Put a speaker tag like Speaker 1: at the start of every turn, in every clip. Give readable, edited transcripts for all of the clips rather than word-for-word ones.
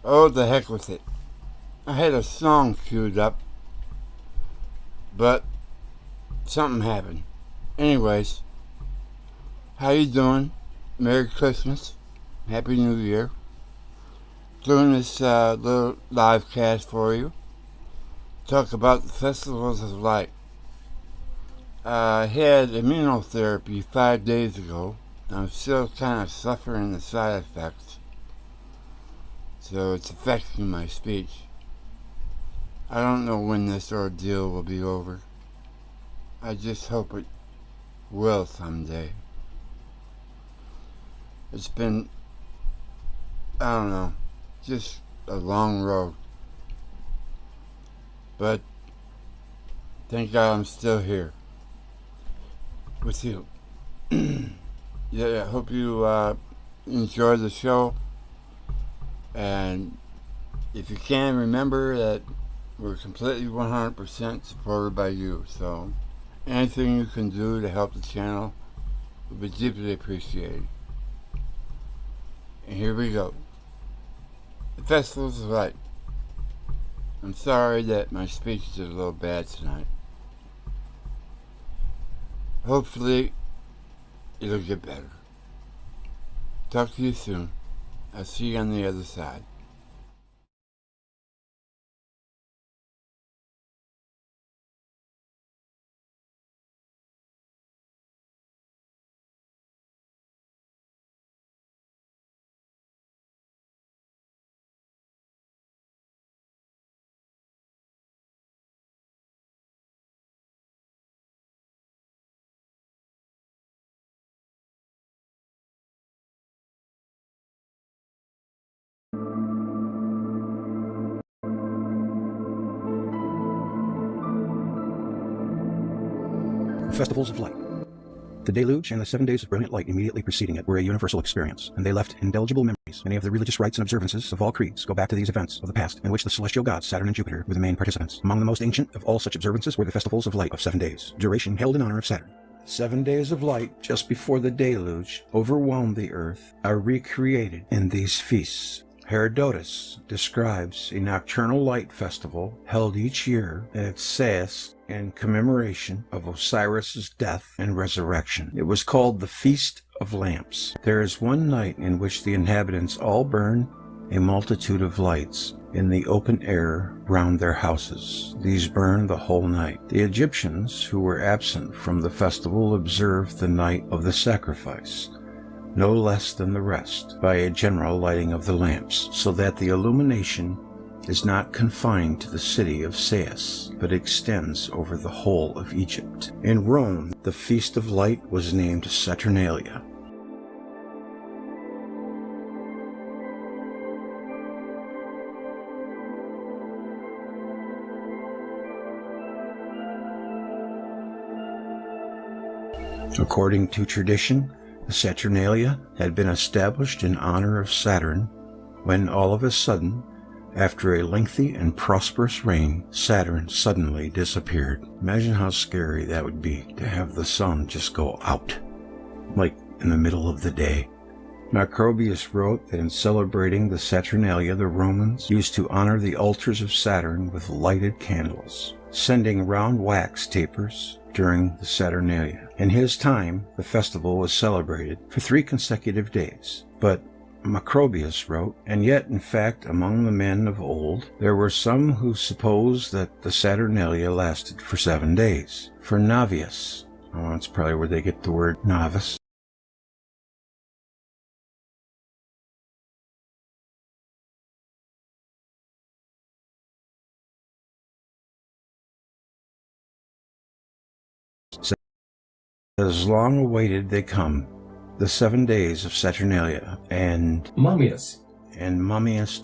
Speaker 1: Oh, the heck with it. I had a song queued up, but something happened. Anyways, how you doing? Merry Christmas. Happy New Year. Doing this little live cast for you. Talk about the festivals of light. I had immunotherapy 5 days ago. I'm still kind of suffering the side effects, so it's affecting my speech. I don't know when this ordeal will be over. I just hope it will someday. It's been, I don't know, just a long road. But thank God I'm still here with you. Yeah, I hope you enjoy the show. And if you can, remember that we're completely 100% supported by you. So anything you can do to help the channel would be deeply appreciated. And here we go. The Festivals of Light. I'm sorry that my speech is a little bad tonight. Hopefully, it'll get better. Talk to you soon. I'll see you on the other side.
Speaker 2: Festivals of light. The deluge and the 7 days of brilliant light immediately preceding it were a universal experience, and they left indelible memories. Many of the religious rites and observances of all creeds go back to these events of the past, in which the celestial gods Saturn and Jupiter were the main participants. Among the most ancient of all such observances were the festivals of light of 7 days, duration held in honor of Saturn. 7 days of light just before the deluge overwhelmed the earth are recreated in these feasts. Herodotus describes a nocturnal light festival held each year at Sais in commemoration of Osiris's death and resurrection. It was called the Feast of Lamps. There is one night in which the inhabitants all burn a multitude of lights in the open air round their houses. These burn the whole night. The Egyptians, who were absent from the festival, observed the night of the sacrifice, no less than the rest, by a general lighting of the lamps, so that the illumination is not confined to the city of Sais, but extends over the whole of Egypt. In Rome, the Feast of Light was named Saturnalia. According to tradition, the Saturnalia had been established in honor of Saturn when all of a sudden, after a lengthy and prosperous reign, Saturn suddenly disappeared. Imagine how scary that would be to have the sun just go out, like in the middle of the day. Macrobius wrote that in celebrating the Saturnalia, the Romans used to honor the altars of Saturn with lighted candles, sending round wax tapers during the Saturnalia. In his time, the festival was celebrated for 3 consecutive days, but Macrobius wrote, and yet, in fact, among the men of old, there were some who supposed that the Saturnalia lasted for 7 days. For Navius, that's probably where they get the word novice, as long awaited they come, the 7 days of Saturnalia, and
Speaker 3: Mummius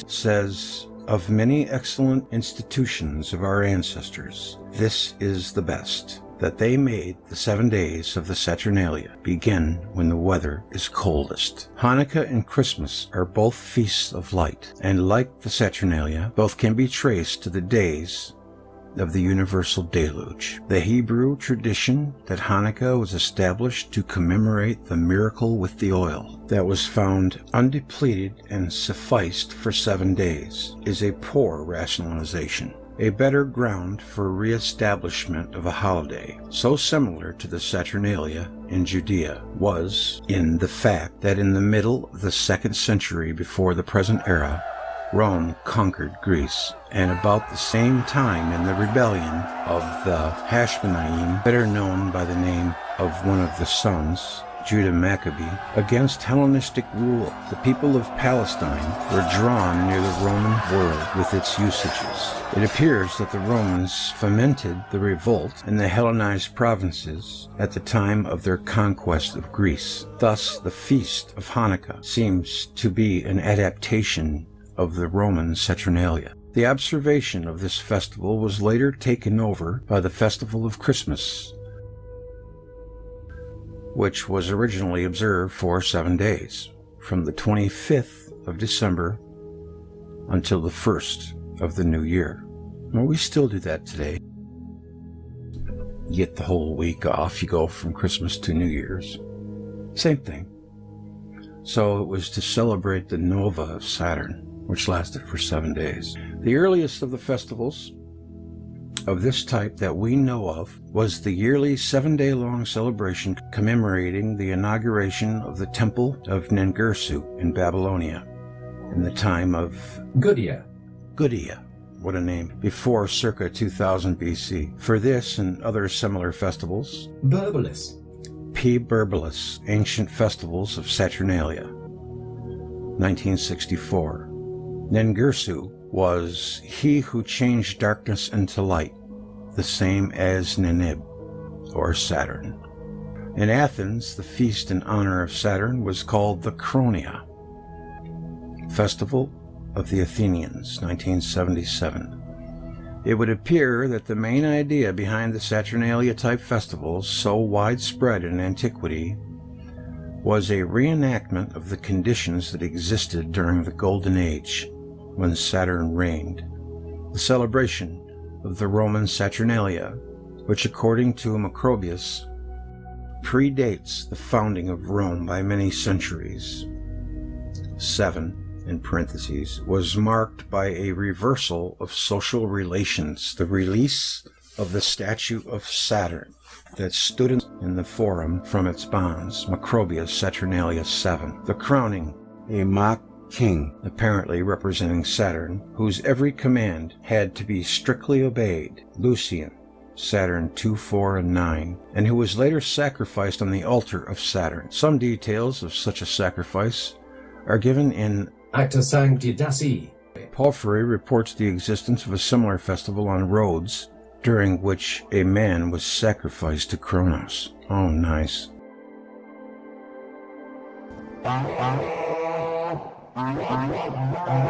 Speaker 2: says, of many excellent institutions of our ancestors, this is the best, that they made the 7 days of the Saturnalia begin when the weather is coldest. Hanukkah and Christmas are both feasts of light, and like the Saturnalia, both can be traced to the days of the universal deluge. The Hebrew tradition that Hanukkah was established to commemorate the miracle with the oil that was found undepleted and sufficed for 7 days is a poor rationalization. A better ground for reestablishment of a holiday so similar to the Saturnalia in Judea was in the fact that in the middle of the 2nd century before the present era, Rome conquered Greece, and about the same time in the rebellion of the Hashmonaim, better known by the name of one of the sons, Judah Maccabee, against Hellenistic rule. The people of Palestine were drawn near the Roman world with its usages. It appears that the Romans fomented the revolt in the Hellenized provinces at the time of their conquest of Greece. Thus, the feast of Hanukkah seems to be an adaptation of the Roman Saturnalia. The observation of this festival was later taken over by the festival of Christmas, which was originally observed for 7 days, from the 25th of December until the 1st of the new year. Well, we still do that today. You get the whole week off. You go from Christmas to New Year's. Same thing. So it was to celebrate the nova of Saturn, which lasted for 7 days. The earliest of the festivals of this type that we know of was the yearly 7-day-long celebration commemorating the inauguration of the Temple of Ningirsu in Babylonia in the time of
Speaker 3: Gudea.
Speaker 2: What a name. Before circa 2000 BC. For this and other similar festivals,
Speaker 3: Berbelis.
Speaker 2: P. Berbelis, Ancient Festivals of Saturnalia, 1964. Ningirsu was he who changed darkness into light, the same as Ninib, or Saturn. In Athens, the feast in honor of Saturn was called the Chronia, Festival of the Athenians, 1977. It would appear that the main idea behind the Saturnalia-type festivals, so widespread in antiquity, was a reenactment of the conditions that existed during the Golden Age, when Saturn reigned. The celebration of the Roman Saturnalia, which according to Macrobius predates the founding of Rome by many centuries, 7 in parentheses, was marked by a reversal of social relations, the release of the statue of Saturn that stood in the forum from its bonds, Macrobius Saturnalia 7, the crowning a mock king, apparently representing Saturn, whose every command had to be strictly obeyed, Lucian, Saturn 2, 4, and 9, and who was later sacrificed on the altar of Saturn. Some details of such a sacrifice are given in
Speaker 3: Acta Sancti Dasi.
Speaker 2: Porphyry reports the existence of a similar festival on Rhodes, during which a man was sacrificed to Kronos. Oh, nice.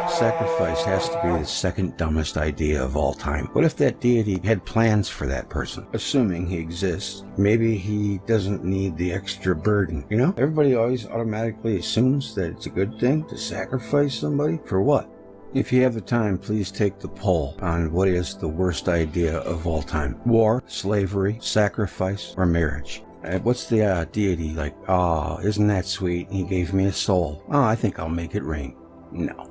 Speaker 2: Sacrifice has to be the second dumbest idea of all time. What if that deity had plans for that person? Assuming he exists, maybe he doesn't need the extra burden. You know, everybody always automatically assumes that it's a good thing to sacrifice somebody. For what? If you have the time, please take the poll on what is the worst idea of all time. War, slavery, sacrifice, or marriage. What's the deity like? Oh, isn't that sweet? He gave me a soul. Oh, I think I'll make it rain. No.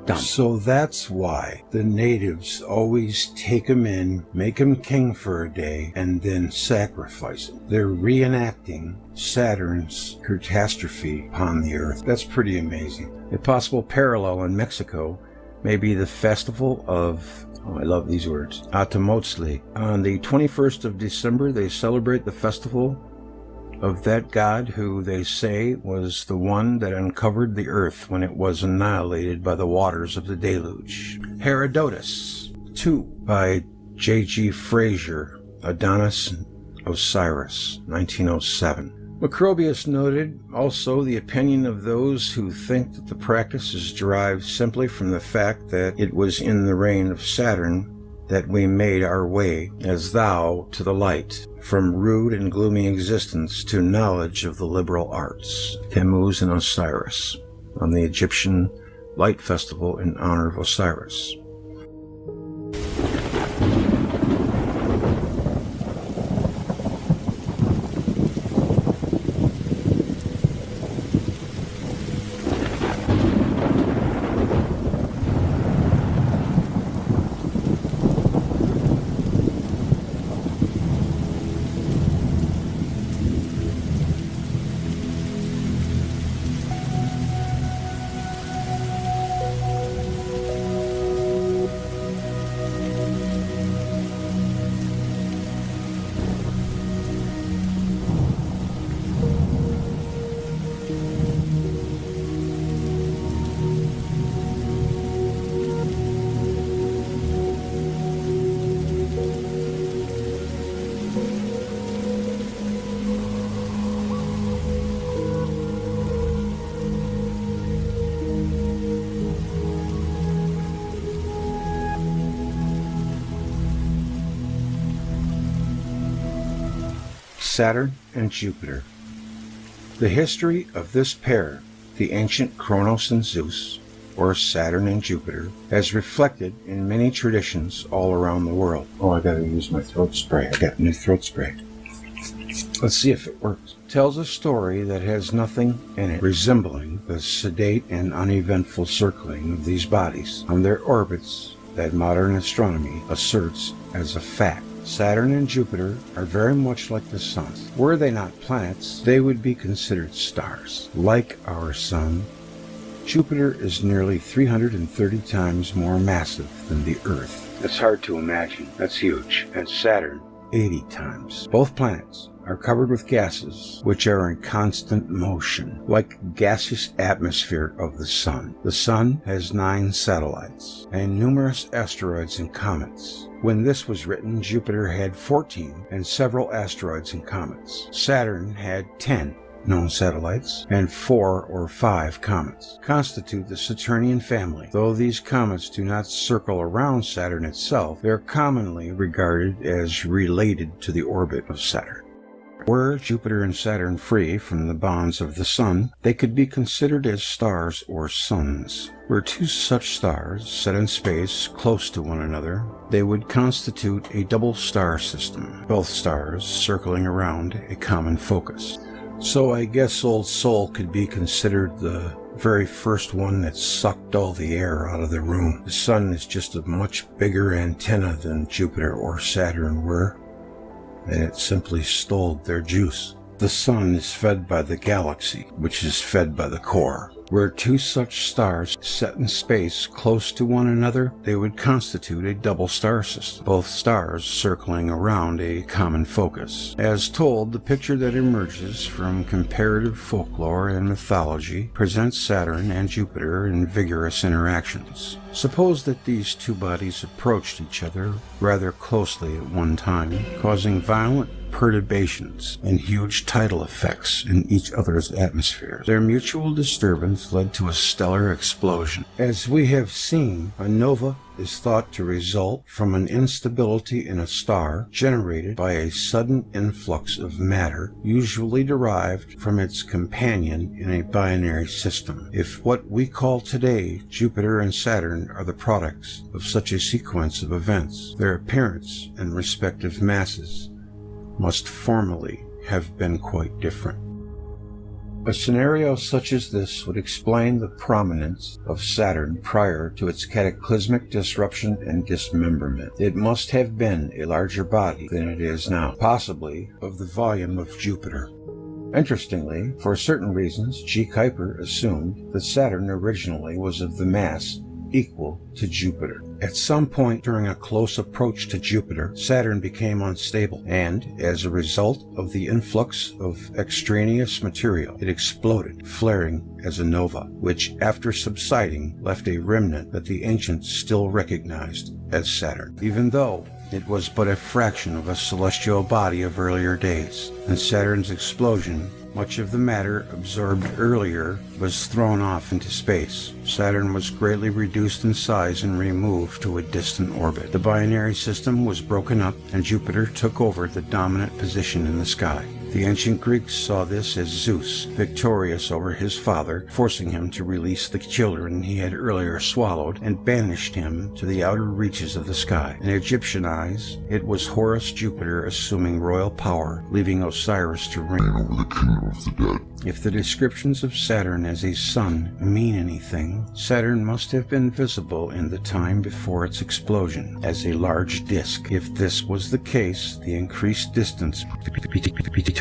Speaker 2: Dumb. So that's why the natives always take him in, make him king for a day, and then sacrifice him. They're reenacting Saturn's catastrophe upon the earth. That's pretty amazing. A possible parallel in Mexico may be the festival of, I love these words, Atamotzli. On the 21st of December, they celebrate the festival of that god who they say was the one that uncovered the earth when it was annihilated by the waters of the deluge. Herodotus, 2, by J.G. Fraser, Adonis Osiris, 1907. Macrobius noted also the opinion of those who think that the practice is derived simply from the fact that it was in the reign of Saturn that we made our way, as thou, to the light, from rude and gloomy existence to knowledge of the liberal arts. Tammuz and Osiris, on the Egyptian Light Festival in honor of Osiris. Saturn and Jupiter. The history of this pair, the ancient Kronos and Zeus, or Saturn and Jupiter, as reflected in many traditions all around the world. Oh, I gotta use my throat spray. I got new throat spray. Let's see if it works. Tells a story that has nothing in it resembling the sedate and uneventful circling of these bodies on their orbits that modern astronomy asserts as a fact. Saturn and Jupiter are very much like the Sun. Were they not planets, they would be considered stars. Like our Sun, Jupiter is nearly 330 times more massive than the Earth. That's hard to imagine. That's huge. And Saturn, 80 times. Both planets are covered with gases which are in constant motion, like gaseous atmosphere of the Sun. The Sun has 9 satellites and numerous asteroids and comets. When this was written, Jupiter had 14 and several asteroids and comets. Saturn had 10 known satellites and 4 or 5 comets, constitute the Saturnian family. Though these comets do not circle around Saturn itself, they are commonly regarded as related to the orbit of Saturn. Were Jupiter and Saturn free from the bonds of the Sun, they could be considered as stars or suns. Were two such stars set in space close to one another, they would constitute a double star system, both stars circling around a common focus. So I guess Old Sol could be considered the very first one that sucked all the air out of the room. The Sun is just a much bigger antenna than Jupiter or Saturn were, and it simply stole their juice. The Sun is fed by the galaxy, which is fed by the core. Were two such stars set in space close to one another, they would constitute a double star system, both stars circling around a common focus. As told, the picture that emerges from comparative folklore and mythology presents Saturn and Jupiter in vigorous interactions. Suppose that these two bodies approached each other rather closely at one time, causing violent perturbations and huge tidal effects in each other's atmospheres. Their mutual disturbance led to a stellar explosion. As we have seen, a nova is thought to result from an instability in a star generated by a sudden influx of matter, usually derived from its companion in a binary system. If what we call today Jupiter and Saturn are the products of such a sequence of events, their appearance and respective masses must formerly have been quite different. A scenario such as this would explain the prominence of Saturn prior to its cataclysmic disruption and dismemberment. It must have been a larger body than it is now, possibly of the volume of Jupiter. Interestingly, for certain reasons, G. Kuiper assumed that Saturn originally was of the mass equal to Jupiter. At some point during a close approach to Jupiter, Saturn became unstable, and as a result of the influx of extraneous material, it exploded, flaring as a nova, which, after subsiding, left a remnant that the ancients still recognized as Saturn, even though it was but a fraction of a celestial body of earlier days. In Saturn's explosion, much of the matter absorbed earlier was thrown off into space. Saturn was greatly reduced in size and removed to a distant orbit. The binary system was broken up, and Jupiter took over the dominant position in the sky. The ancient Greeks saw this as Zeus, victorious over his father, forcing him to release the children he had earlier swallowed, and banished him to the outer reaches of the sky. In Egyptian eyes, it was Horus Jupiter assuming royal power, leaving Osiris to reign over the kingdom of the dead. If the descriptions of Saturn as a sun mean anything, Saturn must have been visible in the time before its explosion as a large disk. If this was the case, the increased distance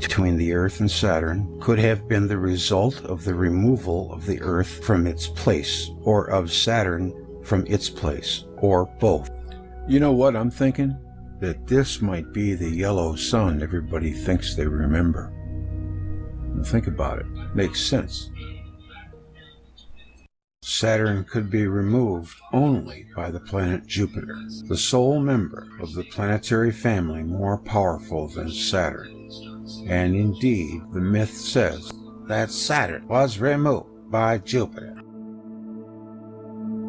Speaker 2: between the Earth and Saturn could have been the result of the removal of the Earth from its place, or of Saturn from its place, or both. You know what I'm thinking? That this might be the yellow sun everybody thinks they remember. Think about it. Makes sense. Saturn could be removed only by the planet Jupiter, the sole member of the planetary family more powerful than Saturn. And indeed, the myth says that Saturn was removed by Jupiter.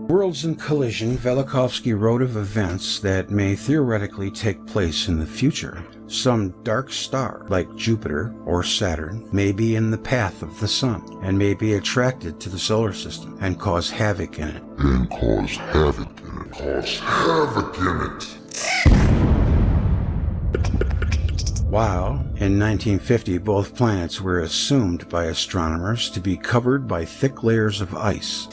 Speaker 2: Worlds in Collision, Velikovsky wrote of events that may theoretically take place in the future. Some dark star, like Jupiter or Saturn, may be in the path of the Sun and may be attracted to the solar system and cause havoc in it. While, in 1950, both planets were assumed by astronomers to be covered by thick layers of ice,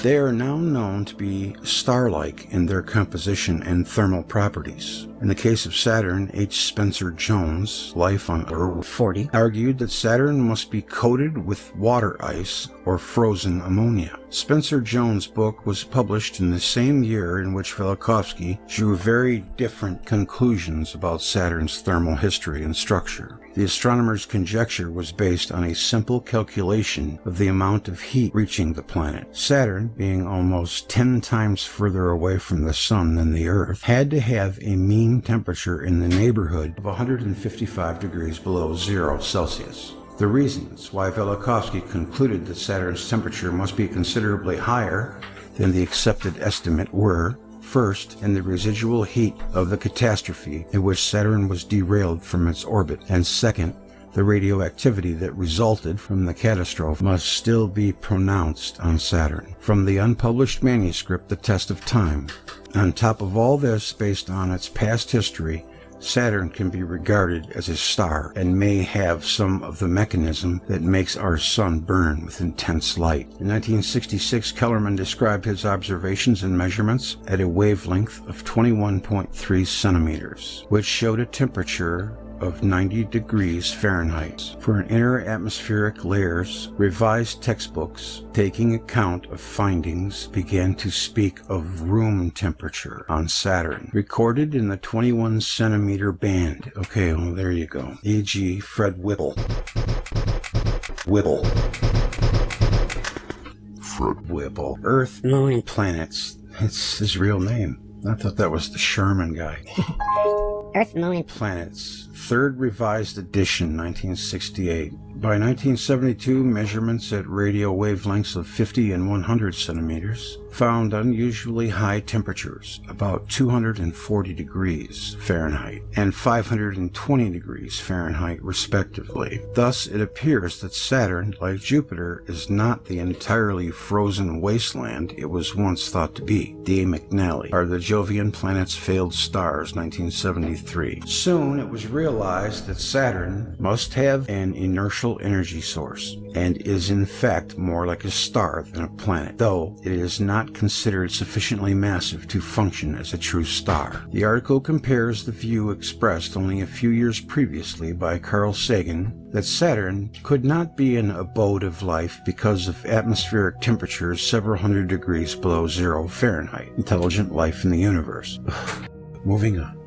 Speaker 2: they are now known to be star-like in their composition and thermal properties. In the case of Saturn, H. Spencer Jones, Life on Earth 40, argued that Saturn must be coated with water ice or frozen ammonia. Spencer Jones' book was published in the same year in which Velikovsky drew very different conclusions about Saturn's thermal history and structure. The astronomer's conjecture was based on a simple calculation of the amount of heat reaching the planet. Saturn, being almost 10 times further away from the Sun than the Earth, had to have a mean temperature in the neighborhood of 155 degrees below 0 Celsius. The reasons why Velikovsky concluded that Saturn's temperature must be considerably higher than the accepted estimate were, first, in the residual heat of the catastrophe in which Saturn was derailed from its orbit, and second, the radioactivity that resulted from the catastrophe must still be pronounced on Saturn. From the unpublished manuscript, The Test of Time. On top of all this, based on its past history, Saturn can be regarded as a star and may have some of the mechanism that makes our sun burn with intense light. In 1966, Kellerman described his observations and measurements at a wavelength of 21.3 centimeters, which showed a temperature of 90 degrees Fahrenheit. For an inner atmospheric layers, revised textbooks, taking account of findings, began to speak of room temperature on Saturn, recorded in the 21 centimeter band. Okay, well, there you go. E.g. Fred Whipple. Fred Whipple. Earth, Moon, Planets. It's his real name. I thought that was the Sherman guy.
Speaker 4: Earth, Moon,
Speaker 2: Planets. Third revised edition, 1968. By 1972, measurements at radio wavelengths of 50 and 100 centimeters found unusually high temperatures, about 240 degrees Fahrenheit and 520 degrees Fahrenheit respectively. Thus, it appears that Saturn, like Jupiter, is not the entirely frozen wasteland it was once thought to be. D. McNally, Are the Jovian Planets Failed Stars, 1973. Soon, it was realized that Saturn must have an inertial energy source and is in fact more like a star than a planet, though it is not considered sufficiently massive to function as a true star. The article compares the view expressed only a few years previously by Carl Sagan that Saturn could not be an abode of life because of atmospheric temperatures several hundred degrees below 0 Fahrenheit. Intelligent life in the universe. Moving on.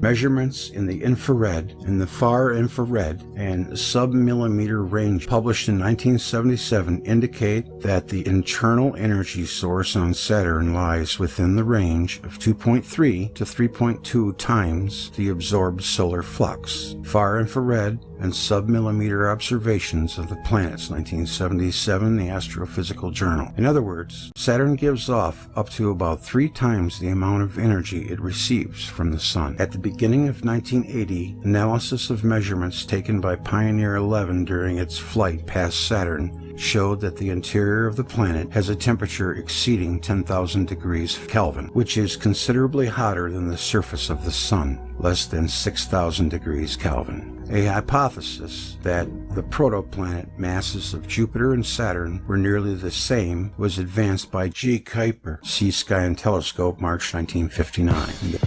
Speaker 2: Measurements in the infrared, far infrared, and sub-millimeter range published in 1977 indicate that the internal energy source on Saturn lies within the range of 2.3 to 3.2 times the absorbed solar flux. Far infrared and sub-millimeter observations of the planets, 1977, the Astrophysical Journal. In other words, Saturn gives off up to about 3 times the amount of energy it receives from the Sun. At the beginning of 1980, analysis of measurements taken by Pioneer 11 during its flight past Saturn showed that the interior of the planet has a temperature exceeding 10,000 degrees Kelvin, which is considerably hotter than the surface of the Sun, less than 6,000 degrees Kelvin. A hypothesis that the protoplanet masses of Jupiter and Saturn were nearly the same was advanced by G. Kuiper, See Sky and Telescope, March 1959.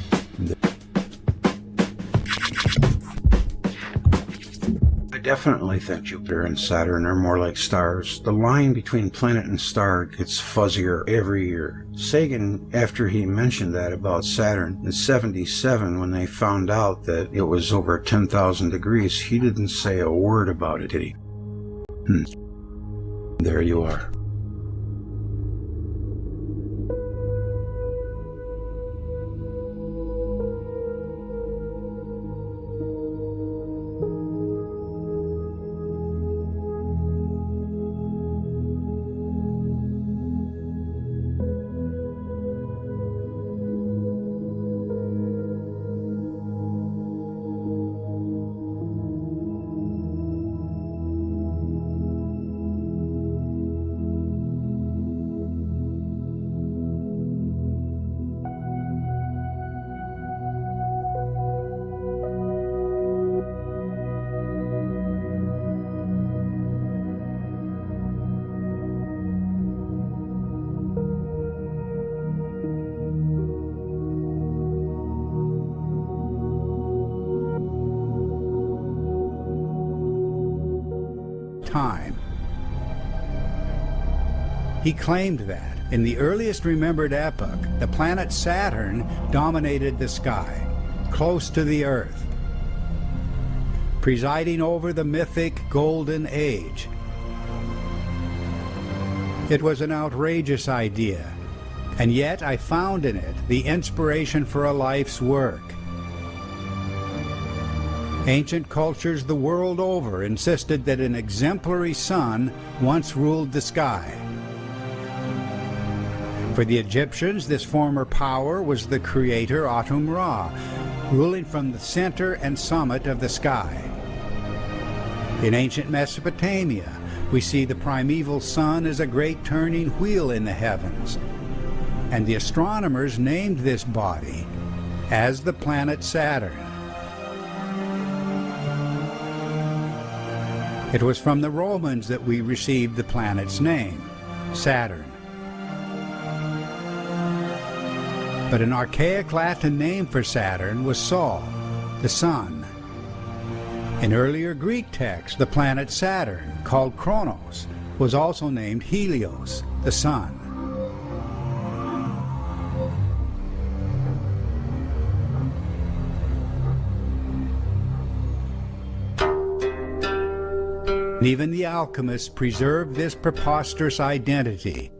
Speaker 2: I definitely think Jupiter and Saturn are more like stars. The line between planet and star gets fuzzier every year. Sagan, after he mentioned that about Saturn in 77, when they found out that it was over 10,000 degrees, he didn't say a word about it, did he? There you are.
Speaker 5: time. He claimed that, in the earliest remembered epoch, the planet Saturn dominated the sky, close to the Earth, presiding over the mythic Golden Age. It was an outrageous idea, and yet I found in it the inspiration for a life's work. Ancient cultures the world over insisted that an exemplary sun once ruled the sky. For the Egyptians, this former power was the creator Atum-Ra, ruling from the center and summit of the sky. In ancient Mesopotamia, we see the primeval sun as a great turning wheel in the heavens, and the astronomers named this body as the planet Saturn. It was from the Romans that we received the planet's name, Saturn. But an archaic Latin name for Saturn was Sol, the sun. In earlier Greek texts, the planet Saturn, called Kronos, was also named Helios, the sun. And even the alchemists preserved this preposterous identity.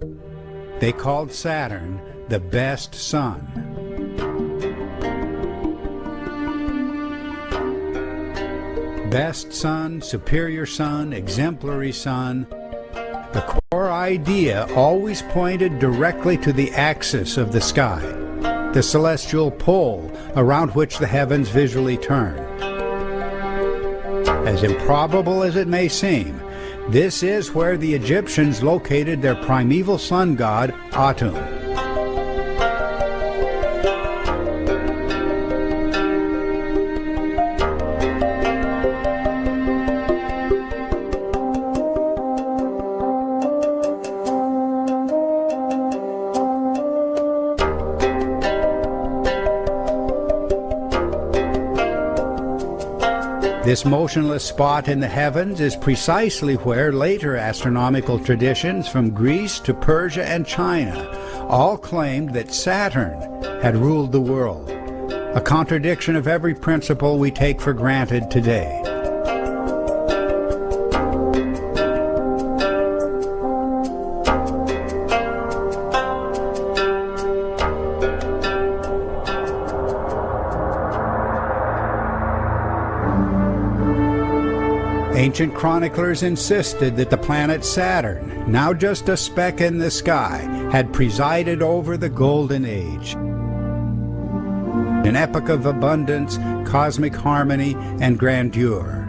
Speaker 5: They called Saturn the best sun. Best sun, superior sun, exemplary sun. The core idea always pointed directly to the axis of the sky, the celestial pole around which the heavens visually turn. As improbable as it may seem, this is where the Egyptians located their primeval sun god, Atum. This motionless spot in the heavens is precisely where later astronomical traditions from Greece to Persia and China all claimed that Saturn had ruled the world, a contradiction of every principle we take for granted today. Ancient chroniclers insisted that the planet Saturn, now just a speck in the sky, had presided over the Golden Age. An epoch of abundance, cosmic harmony, and grandeur.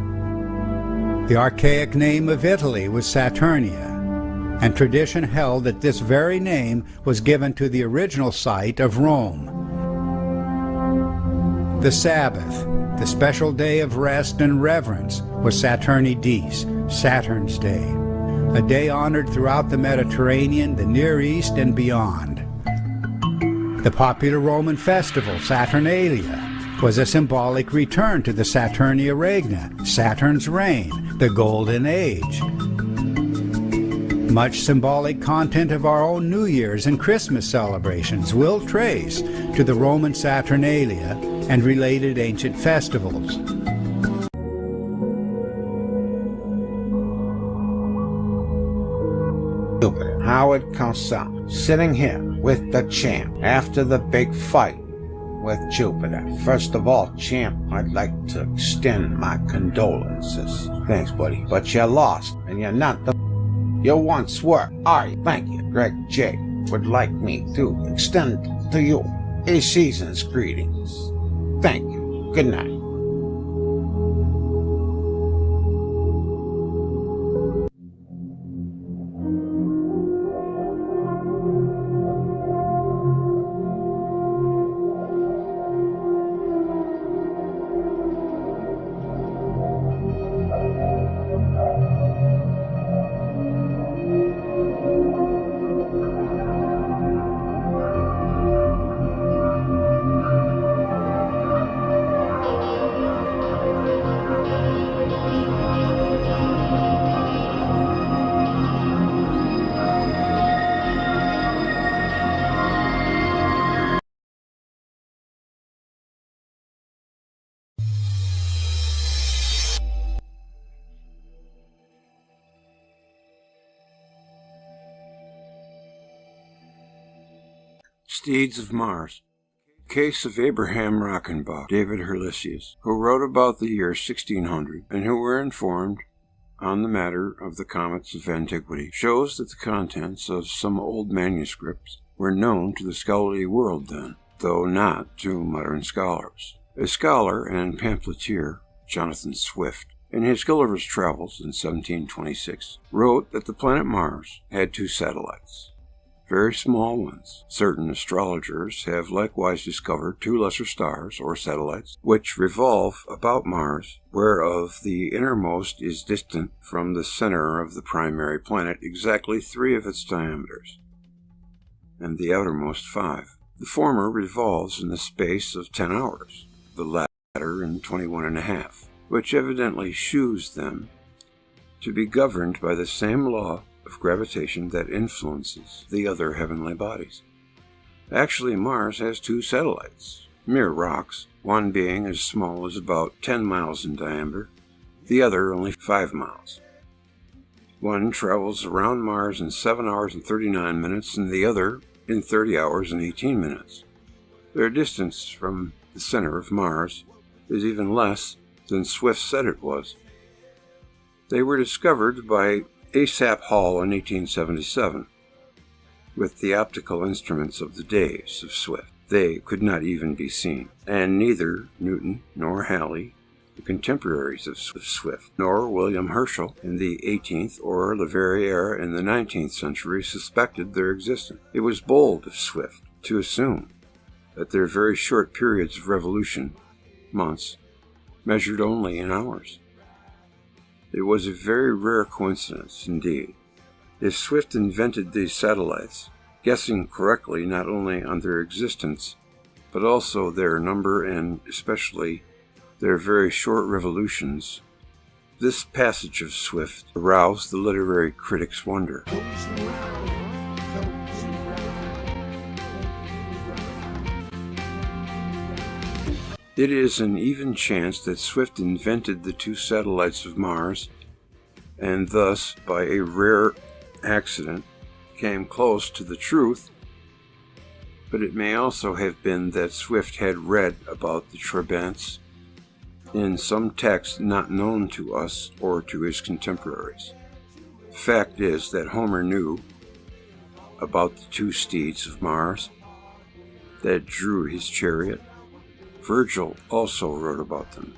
Speaker 5: The archaic name of Italy was Saturnia, and tradition held that this very name was given to the original site of Rome. The Sabbath, the special day of rest and reverence, was Saturni Dies, Saturn's Day, a day honored throughout the Mediterranean, the Near East, and beyond. The popular Roman festival, Saturnalia, was a symbolic return to the Saturnia Regna, Saturn's reign, the Golden Age. Much symbolic content of our own New Year's and Christmas celebrations will trace to the Roman Saturnalia and related ancient festivals.
Speaker 6: Howard Cosell, sitting here with the champ after the big fight with Jupiter. First of all, champ, I'd like to extend my condolences. Thanks, buddy. But you're lost, and you're not the you once were. Alright, thank you. Greg J. would like me to extend to you a season's greetings. Thank you. Good night.
Speaker 1: Steeds of Mars. Case of Abraham Rockenbach, David Hurlesius, who wrote about the year 1600 and who were informed on the matter of the comets of antiquity, shows that the contents of some old manuscripts were known to the scholarly world then, though not to modern scholars. A scholar and pamphleteer, Jonathan Swift, in his Gulliver's Travels in 1726, wrote that the planet Mars had 2 satellites, very small ones. Certain astrologers have likewise discovered 2 lesser stars, or satellites, which revolve about Mars, whereof the innermost is distant from the center of the primary planet exactly 3 of its diameters, and the outermost 5. The former revolves in the space of 10 hours, the latter in 21.5, which evidently shews them to be governed by the same law of gravitation that influences the other heavenly bodies. Actually, Mars has 2 satellites, mere rocks, one being as small as about 10 miles in diameter, the other only 5 miles. One travels around Mars in 7 hours and 39 minutes, and the other in 30 hours and 18 minutes. Their distance from the center of Mars is even less than Swift said it was. They were discovered by Asaph Hall in 1877, with the optical instruments of the days of Swift. They could not even be seen, and neither Newton nor Halley, the contemporaries of Swift, nor William Herschel in the 18th or Leverrier in the 19th century suspected their existence. It was bold of Swift to assume that their very short periods of revolution, months, measured only in hours. It was a very rare coincidence indeed. If Swift invented these satellites, guessing correctly not only on their existence, but also their number and especially their very short revolutions, this passage of Swift aroused the literary critic's wonder. It is an even chance that Swift invented the 2 satellites of Mars, and thus, by a rare accident, came close to the truth, but it may also have been that Swift had read about the Trabants in some text not known to us or to his contemporaries. The fact is that Homer knew about the 2 steeds of Mars that drew his chariot. Virgil also wrote about them.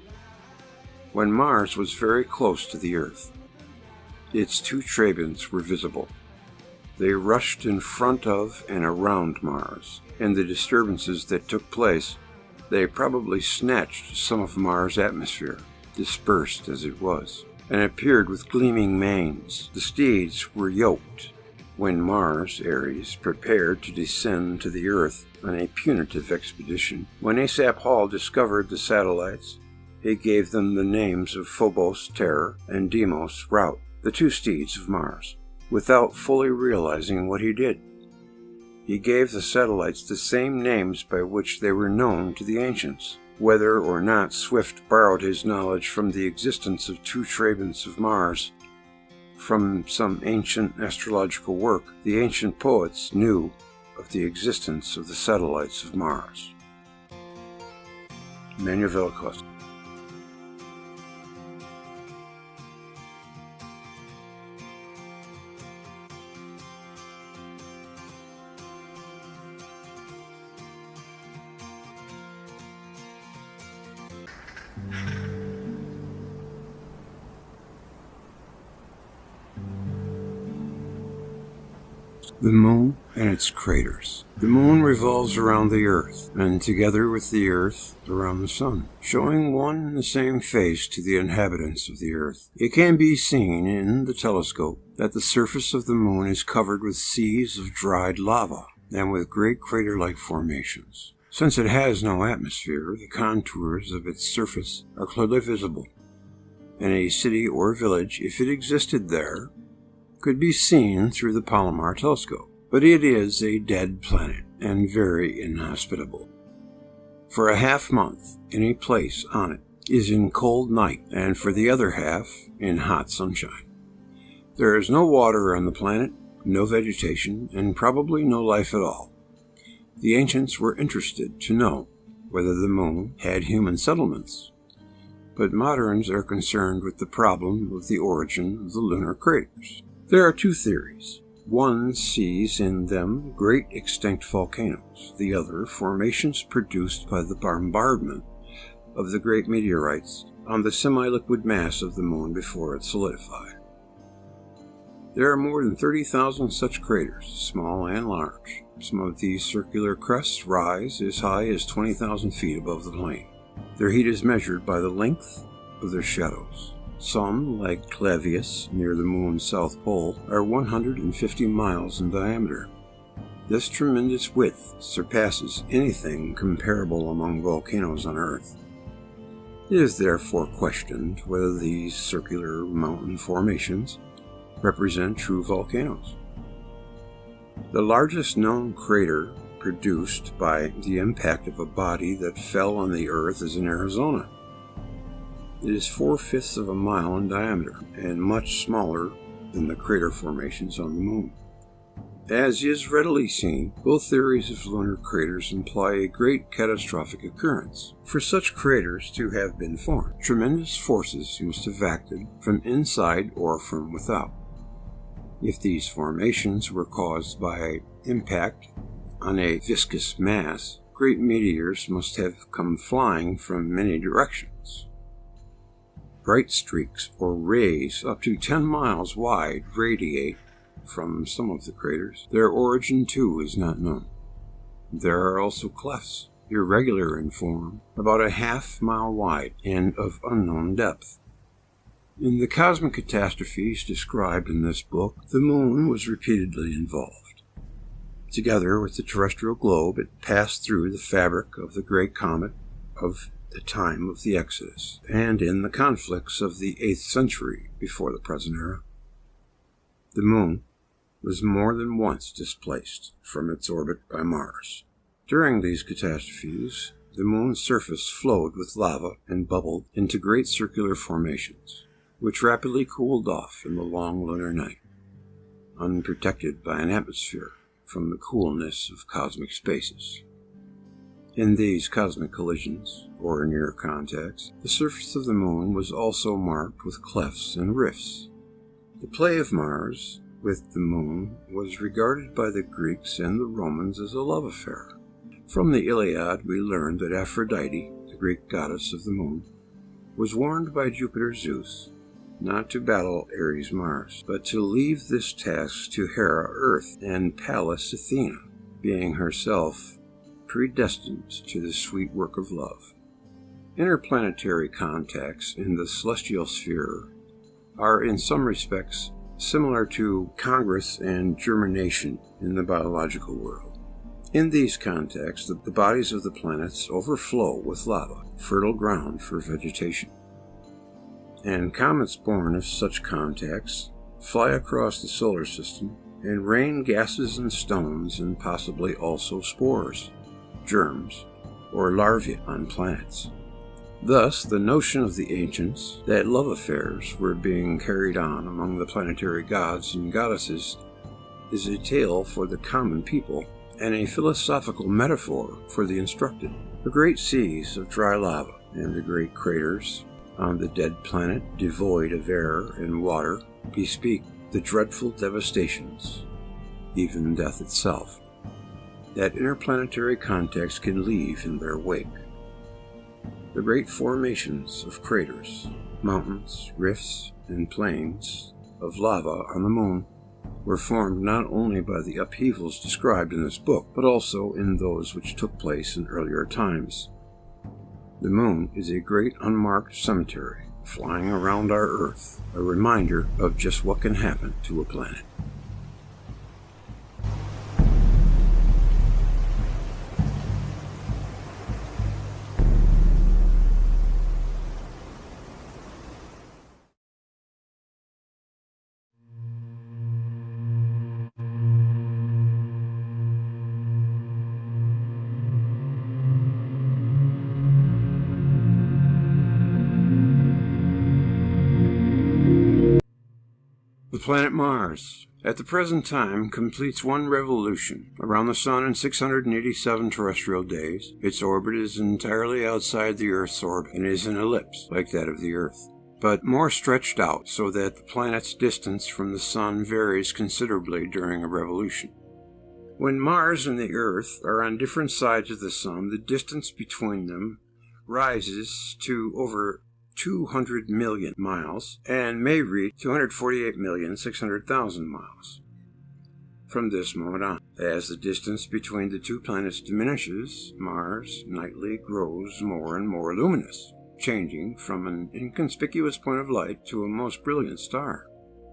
Speaker 1: When Mars was very close to the Earth, its 2 Trabants were visible. They rushed in front of and around Mars. In the disturbances that took place, they probably snatched some of Mars' atmosphere, dispersed as it was, and appeared with gleaming manes. The steeds were yoked when Mars, Ares, prepared to descend to the Earth on a punitive expedition. When Asaph Hall discovered the satellites, he gave them the names of Phobos, Terror, and Deimos, Rout, the 2 steeds of Mars, without fully realizing what he did. He gave the satellites the same names by which they were known to the ancients. Whether or not Swift borrowed his knowledge from the existence of 2 Trabants of Mars from some ancient astrological work, the ancient poets knew of the existence of the satellites of Mars. Manuel Velacosta. The Moon and its craters. The Moon revolves around the Earth, and together with the Earth around the Sun, showing one and the same face to the inhabitants of the Earth. It can be seen in the telescope that the surface of the Moon is covered with seas of dried lava, and with great crater-like formations. Since it has no atmosphere, the contours of its surface are clearly visible, and a city or village, if it existed there, could be seen through the Palomar telescope. But it is a dead planet, and very inhospitable. For a half-month, any place on it is in cold night, and for the other half, in hot sunshine. There is no water on the planet, no vegetation, and probably no life at all.
Speaker 7: The ancients were interested to know whether the moon had human settlements, but moderns are concerned with the problem of the origin of the lunar craters. There are two theories. One sees in them great extinct volcanoes, the other formations produced by the bombardment of the great meteorites on the semi-liquid mass of the moon before it solidified. There are more than 30,000 such craters, small and large. Some of these circular crests rise as high as 20,000 feet above the plain. Their heat is measured by the length of their shadows. Some, like Clavius near the moon's south pole, are 150 miles in diameter. This tremendous width surpasses anything comparable among volcanoes on Earth. It is therefore questioned whether these circular mountain formations represent true volcanoes. The largest known crater produced by the impact of a body that fell on the Earth is in Arizona. It is 4/5 of a mile in diameter and much smaller than the crater formations on the moon. As is readily seen, both theories of lunar craters imply a great catastrophic occurrence. For such craters to have been formed, tremendous forces must have acted from inside or from without. If these formations were caused by impact on a viscous mass, great meteors must have come flying from many directions. Bright streaks or rays up to 10 miles wide radiate from some of the craters. Their origin, too, is not known. There are also clefts, irregular in form, about a half-mile wide and of unknown depth. In the cosmic catastrophes described in this book, the moon was repeatedly involved. Together with the terrestrial globe, it passed through the fabric of the great comet of the time of the Exodus, and in the conflicts of the 8th century before the present era. The moon was more than once displaced from its orbit by Mars. During these catastrophes, the moon's surface flowed with lava and bubbled into great circular formations, which rapidly cooled off in the long lunar night, unprotected by an atmosphere from the coolness of cosmic spaces. In these cosmic collisions, or near contacts, the surface of the moon was also marked with clefts and rifts. The play of Mars with the moon was regarded by the Greeks and the Romans as a love affair. From the Iliad we learn that Aphrodite, the Greek goddess of the moon, was warned by Jupiter Zeus not to battle Ares Mars, but to leave this task to Hera Earth and Pallas Athena, being herself predestined to the sweet work of love. Interplanetary contacts in the celestial sphere are in some respects similar to congress and germination in the biological world. In these contacts, the bodies of the planets overflow with lava, fertile ground for vegetation. And comets born of such contacts fly across the solar system and rain gases and stones and possibly also spores, germs, or larvae on planets. Thus, the notion of the ancients that love affairs were being carried on among the planetary gods and goddesses is a tale for the common people and a philosophical metaphor for the instructed. The great seas of dry lava and the great craters on the dead planet devoid of air and water bespeak the dreadful devastations, even death itself, that interplanetary contacts can leave in their wake. The great formations of craters, mountains, rifts, and plains of lava on the moon were formed not only by the upheavals described in this book, but also in those which took place in earlier times. The moon is a great unmarked cemetery flying around our Earth, a reminder of just what can happen to a planet. The planet Mars, at the present time completes one revolution around the Sun in 687 terrestrial days. Its orbit is entirely outside the Earth's orbit and is an ellipse like that of the Earth, but more stretched out so that the planet's distance from the Sun varies considerably during a revolution. When Mars and the Earth are on different sides of the Sun, the distance between them rises to over 200 million miles and may reach 248,600,000 miles from this moment on. As the distance between the two planets diminishes, Mars nightly grows more and more luminous, changing from an inconspicuous point of light to a most brilliant star,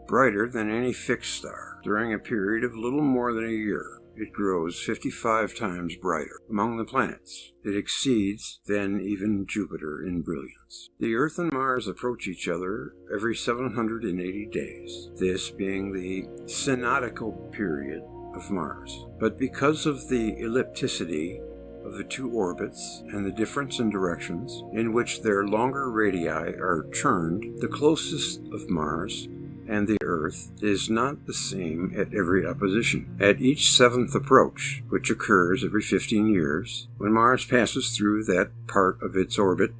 Speaker 7: brighter than any fixed star. During a period of little more than a year, it grows 55 times brighter. Among the planets, it exceeds then even Jupiter in brilliance. The Earth and Mars approach each other every 780 days, this being the synodical period of Mars. But because of the ellipticity of the two orbits and the difference in directions in which their longer radii are turned, the closest of Mars and the Earth is not the same at every opposition. At each seventh approach, which occurs every 15 years, when Mars passes through that part of its orbit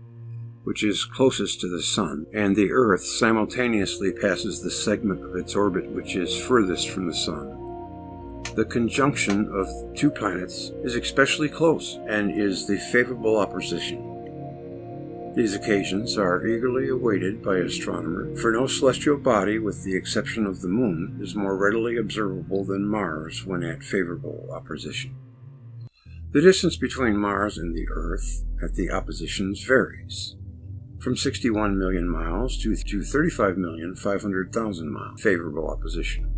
Speaker 7: which is closest to the Sun, and the Earth simultaneously passes the segment of its orbit which is furthest from the Sun, the conjunction of two planets is especially close and is the favorable opposition. These occasions are eagerly awaited by astronomers, for no celestial body, with the exception of the Moon, is more readily observable than Mars when at favorable opposition. The distance between Mars and the Earth at the oppositions varies, from 61 million miles to 35,500,000 miles, favorable opposition.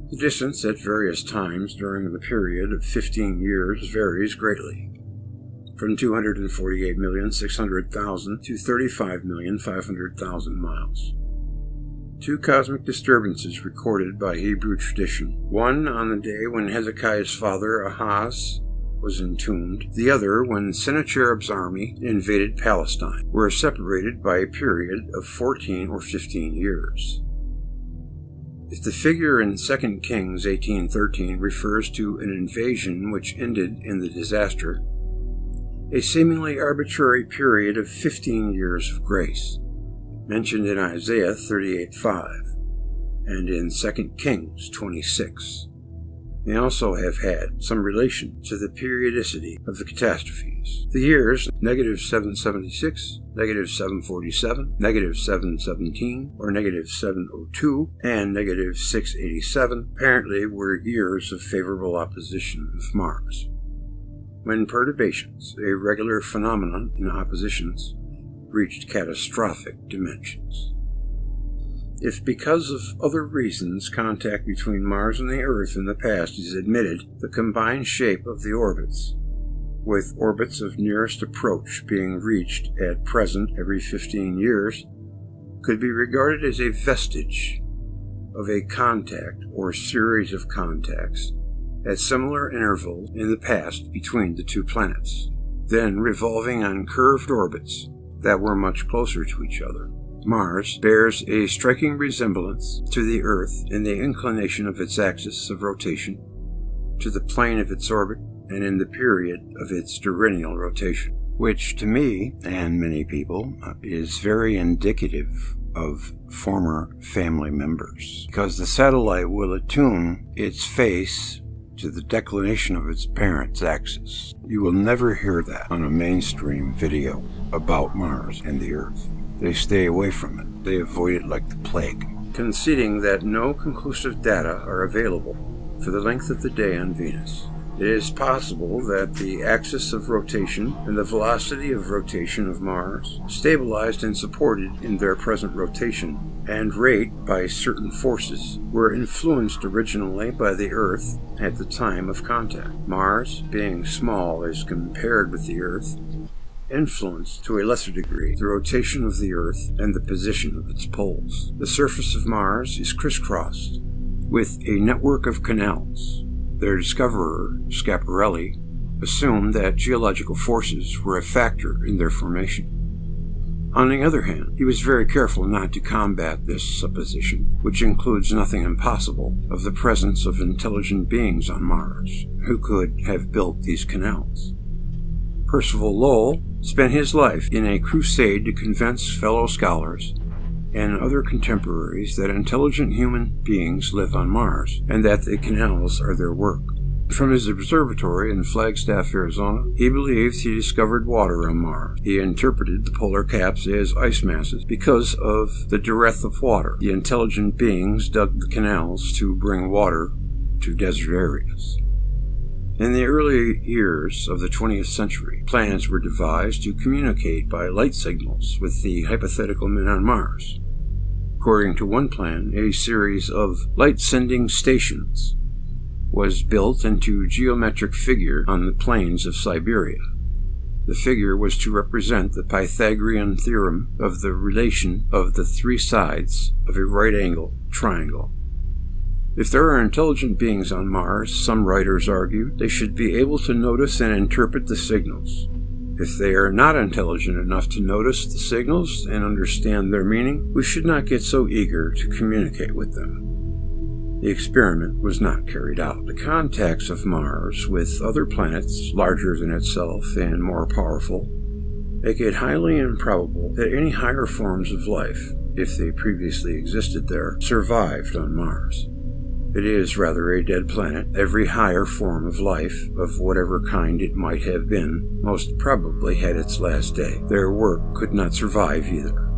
Speaker 7: The distance at various times during the period of 15 years varies greatly, from 248,600,000 to 35,500,000 miles. Two cosmic disturbances recorded by Hebrew tradition, one on the day when Hezekiah's father Ahaz was entombed, the other when Sennacherib's army invaded Palestine, were separated by a period of 14 or 15 years. If the figure in 2 Kings 18:13 refers to an invasion which ended in the disaster, a seemingly arbitrary period of 15 years of grace, mentioned in Isaiah 38:5 and in 2 Kings 26, may also have had some relation to the periodicity of the catastrophes. The years -776, -747, -717, or -702, and -687 apparently were years of favorable opposition of Mars, when perturbations, a regular phenomenon in oppositions, reached catastrophic dimensions. If because of other reasons contact between Mars and the Earth in the past is admitted, the combined shape of the orbits, with orbits of nearest approach being reached at present every 15 years, could be regarded as a vestige of a contact or series of contacts at similar intervals in the past between the two planets, then revolving on curved orbits that were much closer to each other. Mars bears a striking resemblance to the Earth in the inclination of its axis of rotation, to the plane of its orbit, and in the period of its diurnal rotation, which to me, and many people, is very indicative of former family members, because the satellite will attune its face to the declination of its parent's axis. You will never hear that on a mainstream video about Mars and the Earth. They stay away from it. They avoid it like the plague, conceding that no conclusive data are available for the length of the day on Venus. It is possible that the axis of rotation and the velocity of rotation of Mars, stabilized and supported in their present rotation and rate by certain forces, were influenced originally by the Earth at the time of contact. Mars, being small as compared with the Earth, influenced to a lesser degree the rotation of the Earth and the position of its poles. The surface of Mars is crisscrossed with a network of canals. Their discoverer, Schiaparelli, assumed that geological forces were a factor in their formation. On the other hand, he was very careful not to combat this supposition, which includes nothing impossible, of the presence of intelligent beings on Mars who could have built these canals. Percival Lowell spent his life in a crusade to convince fellow scholars and other contemporaries that intelligent human beings live on Mars and that the canals are their work. From his observatory in Flagstaff, Arizona, he believes he discovered water on Mars. He interpreted the polar caps as ice masses because of the dearth of water. The intelligent beings dug the canals to bring water to desert areas. In the early years of the 20th century, plans were devised to communicate by light signals with the hypothetical men on Mars. According to one plan, a series of light-sending stations was built into geometric figure on the plains of Siberia. The figure was to represent the Pythagorean theorem of the relation of the three sides of a right-angled triangle. If there are intelligent beings on Mars, some writers argue, they should be able to notice and interpret the signals. If they are not intelligent enough to notice the signals and understand their meaning, we should not get so eager to communicate with them. The experiment was not carried out. The contacts of Mars with other planets larger than itself and more powerful make it highly improbable that any higher forms of life, if they previously existed there, survived on Mars. It is rather a dead planet. Every higher form of life, of whatever kind it might have been, most probably had its last day. Their work could not survive either.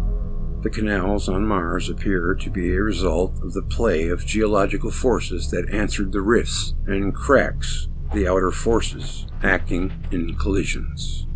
Speaker 7: The canals on Mars appear to be a result of the play of geological forces that answered the rifts and cracks, the outer forces acting in collisions.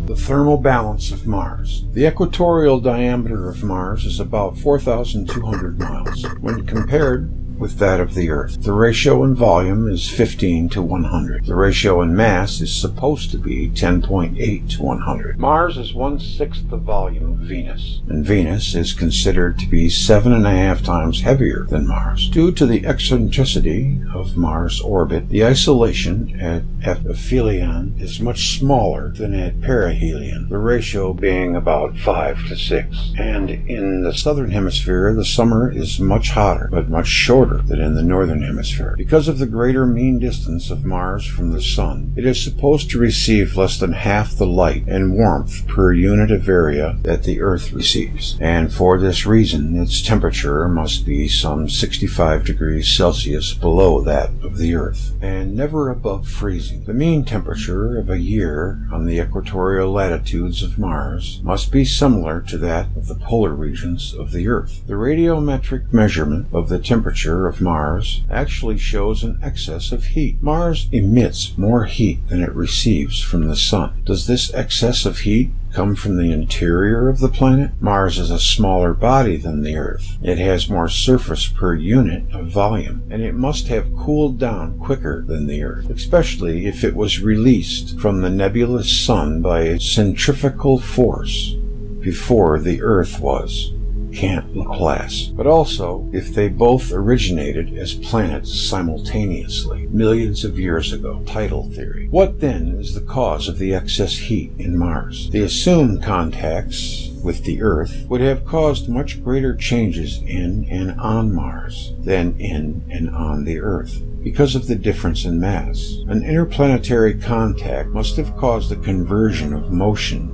Speaker 8: The thermal balance of Mars. The equatorial diameter of Mars is about 4,200 miles. When compared with that of the Earth, the ratio in volume is 15 to 100. The ratio in mass is supposed to be 10.8 to 100. Mars is 1/6 the volume of Venus, and Venus is considered to be 7.5 times heavier than Mars. Due to the eccentricity of Mars' orbit, the isolation at aphelion is much smaller than at perihelion, the ratio being about 5 to 6. And in the southern hemisphere, the summer is much hotter, but much shorter than in the northern hemisphere. Because of the greater mean distance of Mars from the Sun, it is supposed to receive less than half the light and warmth per unit of area that the Earth receives, and for this reason its temperature must be some 65 degrees Celsius below that of the Earth, and never above freezing. The mean temperature of a year on the equatorial latitudes of Mars must be similar to that of the polar regions of the Earth. The radiometric measurement of the temperature of Mars actually shows an excess of heat. Mars emits more heat than it receives from the Sun. Does this excess of heat come from the interior of the planet? Mars is a smaller body than the Earth. It has more surface per unit of volume, and it must have cooled down quicker than the Earth, especially if it was released from the nebulous Sun by a centrifugal force before the Earth was. Can't Laplace. But also, if they both originated as planets simultaneously, millions of years ago. Tidal theory. What then is the cause of the excess heat in Mars? The assumed contacts with the Earth would have caused much greater changes in and on Mars than in and on the Earth. Because of the difference in mass, an interplanetary contact must have caused a conversion of motion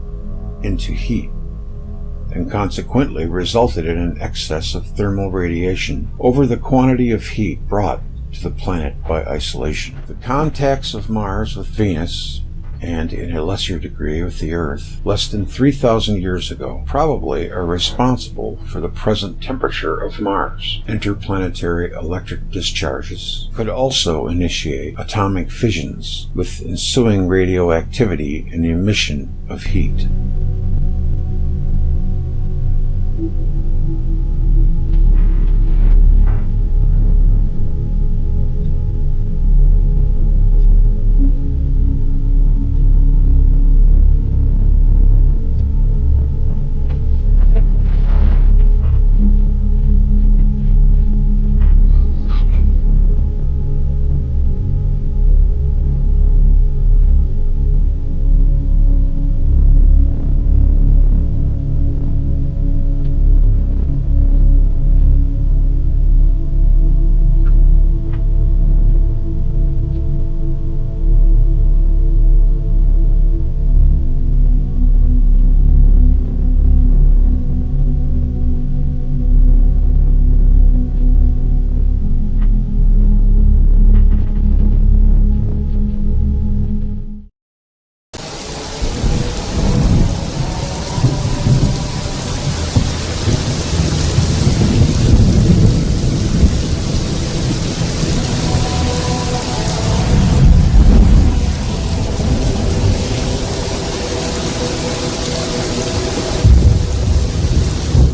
Speaker 8: into heat, and consequently resulted in an excess of thermal radiation over the quantity of heat brought to the planet by isolation. The contacts of Mars with Venus, and in a lesser degree with the Earth, less than 3,000 years ago, probably are responsible for the present temperature of Mars. Interplanetary electric discharges could also initiate atomic fissions with ensuing radioactivity and emission of heat.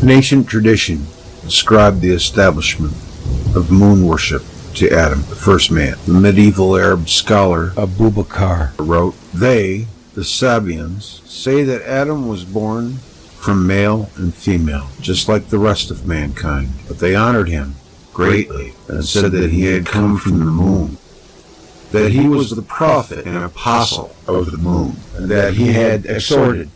Speaker 8: An ancient tradition ascribed the establishment of moon worship to Adam, the first man. The medieval Arab scholar Abubakar wrote, "They, the Sabians, say that Adam was born from male and female, just like the rest of mankind, but they honored him greatly and said that he had come from the moon, that he was the prophet and apostle of the moon, and that he had exhorted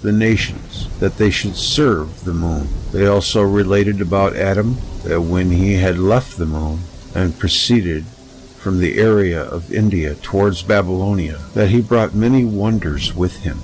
Speaker 8: the nations that they should serve the moon." They also related about Adam that when he had left the moon and proceeded from the area of India towards Babylonia, that he brought many wonders with him.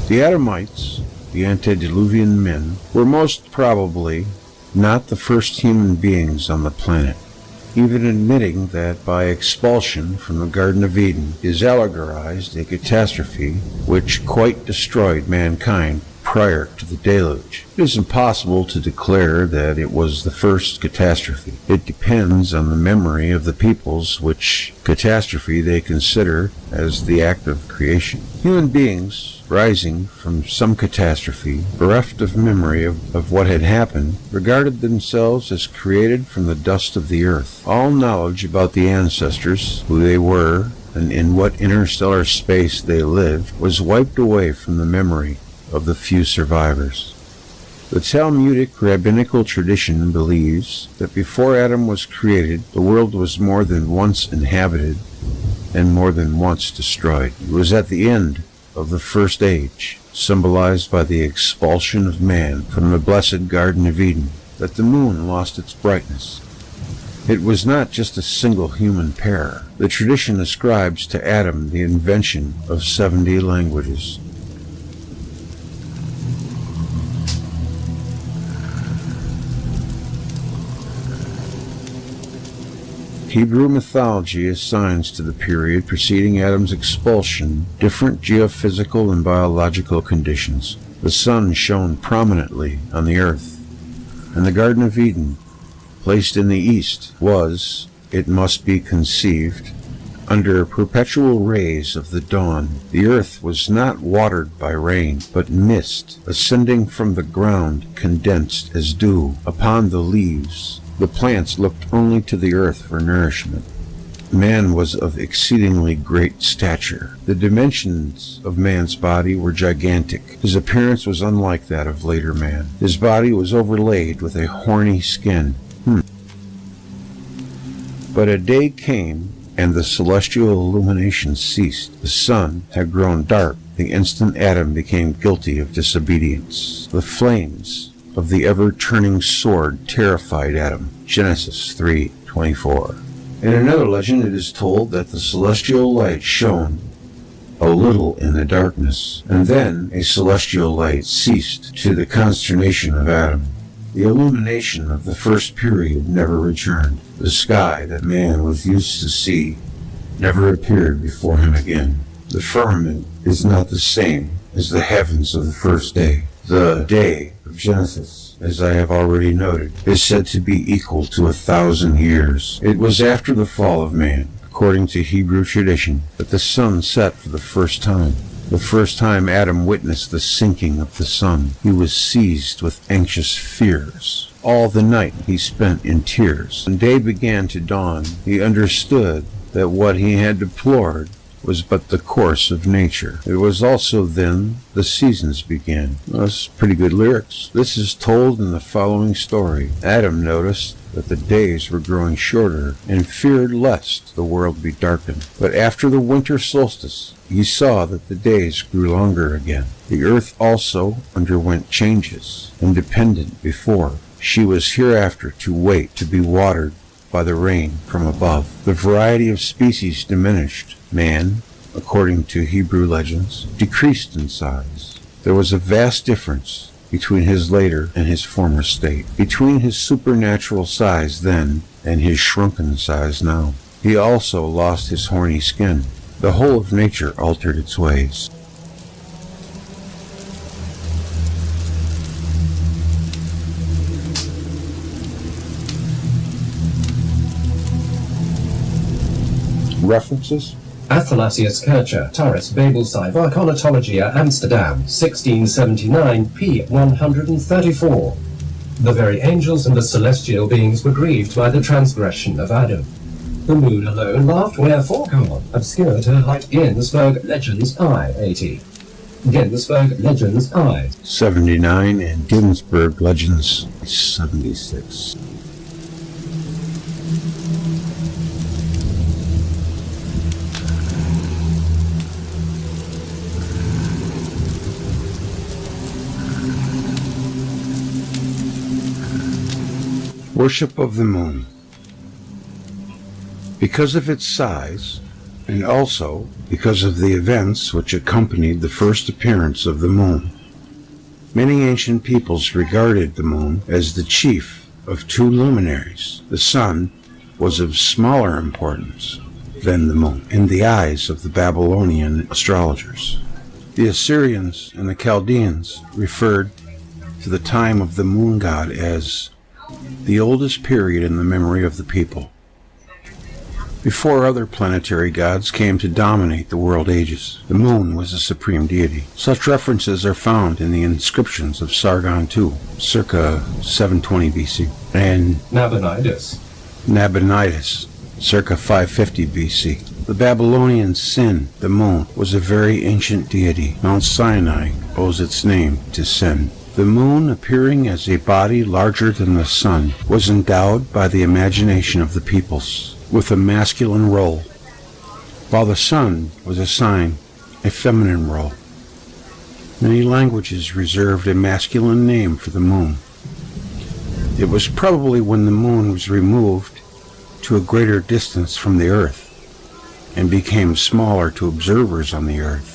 Speaker 8: The Adamites, the antediluvian men, were most probably not the first human beings on the planet, even admitting that by expulsion from the Garden of Eden is allegorized a catastrophe which quite destroyed mankind prior to the deluge. It is impossible to declare that it was the first catastrophe. It depends on the memory of the peoples which catastrophe they consider as the act of creation. Human beings, rising from some catastrophe, bereft of memory of what had happened, regarded themselves as created from the dust of the earth. All knowledge about the ancestors, who they were, and in what interstellar space they lived, was wiped away from the memory of the few survivors. The Talmudic rabbinical tradition believes that before Adam was created, the world was more than once inhabited and more than once destroyed. It was at the end of the first age, symbolized by the expulsion of man from the blessed Garden of Eden, that the moon lost its brightness. It was not just a single human pair. The tradition ascribes to Adam the invention of 70 languages. Hebrew mythology assigns to the period preceding Adam's expulsion different geophysical and biological conditions. The sun shone prominently on the earth, and the Garden of Eden, placed in the east, was, it must be conceived, under perpetual rays of the dawn. The earth was not watered by rain, but mist, ascending from the ground, condensed as dew upon the leaves. The plants looked only to the earth for nourishment. Man was of exceedingly great stature. The dimensions of man's body were gigantic. His appearance was unlike that of later man. His body was overlaid with a horny skin. But a day came, and the celestial illumination ceased. The sun had grown dark the instant Adam became guilty of disobedience. The flames of the ever-turning sword terrified Adam. Genesis 3:24. In another legend it is told that the celestial light shone a little in the darkness, and then a celestial light ceased, to the consternation of Adam. The illumination of the first period never returned. The sky that man was used to see never appeared before him again. The firmament is not the same as the heavens of the first day. The day of Genesis, as I have already noted, is said to be equal to 1,000 years. It was after the fall of man, according to Hebrew tradition, that the sun set for the first time. The first time Adam witnessed the sinking of the sun, he was seized with anxious fears. All the night he spent in tears. When day began to dawn, he understood that what he had deplored was but the course of nature. It was also then the seasons began. That's pretty good lyrics. This is told in the following story. Adam noticed that the days were growing shorter and feared lest the world be darkened. But after the winter solstice, he saw that the days grew longer again. The earth also underwent changes. Independent before, she was hereafter to wait to be watered by the rain from above. The variety of species diminished. Man, according to Hebrew legends, decreased in size. There was a vast difference between his later and his former state, between his supernatural size then and his shrunken size now. He also lost his horny skin,
Speaker 2: the whole of nature altered its ways.
Speaker 8: References:
Speaker 3: Athanasius Kircher, Taurus Babelsci Archonatologia Amsterdam, 1679, p. 134. The very angels and the celestial beings were grieved by the transgression of Adam. The moon alone laughed, wherefore God obscured her light. Ginsberg Legends I 80. Ginsberg Legends I
Speaker 2: 79 and Ginsberg Legends 76. Worship of the moon. Because of its size, and also because of the events which accompanied the first appearance of the moon, many ancient peoples regarded the moon as the chief of two luminaries. The sun was of smaller importance than the moon in the eyes of the Babylonian astrologers. The Assyrians and the Chaldeans referred to the time of the moon god as the oldest period in the memory of the people, before other planetary gods came to dominate the world ages. The moon was a supreme deity. Such references are found in the inscriptions of Sargon II, circa 720 BC, and
Speaker 3: Nabonidus,
Speaker 2: circa 550 BC. The Babylonian Sin, the moon, was a very ancient deity. Mount Sinai owes its name to Sin. The moon, appearing as a body larger than the sun, was endowed by the imagination of the peoples with a masculine role, while the sun was assigned a feminine role. Many languages reserved a masculine name for the moon. It was probably when the moon was removed to a greater distance from the earth and became smaller to observers on the earth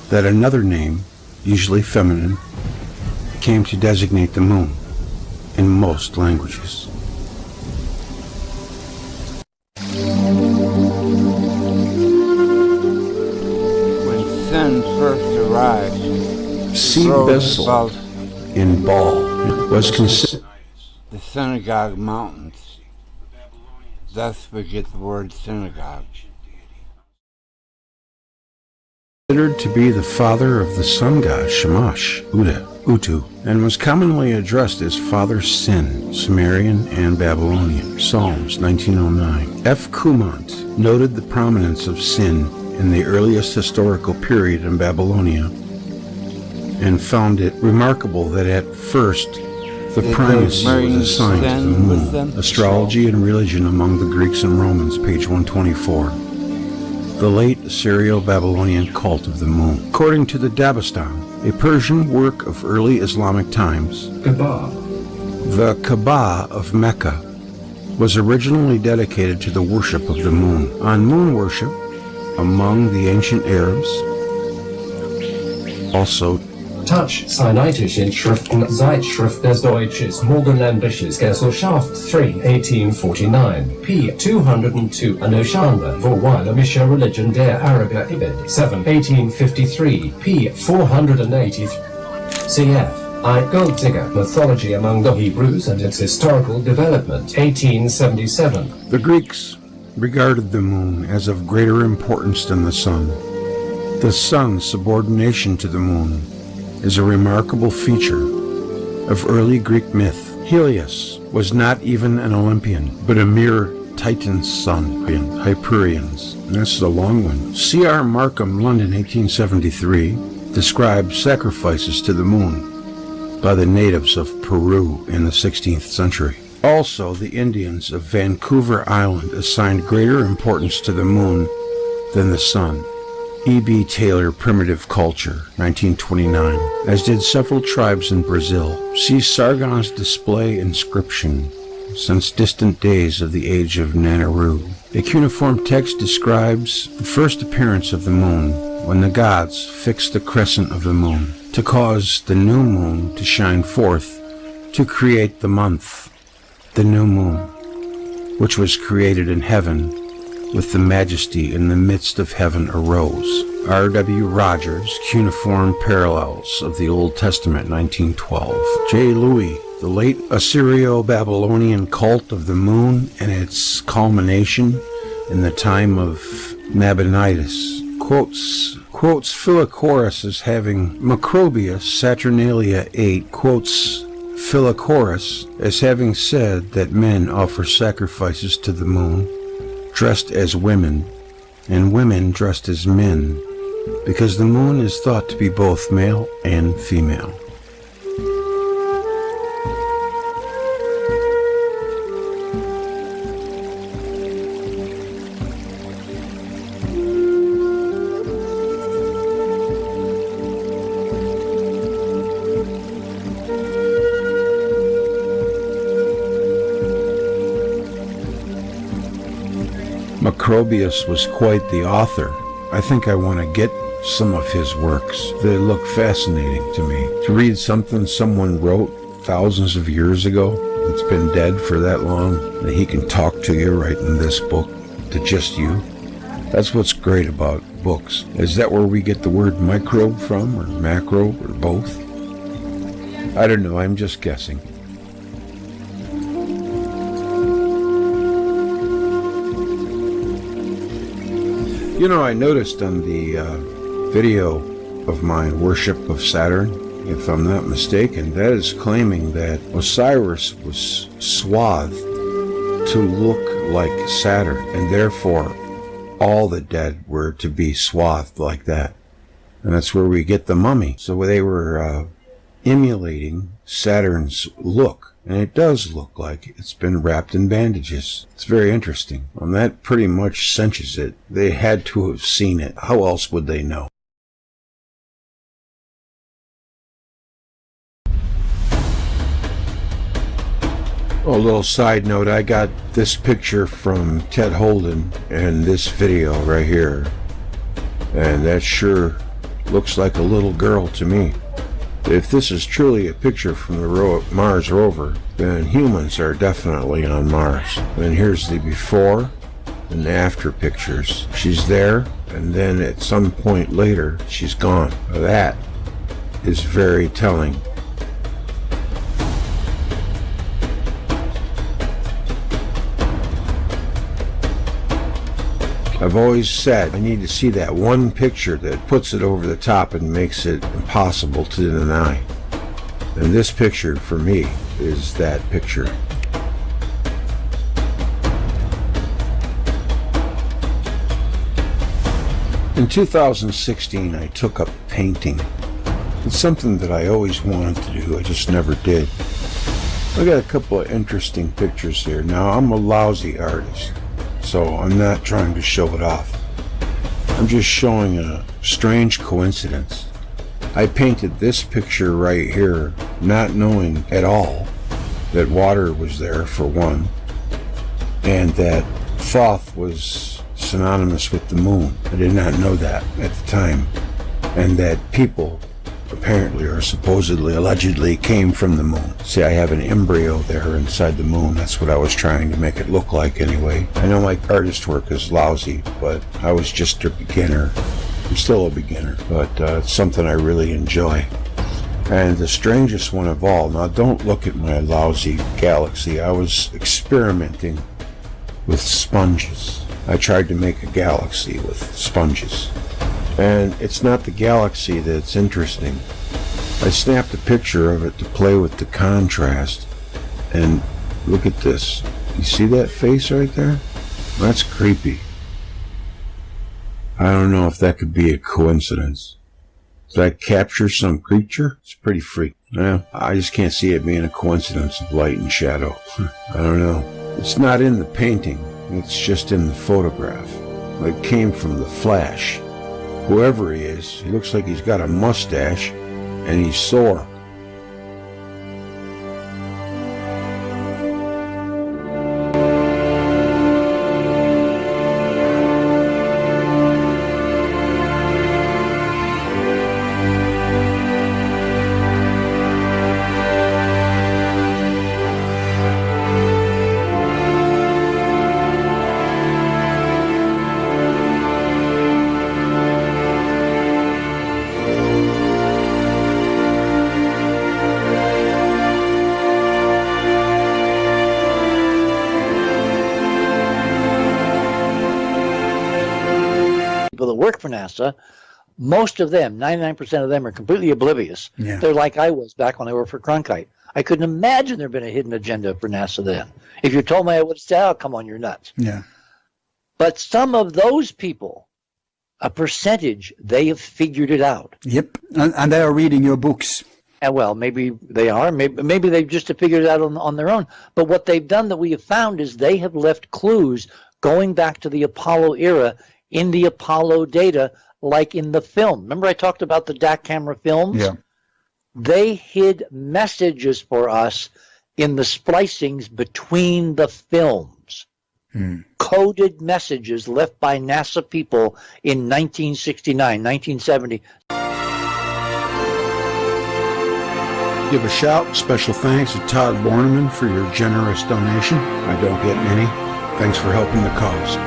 Speaker 2: that another name, usually feminine, came to designate the moon in most languages.
Speaker 1: When sin first arrived,
Speaker 2: Sea
Speaker 1: rose
Speaker 2: Bissell
Speaker 1: above
Speaker 2: in Baal was considered
Speaker 1: the synagogue mountains. Thus we get the word synagogue.
Speaker 2: to be the father of the sun god Shamash, Utu, and was commonly addressed as Father Sin, Sumerian and Babylonian. Psalms 1909. F. Kumant noted the prominence of Sin in the earliest historical period in Babylonia and found it remarkable that at first the primacy was assigned to the moon. Astrology and Religion Among the Greeks and Romans, page 124. The late Assyrio-Babylonian cult of the moon. According to the Dabistan, a Persian work of early Islamic times, the Kaaba of Mecca was originally dedicated to the worship of the moon. On moon worship, among the ancient Arabs, also
Speaker 3: Touch Sinaitische Schriften Zeitschrift des Deutsches Morgenländisches Gesellschaft 3 1849 p. 202 Anoshanda Vorweilemische Religion der Araber Ibid 7 1853 p. 483 cf. I. Golddigger Mythology Among the Hebrews and Its Historical Development 1877.
Speaker 2: The Greeks regarded the moon as of greater importance than the sun. The sun's subordination to the moon is a remarkable feature of early Greek myth. Helios was not even an Olympian, but a mere Titan's son, Hyperions. This is a long one. C.R. Markham, London, 1873, described sacrifices to the moon by the natives of Peru in the 16th century. Also, the Indians of Vancouver Island assigned greater importance to the moon than the sun. E.B. Taylor, Primitive Culture, 1929, as did several tribes in Brazil. See Sargon's display inscription, since distant days of the age of Nanaru. A cuneiform text describes the first appearance of the moon, when the gods fixed the crescent of the moon to cause the new moon to shine forth, to create the month, the new moon, which was created in heaven with the majesty in the midst of heaven arose. R.W. Rogers, Cuneiform Parallels of the Old Testament, 1912. J. Louis, The Late Assyrio-Babylonian Cult of the Moon and Its Culmination in the Time of Nabonidus, quotes Philochorus as having Macrobius Saturnalia 8, quotes Philochorus as having said that men offer sacrifices to the moon dressed as women, and women dressed as men, because the moon is thought to be both male and female. Macrobius was quite the author. I think I want to get some of his works. They look fascinating to me. To read something someone wrote thousands of years ago that's been dead for that long, that he can talk to you right in this book, to just you. That's what's great about books. Is that where we get the word microbe from, or macro, or both? I don't know, I'm just guessing. You know, I noticed on the video of mine, Worship of Saturn, if I'm not mistaken, that is claiming that Osiris was swathed to look like Saturn, and therefore all the dead were to be swathed like that. And that's where we get the mummy. So they were emulating Saturn's look. And it does look like it's been wrapped in bandages. It's very interesting. And that pretty much cinches it. They had to have seen it. How else would they know? Oh, a little side note, I got this picture from Ted Holden and this video right here. And that sure looks like a little girl to me. If this is truly a picture from the Mars rover, then humans are definitely on Mars. And here's the before and after pictures. She's there, and then at some point later, she's gone. That is very telling. I've always said I need to see that one picture that puts it over the top and makes it impossible to deny. And this picture, for me, is that picture. In 2016, I took up painting. It's something that I always wanted to do, I just never did. I got a couple of interesting pictures here. Now, I'm a lousy artist, so I'm not trying to show it off. I'm just showing a strange coincidence. I painted this picture right here, not knowing at all that water was there, for one, and that Thoth was synonymous with the moon. I did not know that at the time. And that people apparently, or supposedly, allegedly, came from the moon. See, I have an embryo there inside the moon. That's what I was trying to make it look like anyway. I know my artist work is lousy, but I was just a beginner. I'm still a beginner, but it's something I really enjoy. And the strangest one of all, now don't look at my lousy galaxy. I was experimenting with sponges. I tried to make a galaxy with sponges. And it's not the galaxy that's interesting. I snapped a picture of it to play with the contrast. And look at this. You see that face right there? That's creepy. I don't know if that could be a coincidence. Did I capture some creature? It's pretty freaky. Yeah, I just can't see it being a coincidence of light and shadow. I don't know. It's not in the painting. It's just in the photograph. It came from the flash. Whoever he is, he looks like he's got a mustache, and he's sore.
Speaker 9: people that work for NASA, most of them, 99% of them, are completely oblivious.
Speaker 10: Yeah.
Speaker 9: They're like I was back when I worked for Cronkite. I couldn't imagine there'd been a hidden agenda for NASA then. If you told me, I would say, "Oh, come on, you're nuts."
Speaker 10: Yeah.
Speaker 9: But some of those people, a percentage, they have figured it out.
Speaker 10: Yep. And they are reading your books.
Speaker 9: And well, maybe they are. Maybe they've just figured it out on their own. But what they've done that we have found is they have left clues going back to the Apollo era in the Apollo data, like in the film. Remember I talked about the DAC camera films?
Speaker 10: Yeah.
Speaker 9: They hid messages for us in the splicings between the films. Coded messages left by NASA people in 1969, 1970.
Speaker 2: Give a shout, special thanks to Todd Borneman for your generous donation. I don't get many. Thanks for helping the cause.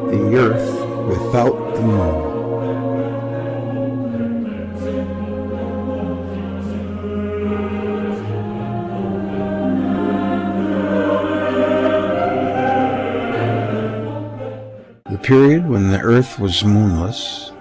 Speaker 2: The Earth without the Moon. The period when the Earth was moonless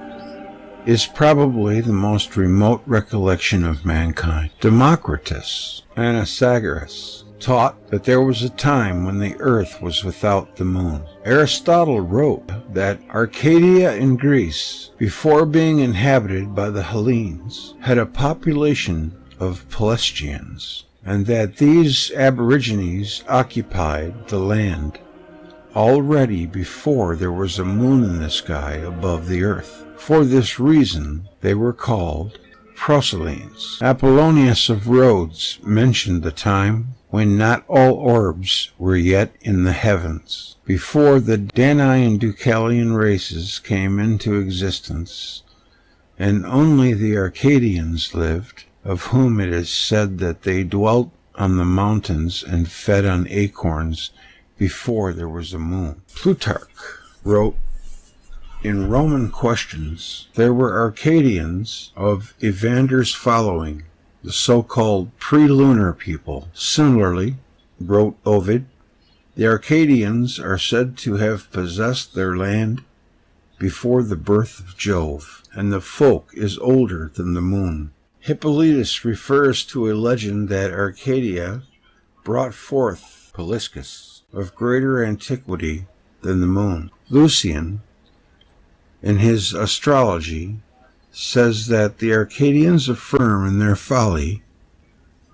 Speaker 2: is probably the most remote recollection of mankind. Democritus, Anaxagoras, taught that there was a time when the earth was without the moon. Aristotle wrote that Arcadia in Greece, before being inhabited by the Hellenes, had a population of Pelasgians, and that these aborigines occupied the land already before there was a moon in the sky above the earth. For this reason, they were called Proselines. Apollonius of Rhodes mentioned the time when not all orbs were yet in the heavens, before the Danaan Deucalion races came into existence, and only the Arcadians lived, of whom it is said that they dwelt on the mountains and fed on acorns before there was a moon. Plutarch wrote, in Roman Questions, there were Arcadians of Evander's following, the so-called pre-lunar people. Similarly, wrote Ovid,
Speaker 8: The Arcadians are said to have possessed their land before the birth of Jove, and the folk is older than the moon. Hippolytus refers to a legend that Arcadia brought forth Poliscus, of greater antiquity than the moon. Lucian, in his astrology, says that the Arcadians affirm in their folly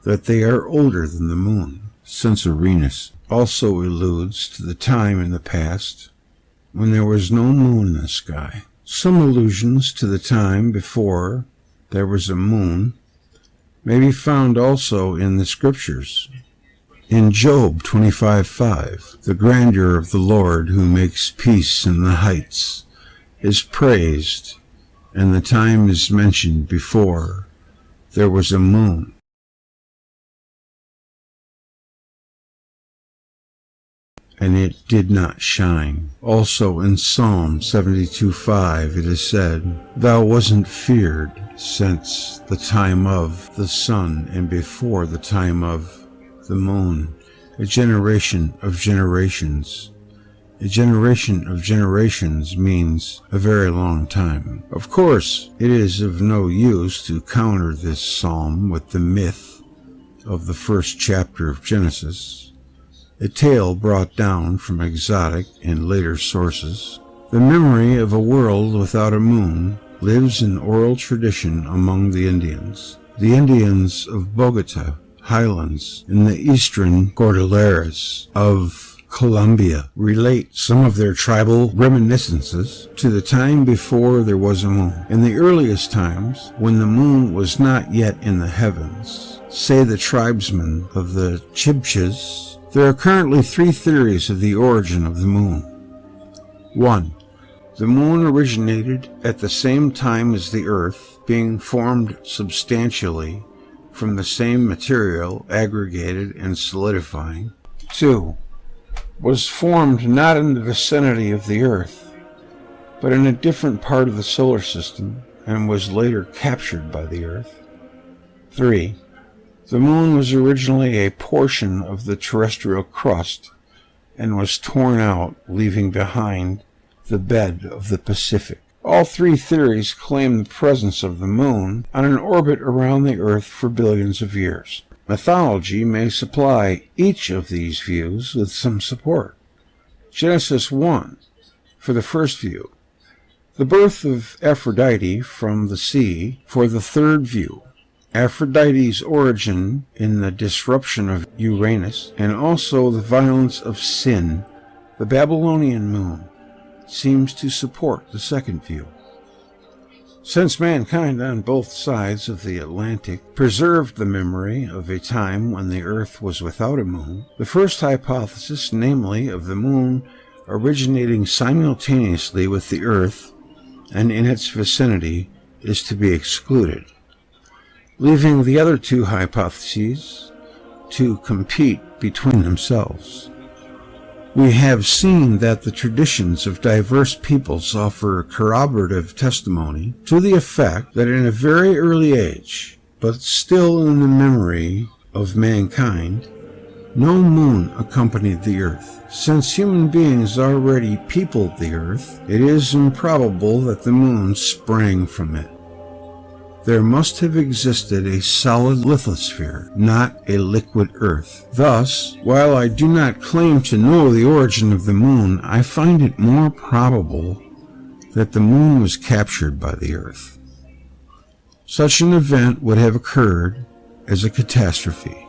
Speaker 8: that they are older than the moon. Censorinus also alludes to the time in the past when there was no moon in the sky. Some allusions to the time before there was a moon may be found also in the scriptures. In Job 25:5, the grandeur of the Lord who makes peace in the heights is praised, and the time is mentioned before there was a moon. And it did not shine. Also in Psalm 72:5 it is said, Thou wasn't feared since the time of the sun and before the time of the moon, a generation of generations. A generation of generations means a very long time. Of course, it is of no use to counter this psalm with the myth of the first chapter of Genesis, a tale brought down from exotic and later sources. The memory of a world without a moon lives in oral tradition among the Indians. The Indians of Bogota, highlands, in the eastern Cordilleras of Colombia relate some of their tribal reminiscences to the time before there was a moon. In the earliest times, when the moon was not yet in the heavens, say the tribesmen of the Chibchas, there are currently 3 theories of the origin of the moon. 1. The moon originated at the same time as the Earth, being formed substantially from the same material, aggregated and solidifying. 2. Was formed not in the vicinity of the Earth, but in a different part of the solar system, and was later captured by the Earth. 3. The moon was originally a portion of the terrestrial crust and was torn out, leaving behind the bed of the Pacific. All 3 theories claim the presence of the moon on an orbit around the Earth for billions of years. Mythology may supply each of these views with some support. Genesis 1, for the first view. The birth of Aphrodite from the sea, for the third view. Aphrodite's origin in the disruption of Uranus, and also the violence of sin, the Babylonian moon, seems to support the second view. Since mankind on both sides of the Atlantic preserved the memory of a time when the Earth was without a moon, the first hypothesis, namely of the moon originating simultaneously with the Earth and in its vicinity, is to be excluded, leaving the other 2 hypotheses to compete between themselves. We have seen that the traditions of diverse peoples offer corroborative testimony to the effect that in a very early age, but still in the memory of mankind, no moon accompanied the Earth. Since human beings already peopled the Earth, it is improbable that the moon sprang from it. There must have existed a solid lithosphere, not a liquid Earth. Thus, while I do not claim to know the origin of the moon, I find it more probable that the moon was captured by the Earth. Such an event would have occurred as a catastrophe.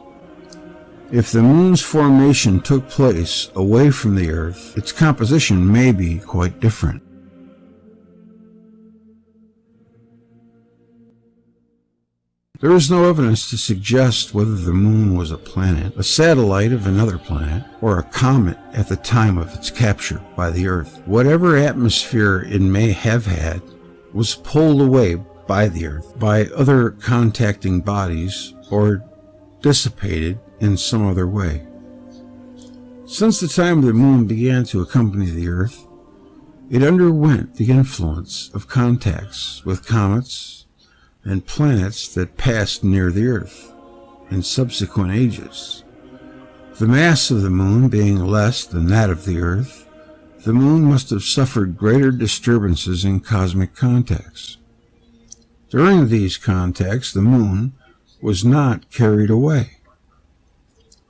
Speaker 8: If the moon's formation took place away from the Earth, its composition may be quite different. There is no evidence to suggest whether the moon was a planet, a satellite of another planet, or a comet at the time of its capture by the Earth. Whatever atmosphere it may have had was pulled away by the Earth, by other contacting bodies, or dissipated in some other way. Since the time the moon began to accompany the Earth, it underwent the influence of contacts with comets and planets that passed near the Earth in subsequent ages. The mass of the moon being less than that of the Earth, the moon must have suffered greater disturbances in cosmic contacts. During these contacts, the moon was not carried away.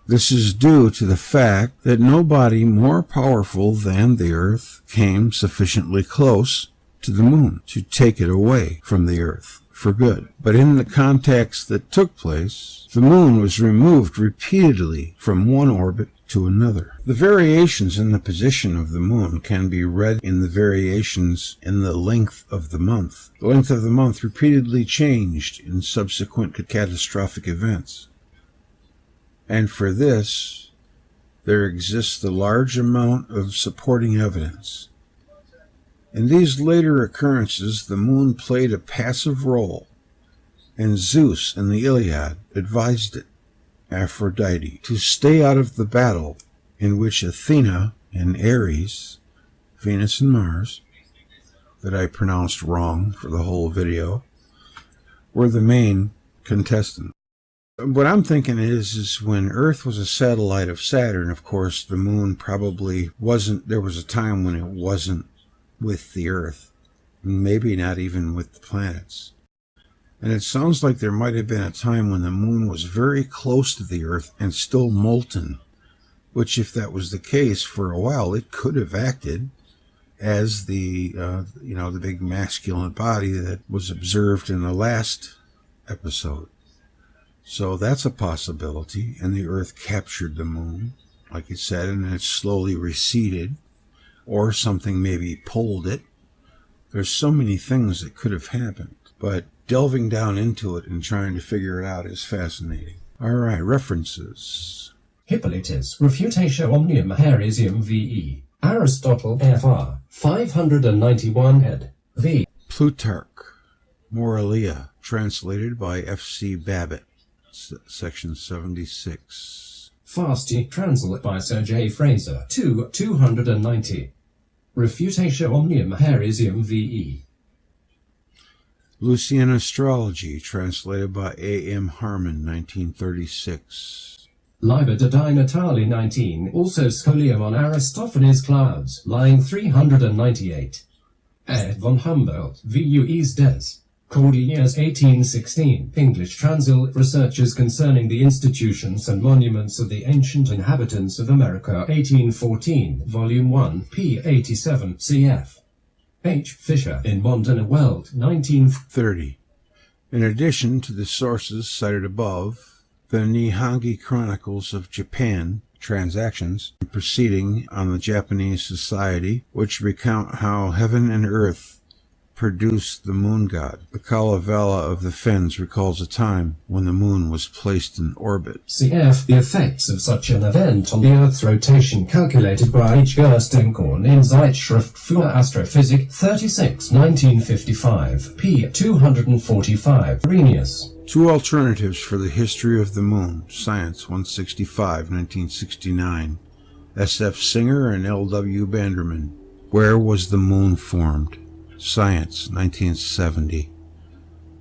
Speaker 8: This is due to the fact that no body more powerful than the Earth came sufficiently close to the moon to take it away from the Earth for good. But in the contacts that took place, the moon was removed repeatedly from one orbit to another. The variations in the position of the moon can be read in the variations in the length of the month. The length of the month repeatedly changed in subsequent catastrophic events. And for this, there exists a large amount of supporting evidence. In these later occurrences, the moon played a passive role, and Zeus in the Iliad advised it, Aphrodite, to stay out of the battle in which Athena and Ares, Venus and Mars, that I pronounced wrong for the whole video, were the main contestants. What I'm thinking is when Earth was a satellite of Saturn, of course, the moon probably wasn't, there was a time when it wasn't with the Earth, maybe not even with the planets. And it sounds like there might have been a time when the moon was very close to the Earth and still molten, which if that was the case for a while, it could have acted as the big masculine body that was observed in the last episode. So that's a possibility, and the Earth captured the moon, like it said, and it slowly receded, or something maybe pulled it. There's so many things that could have happened, but delving down into it and trying to figure it out is fascinating. All right, references.
Speaker 3: Hippolytus, Refutatio Omnium Heresium VE. Aristotle FR, 591 ed. V.
Speaker 8: Plutarch, Moralia, translated by F.C. Babbitt, section 76.
Speaker 3: Fasti, translate by Sir J. Fraser, 290. Refutatio Omnium Heresium VE.
Speaker 8: Lucian Astrology, translated by A.M. Harmon, 1936.
Speaker 3: Liber de Di Natali 19, also Scholium on Aristophanes' Clouds, line 398. Ed von Humboldt, VUEs Des. Cordilleras 1816, English translate researches concerning the institutions and monuments of the ancient inhabitants of America 1814, Volume 1, p. 87, cf. H. Fisher in Montana World 1930.
Speaker 8: In addition to the sources cited above, the Nihongi Chronicles of Japan transactions proceeding on the Japanese society, which recount how heaven and earth produced the moon god. The Kalevala of the Fens recalls a time when the moon was placed in orbit.
Speaker 3: Cf. The effects of such an event on the Earth's rotation calculated by H. Gerstenkorn in Zeitschrift für Astrophysik 36, 1955, p. 245, Renius.
Speaker 8: Two alternatives for the history of the moon, Science 165, 1969, S.F. Singer and L.W. Banderman. Where was the moon formed? Science, 1970.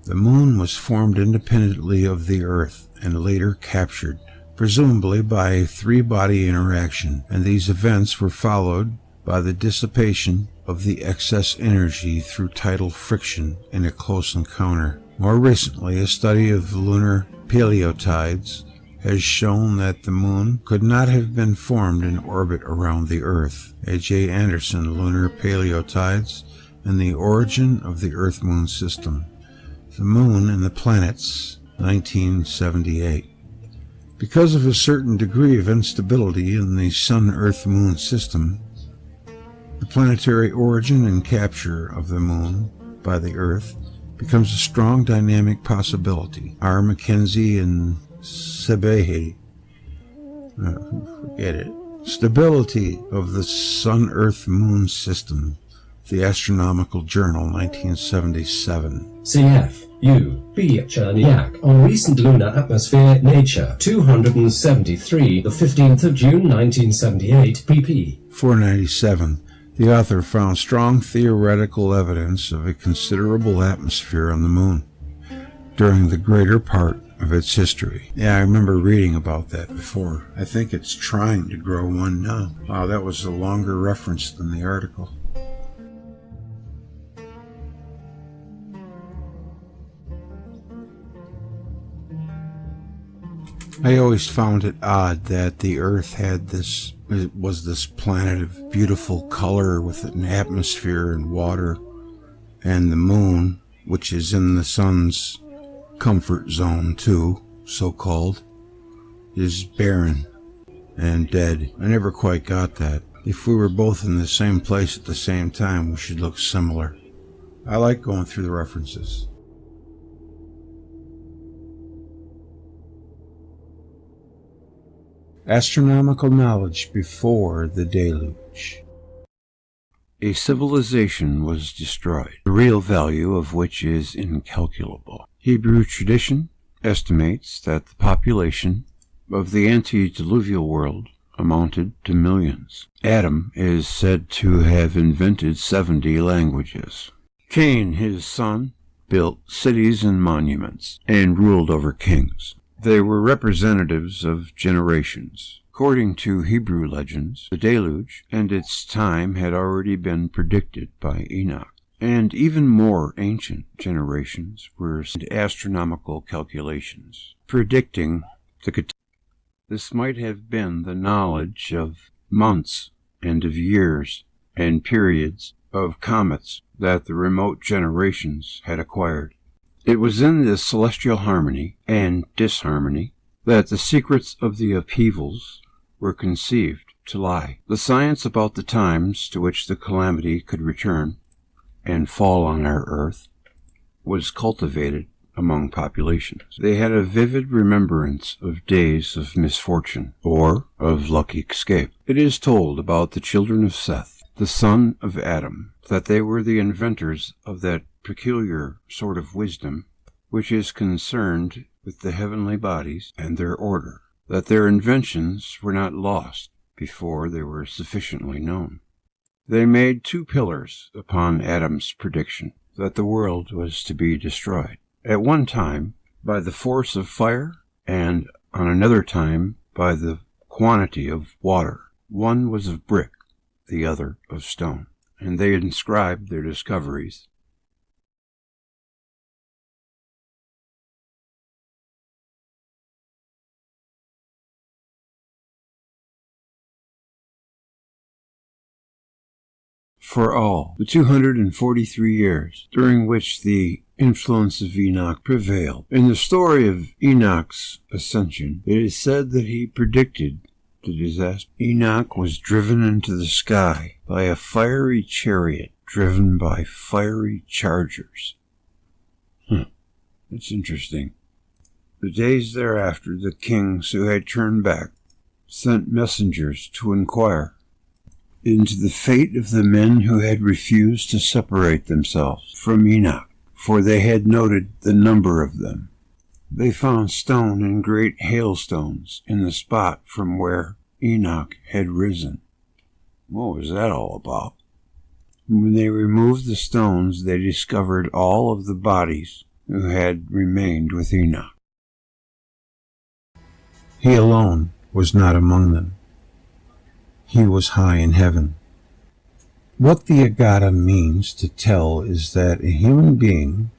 Speaker 8: The moon was formed independently of the Earth and later captured, presumably by a three-body interaction, and these events were followed by the dissipation of the excess energy through tidal friction in a close encounter. More recently, a study of lunar paleotides has shown that the moon could not have been formed in orbit around the Earth. A.J. Anderson, Lunar Paleotides and the Origin of the Earth-Moon System. The Moon and the Planets, 1978. Because of a certain degree of instability in the Sun-Earth-Moon system, the planetary origin and capture of the Moon by the Earth becomes a strong dynamic possibility. R. Mackenzie and Sebehe, forget it. Stability of the Sun-Earth-Moon system. The Astronomical Journal, 1977.
Speaker 3: Cf. U. B. Cherniak on recent lunar atmosphere Nature 273, the 15th of June 1978, pp.
Speaker 8: 497. The author found strong theoretical evidence of a considerable atmosphere on the Moon during the greater part of its history. Yeah, I remember reading about that before. I think it's trying to grow one now. Wow, that was a longer reference than the article. I always found it odd that the Earth was this planet of beautiful color with an atmosphere and water, and the moon, which is in the sun's comfort zone too, so-called, is barren and dead. I never quite got that. If we were both in the same place at the same time, we should look similar. I like going through the references. Astronomical knowledge before the deluge. A civilization was destroyed, the real value of which is incalculable. Hebrew tradition estimates that the population of the antediluvial world amounted to millions. Adam is said to have invented 70 languages. Cain, his son, built cities and monuments and ruled over kings. They were representatives of generations. According to Hebrew legends, the deluge and its time had already been predicted by Enoch, and even more ancient generations were astronomical calculations predicting the catastrophe. This might have been the knowledge of months and of years and periods of comets that the remote generations had acquired. It was in this celestial harmony and disharmony that the secrets of the upheavals were conceived to lie. The science about the times to which the calamity could return and fall on our earth was cultivated among populations. They had a vivid remembrance of days of misfortune or of lucky escape. It is told about the children of Seth, the son of Adam, that they were the inventors of that peculiar sort of wisdom which is concerned with the heavenly bodies and their order, that their inventions were not lost before they were sufficiently known. They made 2 pillars upon Adam's prediction that the world was to be destroyed, at one time by the force of fire, and on another time by the quantity of water. One was of brick, the other of stone, and they inscribed their discoveries. For all the 243 years during which the influence of Enoch prevailed. In the story of Enoch's ascension, it is said that he predicted the disaster. Enoch was driven into the sky by a fiery chariot driven by fiery chargers. That's interesting. The days thereafter, the kings who had turned back sent messengers to inquire into the fate of the men who had refused to separate themselves from Enoch, for they had noted the number of them. They found stone and great hailstones in the spot from where Enoch had risen. What was that all about? When they removed the stones, they discovered all of the bodies who had remained with Enoch. He alone was not among them. He was high in heaven. What the Agata means to tell is that a human being,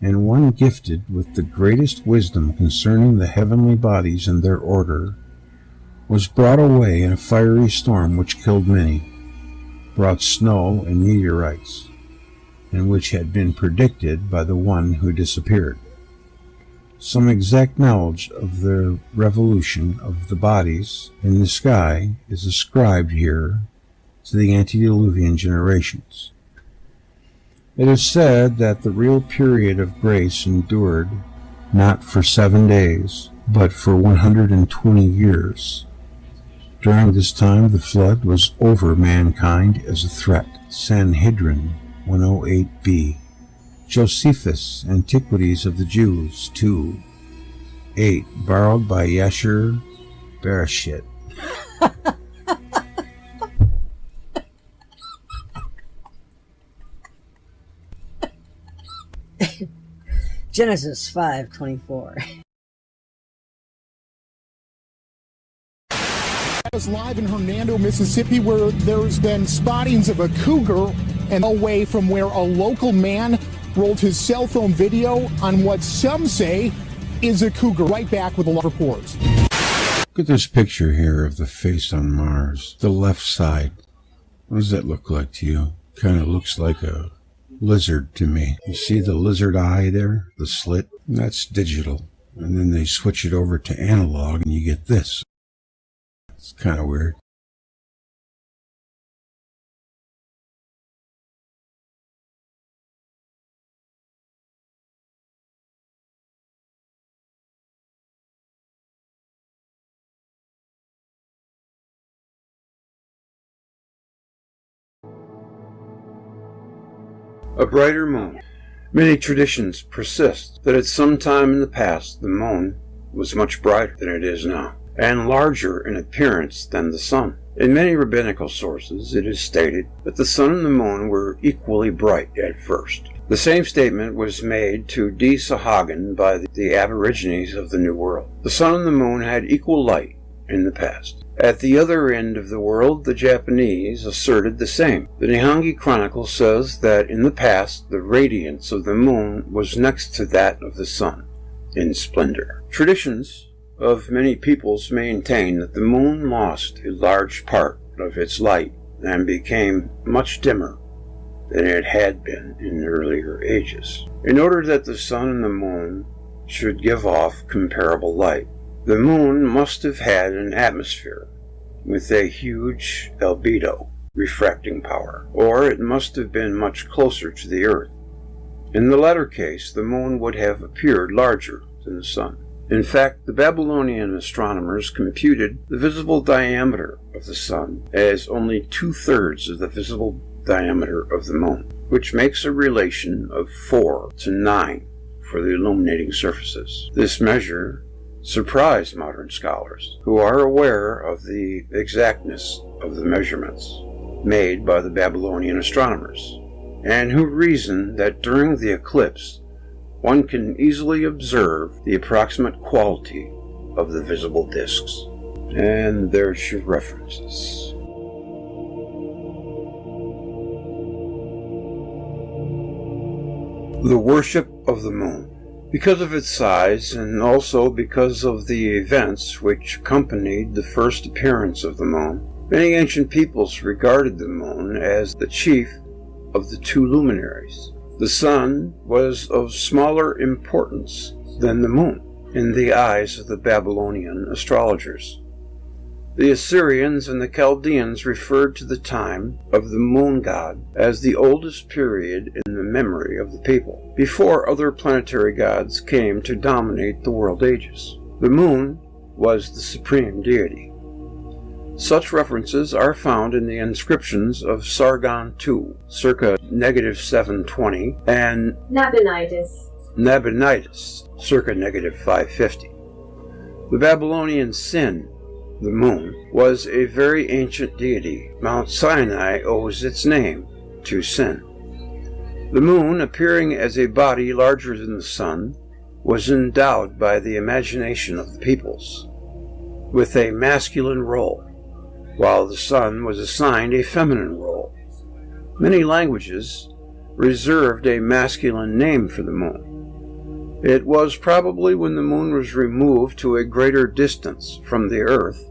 Speaker 8: and one gifted with the greatest wisdom concerning the heavenly bodies and their order, was brought away in a fiery storm which killed many, brought snow and meteorites, and which had been predicted by the one who disappeared. Some exact knowledge of the revolution of the bodies in the sky is ascribed here to the antediluvian generations. It is said that the real period of grace endured not for 7 days, but for 120 years. During this time, the flood was over mankind as a threat. Sanhedrin 108b. Josephus, Antiquities of the Jews, 2:8, borrowed by Yasher Bereshit.
Speaker 4: Genesis 5:24.
Speaker 11: Is live in Hernando, Mississippi, where there's been spottings of a cougar and away from where a local man rolled his cell phone video on what some say is a cougar. Right back with a lot of reports.
Speaker 8: Look at this picture here of the face on Mars. The left side. What does that look like to you? Kind of looks like a lizard to me. You see the lizard eye there? The slit? That's digital. And then they switch it over to analog and you get this. It's kind of weird.
Speaker 7: A brighter moon. Many traditions persist that at some time in the past the moon was much brighter than it is now, and larger in appearance than the sun. In many rabbinical sources it is stated that the sun and the moon were equally bright at first. The same statement was made to D. Sahagan by the Aborigines of the New World. The sun and the moon had equal light in the past. At the other end of the world, the Japanese asserted the same. The Nihongi Chronicle says that in the past, the radiance of the moon was next to that of the sun in splendor. Traditions of many peoples maintain that the moon lost a large part of its light and became much dimmer than it had been in earlier ages. In order that the sun and the moon should give off comparable light, the moon must have had an atmosphere with a huge albedo, refracting power, or it must have been much closer to the Earth. In the latter case, the moon would have appeared larger than the sun. In fact, the Babylonian astronomers computed the visible diameter of the sun as only 2/3 of the visible diameter of the moon, which makes a relation of 4 to 9 for the illuminating surfaces. This measure surprised modern scholars, who are aware of the exactness of the measurements made by the Babylonian astronomers, and who reason that during the eclipse one can easily observe the approximate quality of the visible disks. And there's your references. The worship of the moon. Because of its size, and also because of the events which accompanied the first appearance of the moon, many ancient peoples regarded the moon as the chief of the two luminaries. The sun was of smaller importance than the moon in the eyes of the Babylonian astrologers. The Assyrians and the Chaldeans referred to the time of the moon god as the oldest period in the memory of the people, before other planetary gods came to dominate the world ages. The moon was the supreme deity. Such references are found in the inscriptions of Sargon II, circa -720, and Nabonidus, circa -550. The Babylonian Sin, the moon, was a very ancient deity. Mount Sinai owes its name to Sin. The moon, appearing as a body larger than the sun, was endowed by the imagination of the peoples with a masculine role, while the sun was assigned a feminine role. Many languages reserved a masculine name for the moon. It was probably when the moon was removed to a greater distance from the earth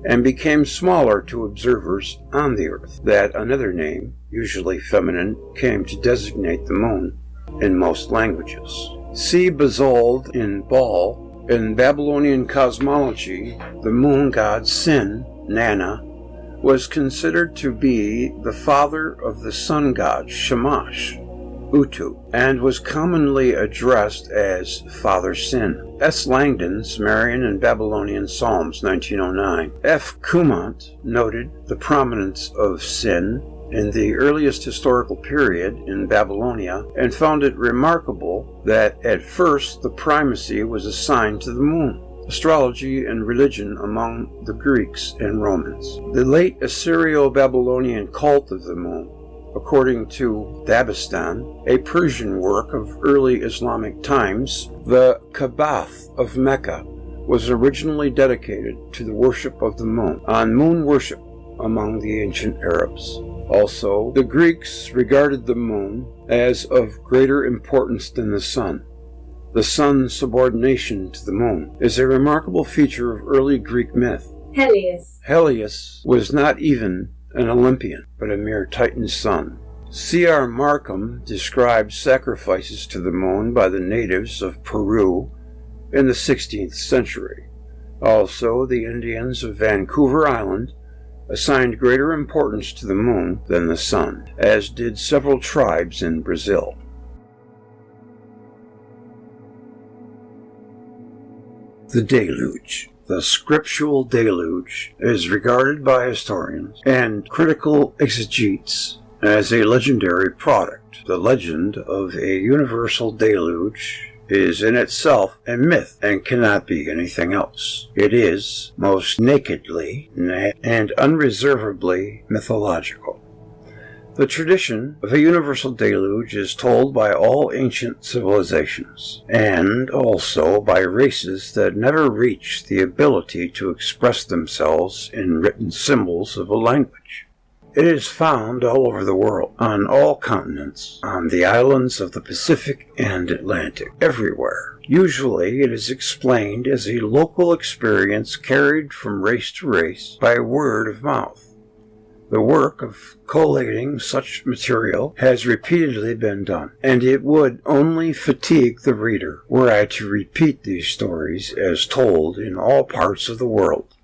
Speaker 7: and became smaller to observers on the earth that another name, usually feminine, came to designate the moon in most languages. See Bazold in Baal. In Babylonian cosmology, the moon god Sin, Nana, was considered to be the father of the sun god Shamash, Utu, and was commonly addressed as Father Sin. S. Langdon, Sumerian and Babylonian Psalms, 1909. F. Cumont noted the prominence of Sin in the earliest historical period in Babylonia and found it remarkable that at first the primacy was assigned to the moon, astrology and religion among the Greeks and Romans. The late Assyrio-Babylonian cult of the moon According to Dabistan, a Persian work of early Islamic times, the Kaaba of Mecca was originally dedicated to the worship of the moon, on moon worship among the ancient Arabs. Also, the Greeks regarded the moon as of greater importance than the sun. The sun's subordination to the moon is a remarkable feature of early Greek myth. Helios was not even an Olympian, but a mere Titan's son. C.R. Markham describes sacrifices to the moon by the natives of Peru in the 16th century. Also, the Indians of Vancouver Island assigned greater importance to the moon than the sun, as did several tribes in Brazil. The deluge. The scriptural deluge is regarded by historians and critical exegetes as a legendary product. The legend of a universal deluge is in itself a myth and cannot be anything else. It is most nakedly and unreservedly mythological. The tradition of a universal deluge is told by all ancient civilizations, and also by races that never reached the ability to express themselves in written symbols of a language. It is found all over the world, on all continents, on the islands of the Pacific and Atlantic, everywhere. Usually it is explained as a local experience carried from race to race by word of mouth. The work of collating such material has repeatedly been done, and it would only fatigue the reader were I to repeat these stories as told in all parts of the world,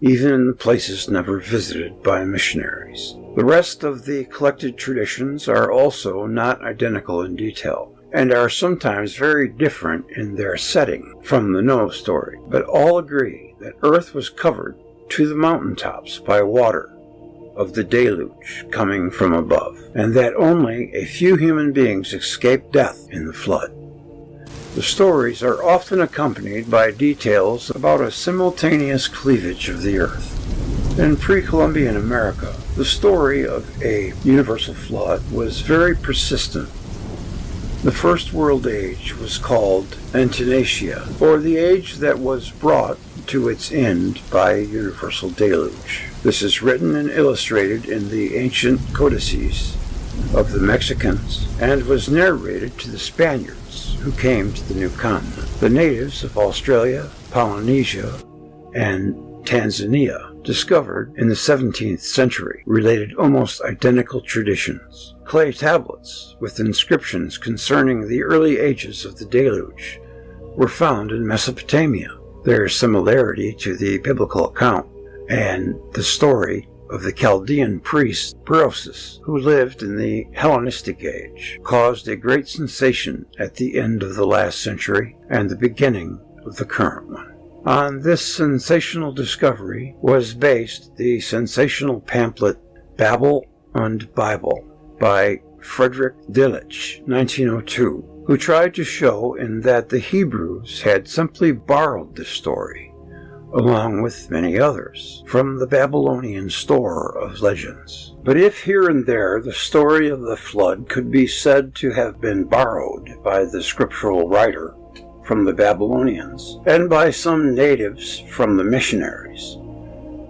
Speaker 7: even in the places never visited by missionaries. The rest of the collected traditions are also not identical in detail, and are sometimes very different in their setting from the Noah story, but all agree that earth was covered to the mountaintops by water of the deluge coming from above, and that only a few human beings escaped death in the flood. The stories are often accompanied by details about a simultaneous cleavage of the earth. In pre-Columbian America, the story of a universal flood was very persistent. The First World Age was called Antenacia, or the age that was brought to its end by a universal deluge. This is written and illustrated in the ancient codices of the Mexicans and was narrated to the Spaniards who came to the new continent. The natives of Australia, Polynesia, and Tanzania discovered in the 17th century related almost identical traditions. Clay tablets with inscriptions concerning the early ages of the deluge were found in Mesopotamia. Their similarity to the biblical account and the story of the Chaldean priest Berosus, who lived in the Hellenistic age, caused a great sensation at the end of the last century and the beginning of the current one. On this sensational discovery was based the sensational pamphlet Babel und Bible by Frederick Delitzsch, 1902, who tried to show in that the Hebrews had simply borrowed the story, along with many others, from the Babylonian store of legends. But if here and there the story of the flood could be said to have been borrowed by the scriptural writer from the Babylonians, and by some natives from the missionaries,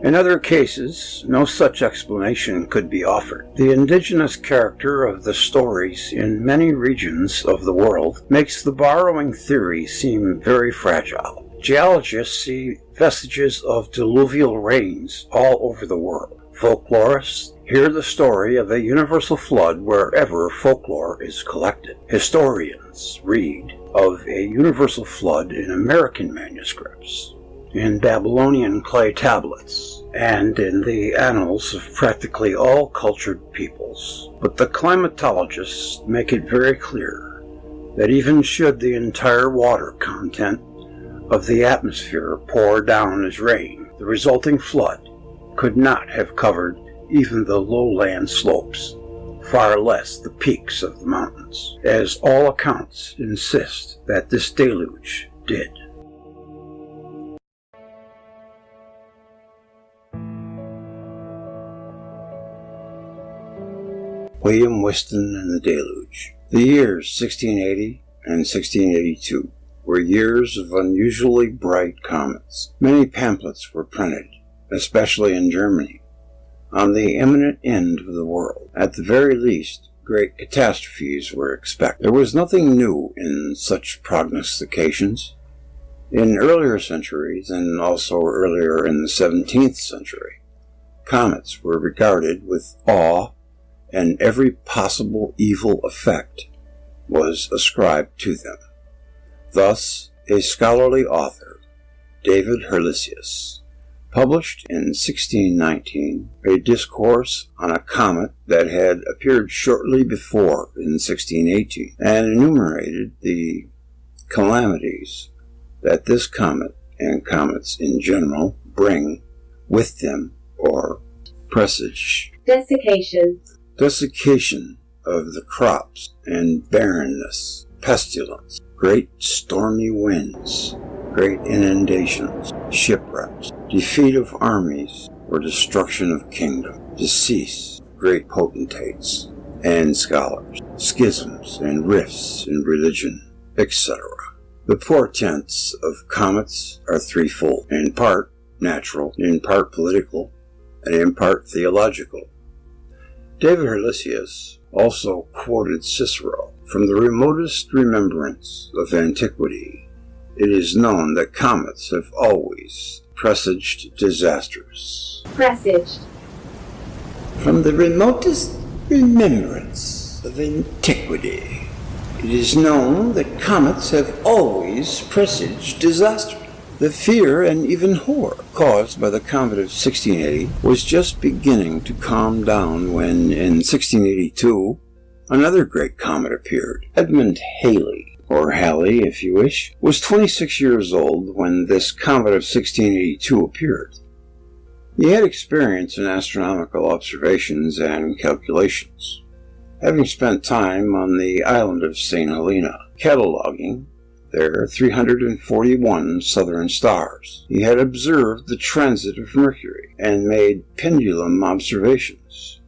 Speaker 7: in other cases, no such explanation could be offered. The indigenous character of the stories in many regions of the world makes the borrowing theory seem very fragile. Geologists see vestiges of diluvial rains all over the world. Folklorists hear the story of a universal flood wherever folklore is collected. Historians read of a universal flood in American manuscripts, in Babylonian clay tablets, and in the annals of practically all cultured peoples. But the climatologists make it very clear that even should the entire water content of the atmosphere pour down as rain, the resulting flood could not have covered even the lowland slopes, far less the peaks of the mountains, as all accounts insist that this deluge did. William Whiston and the Deluge. The years 1680 and 1682 were years of unusually bright comets. Many pamphlets were printed, especially in Germany, on the imminent end of the world. At the very least, great catastrophes were expected. There was nothing new in such prognostications. In earlier centuries, and also earlier in the 17th century, comets were regarded with awe, and every possible evil effect was ascribed to them. Thus, a scholarly author, David Hurlesius, published in 1619 a discourse on a comet that had appeared shortly before in 1618, and enumerated the calamities that this comet and comets in general bring with them or presage. Desiccation of the crops and barrenness, pestilence, great stormy winds, great inundations, shipwrecks, defeat of armies, or destruction of kingdom, decease of great potentates and scholars, schisms and rifts in religion, etc. The portents of comets are threefold, in part natural, in part political, and in part theological. David Hurlesius also quoted Cicero. From the remotest remembrance of antiquity, it is known that comets have always presaged disasters. From the remotest remembrance of antiquity, it is known that comets have always presaged disaster. The fear and even horror caused by the comet of 1680 was just beginning to calm down when, in 1682, another great comet appeared. Edmund Halley, or Halley if you wish, was 26 years old when this comet of 1682 appeared. He had experience in astronomical observations and calculations, having spent time on the island of St. Helena, cataloging there 341 southern stars. He had observed the transit of Mercury and made pendulum observations.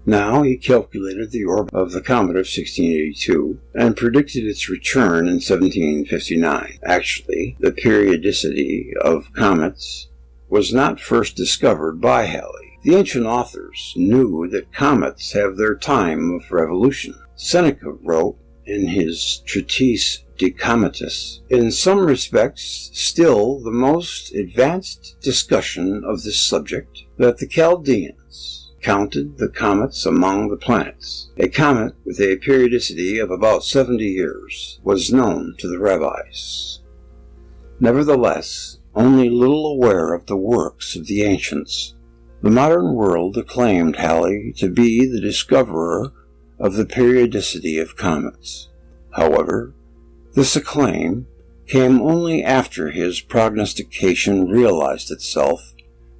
Speaker 7: Now he calculated the orbit of the comet of 1682 and predicted its return in 1759. Actually, the periodicity of comets was not first discovered by Halley. The ancient authors knew that comets have their time of revolution. Seneca wrote in his treatise De Cometis, in some respects still the most advanced discussion of this subject, that the Chaldeans counted the comets among the planets. A comet with a periodicity of about 70 years was known to the rabbis. Nevertheless, only little aware of the works of the ancients, the modern world acclaimed Halley to be the discoverer of the periodicity of comets. However, this acclaim came only after his prognostication realized itself.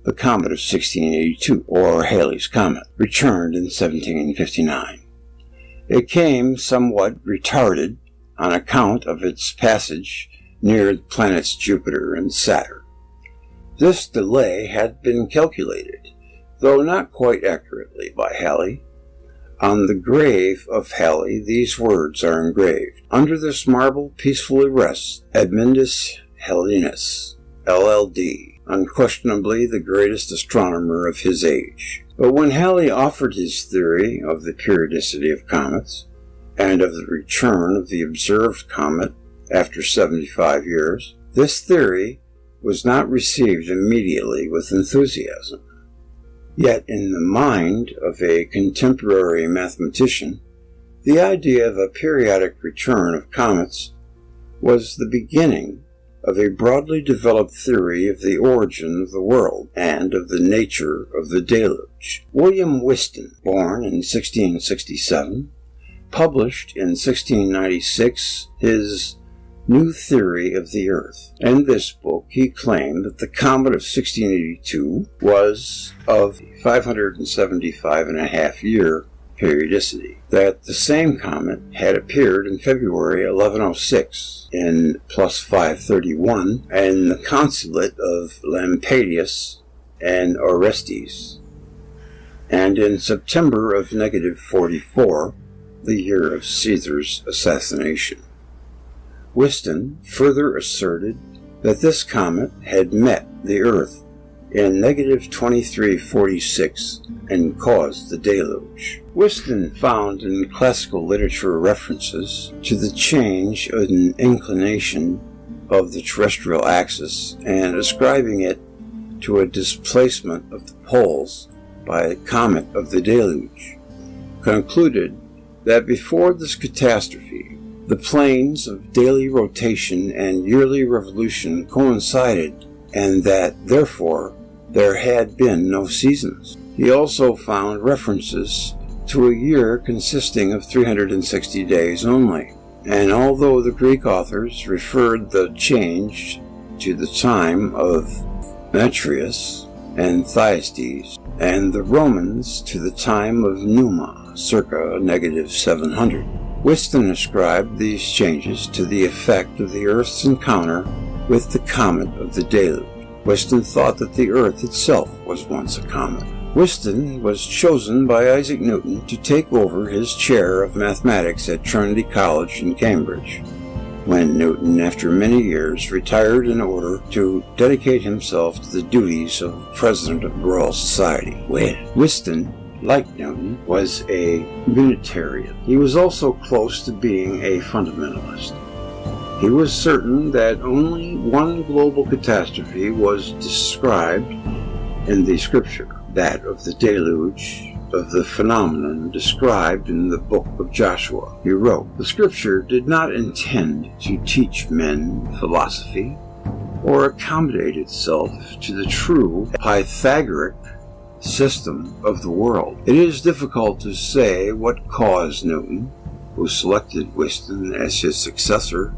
Speaker 7: The comet of 1682, or Halley's Comet, returned in 1759. It came somewhat retarded on account of its passage near the planets Jupiter and Saturn. This delay had been calculated, though not quite accurately, by Halley. On the grave of Halley these words are engraved: "Under this marble peacefully rests Edmundus Hellinus, LL.D., unquestionably the greatest astronomer of his age." But when Halley offered his theory of the periodicity of comets, and of the return of the observed comet after 75 years, this theory was not received immediately with enthusiasm. Yet in the mind of a contemporary mathematician, the idea of a periodic return of comets was the beginning of a broadly developed theory of the origin of the world and of the nature of the deluge. William Whiston, born in 1667, published in 1696 his New Theory of the Earth. In this book, he claimed that the comet of 1682 was of 575.5-year periodicity, that the same comet had appeared in February 1106 in plus 531 in the consulate of Lampadius and Orestes, And in September of -44, the year of Caesar's assassination, Whiston further asserted that this comet had met the Earth in -2346 and caused the deluge. Whiston found in classical literature references to the change in inclination of the terrestrial axis and ascribing it to a displacement of the poles by a comet of the deluge, concluded that before this catastrophe, the planes of daily rotation and yearly revolution coincided, and that, therefore, there had been no seasons. He also found references to a year consisting of 360 days only, and although the Greek authors referred the change to the time of Metreus and Thyestes, and the Romans to the time of Numa, circa -700, Whiston ascribed these changes to the effect of the Earth's encounter with the comet of the deluge. Whiston thought that the Earth itself was once a comet. Whiston was chosen by Isaac Newton to take over his chair of mathematics at Trinity College in Cambridge, when Newton, after many years, retired in order to dedicate himself to the duties of President of the Royal Society. Whiston, like Newton, was a Unitarian. He was also close to being a fundamentalist. He was certain that only one global catastrophe was described in the scripture, that of the deluge of the phenomenon described in the book of Joshua. He wrote, "The scripture did not intend to teach men philosophy or accommodate itself to the true Pythagorean system of the world. It is difficult to say what caused Newton, who selected Whiston as his successor,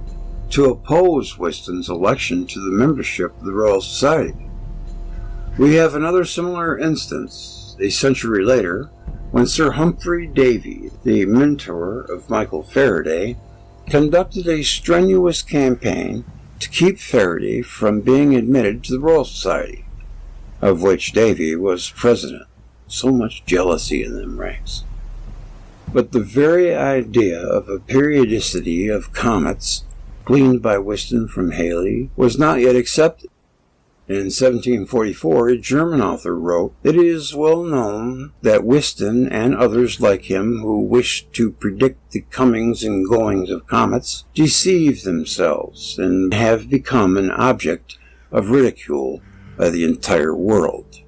Speaker 7: to oppose Whiston's election to the membership of the Royal Society. We have another similar instance a century later, when Sir Humphrey Davy, the mentor of Michael Faraday, conducted a strenuous campaign to keep Faraday from being admitted to the Royal Society, of which Davy was president. So much jealousy in them ranks. But the very idea of a periodicity of comets gleaned by Whiston from Halley was not yet accepted. In 1744, a German author wrote, "It is well known that Whiston and others like him who wished to predict the comings and goings of comets deceive themselves and have become an object of ridicule by the entire world."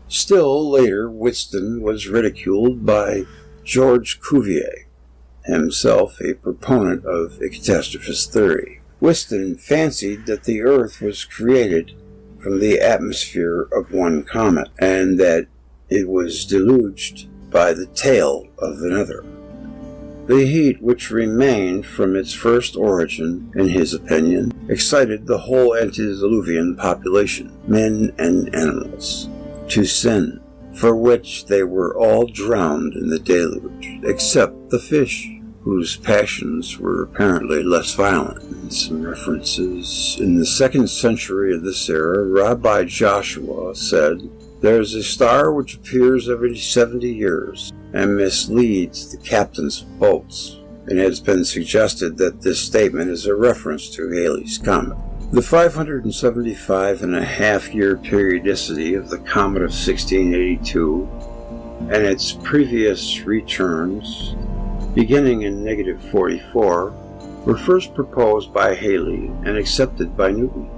Speaker 7: Still later, Whiston was ridiculed by George Cuvier, himself a proponent of a catastrophist theory. Whiston fancied that the Earth was created from the atmosphere of one comet, and that it was deluged by the tail of another. The heat which remained from its first origin, in his opinion, excited the whole antediluvian population, men and animals, to sin, for which they were all drowned in the deluge, except the fish, whose passions were apparently less violent. Some references. In the 2nd century of this era, Rabbi Joshua said, "There is a star which appears every 70 years and misleads the captains of boats," and it has been suggested that this statement is a reference to Halley's comet. The 575.5-year periodicity of the comet of 1682 and its previous returns, beginning in -44, were first proposed by Halley and accepted by Newton.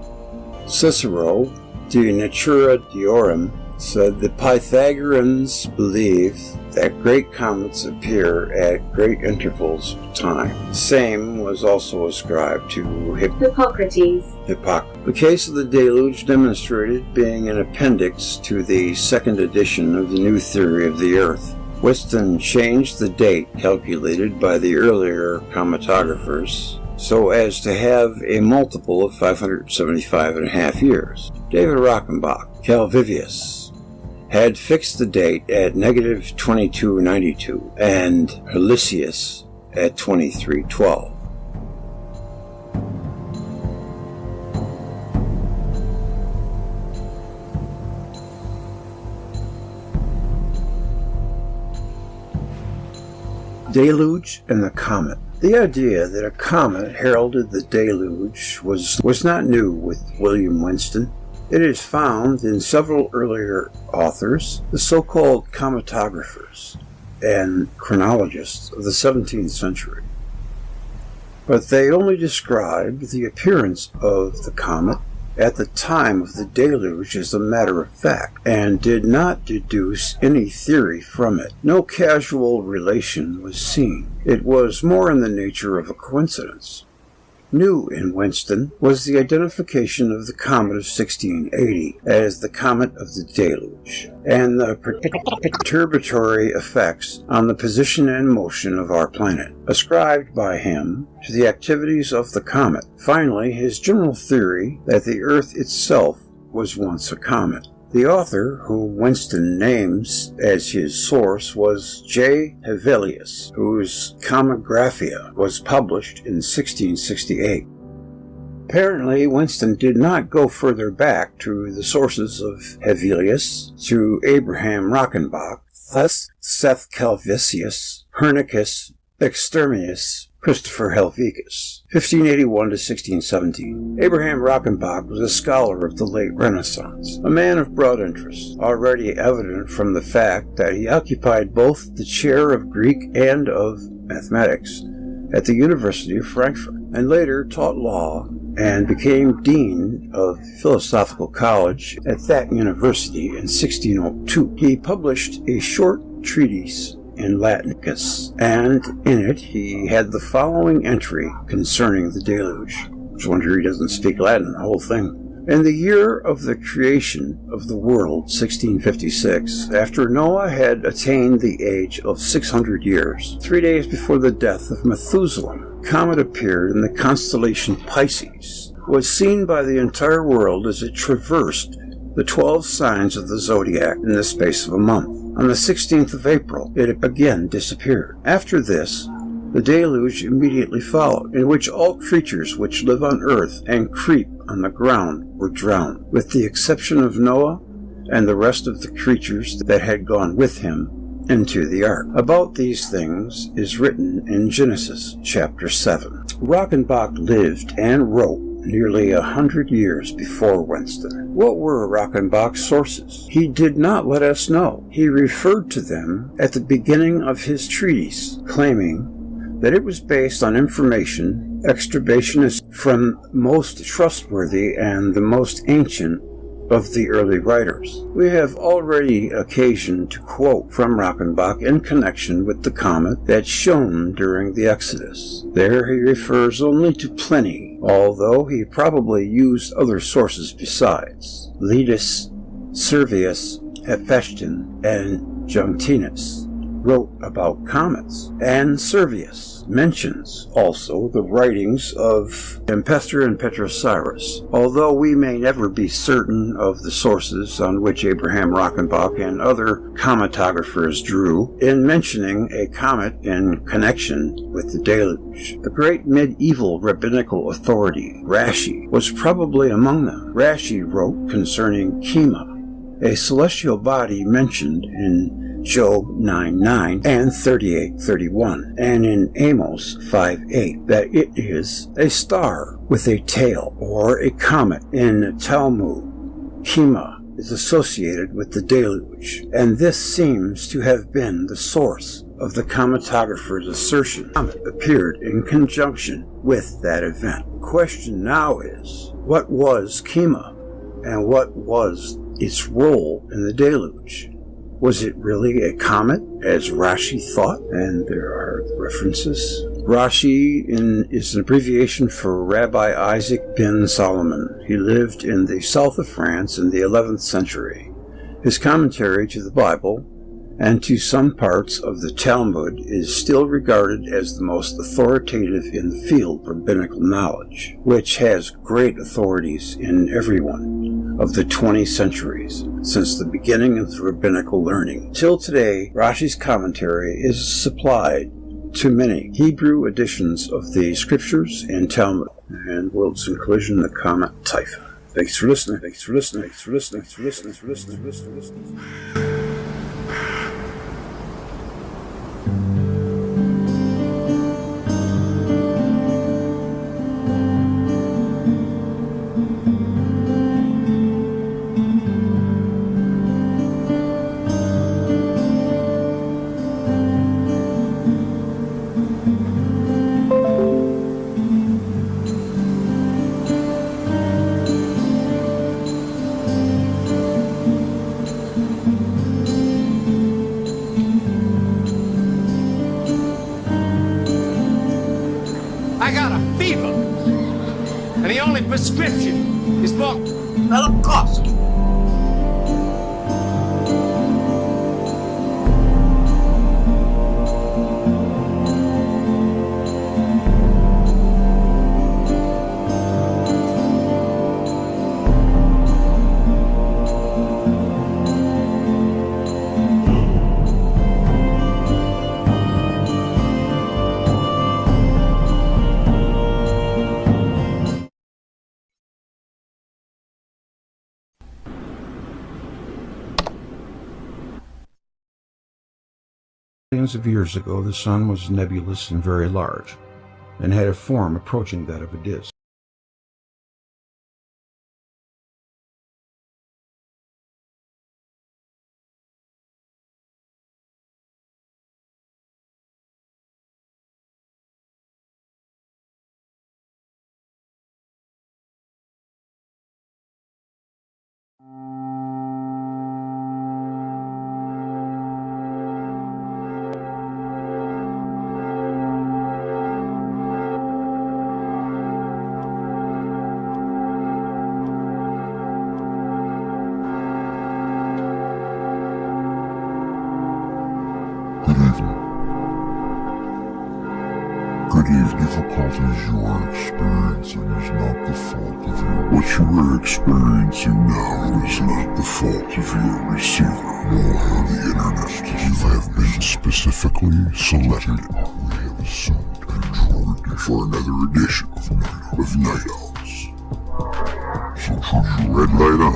Speaker 7: Cicero, De Natura Deorum, said the Pythagoreans believed that great comets appear at great intervals of time. The same was also ascribed to Hippocrates. The case of the deluge demonstrated being an appendix to the 2nd edition of the new theory of the Earth. Whiston changed the date calculated by the earlier cometographers so as to have a multiple of 575.5 years. David Rockenbach, Calvivius, had fixed the date at -2292 and Helicius at 2312.
Speaker 5: Deluge and the Comet. The idea that a comet heralded the deluge was not new with William Winston. It is found in several earlier authors, the so-called cometographers and chronologists of the 17th century. But they only described the appearance of the comet at the time of the deluge as a matter of fact, and did not deduce any theory from it. No causal relation was seen. It was more in the nature of a coincidence. New in Winston was the identification of the comet of 1680 as the comet of the deluge, and the perturbatory effects on the position and motion of our planet, ascribed by him to the activities of the comet. Finally, his general theory that the Earth itself was once a comet. The author, who Winston names as his source, was J. Hevelius, whose Comographia was published in 1668. Apparently, Winston did not go further back to the sources of Hevelius, to Abraham Rockenbach, thus Seth Calvisius, Hernicus, Exterminus, Christopher Helvicus, 1581 to 1617. Abraham Rockenbach was a scholar of the late Renaissance, a man of broad interests, already evident from the fact that he occupied both the chair of Greek and of mathematics at the University of Frankfurt, and later taught law and became dean of Philosophical College at that university in 1602. He published a short treatise in Latinicus, and in it he had the following entry concerning the deluge. It's a wonder he doesn't speak Latin, the whole thing. In the year of the creation of the world, 1656, after Noah had attained the age of 600 years, 3 days before the death of Methuselah, a comet appeared in the constellation Pisces, was seen by the entire world as it traversed the 12 signs of the zodiac in the space of a month. On the 16th of April, it again disappeared. After this, the deluge immediately followed, in which all creatures which live on earth and creep on the ground were drowned, with the exception of Noah and the rest of the creatures that had gone with him into the ark. About these things is written in Genesis chapter 7. Rockenbach lived and wrote nearly 100 years before Winston. What were Rockenbach's sources? He did not let us know. He referred to them at the beginning of his treatise, claiming that it was based on information extrabationist from most trustworthy and the most ancient of the early writers. We have already occasion to quote from Rockenbach in connection with the comet that shone during the Exodus. There he refers only to Pliny, although he probably used other sources besides. Letus, Servius, Hephaestion, and Juntinus wrote about comets, and Servius mentions also the writings of Empestor and Petrosirus, although we may never be certain of the sources on which Abraham Rockenbach and other cometographers drew in mentioning a comet in connection with the deluge. The great medieval rabbinical authority, Rashi, was probably among them. Rashi wrote concerning Kima, a celestial body mentioned in Job 9:9 and 38:31, and in Amos 5:8, that it is a star with a tail, or a comet. In Talmud, Kima is associated with the deluge, and this seems to have been the source of the cometographer's assertion. The comet appeared in conjunction with that event. The question now is, what was Kima, and what was its role in the deluge? Was it really a comet, as Rashi thought? And there are references. Rashi is an abbreviation for Rabbi Isaac ben Solomon. He lived in the south of France in the 11th century. His commentary to the Bible and to some parts of the Talmud is still regarded as the most authoritative in the field of rabbinical knowledge, which has great authorities in every one of the 20 centuries since the beginning of the rabbinical learning. Till today, Rashi's commentary is supplied to many Hebrew editions of the scriptures and Talmud. And world's inclusion, the comet Typhon. Thanks for listening. Thanks for listening. Thanks for listening. Thanks for listening. Thanks for listening. Thanks for listening.
Speaker 12: prescription is for Velikoski.
Speaker 8: Billions of years ago, the sun was nebulous and very large, and had a form approaching that of a disk.
Speaker 13: Good difficulties you are experiencing is not the fault of your... What you are experiencing now is not the fault of your receiver, nor the internet. You have been specifically selected. We have assumed control for another edition of Nite Owls. So put your red light on.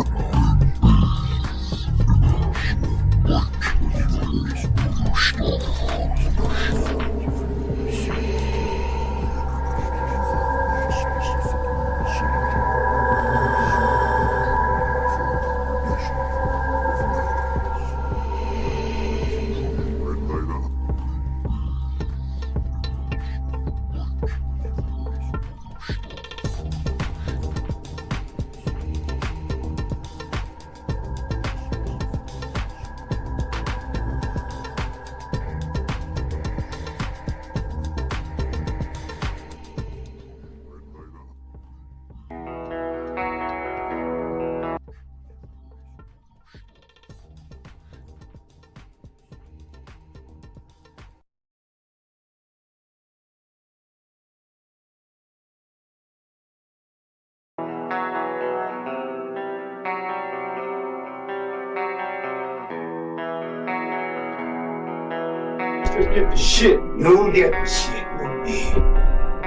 Speaker 12: Just get the shit. You get the shit with me.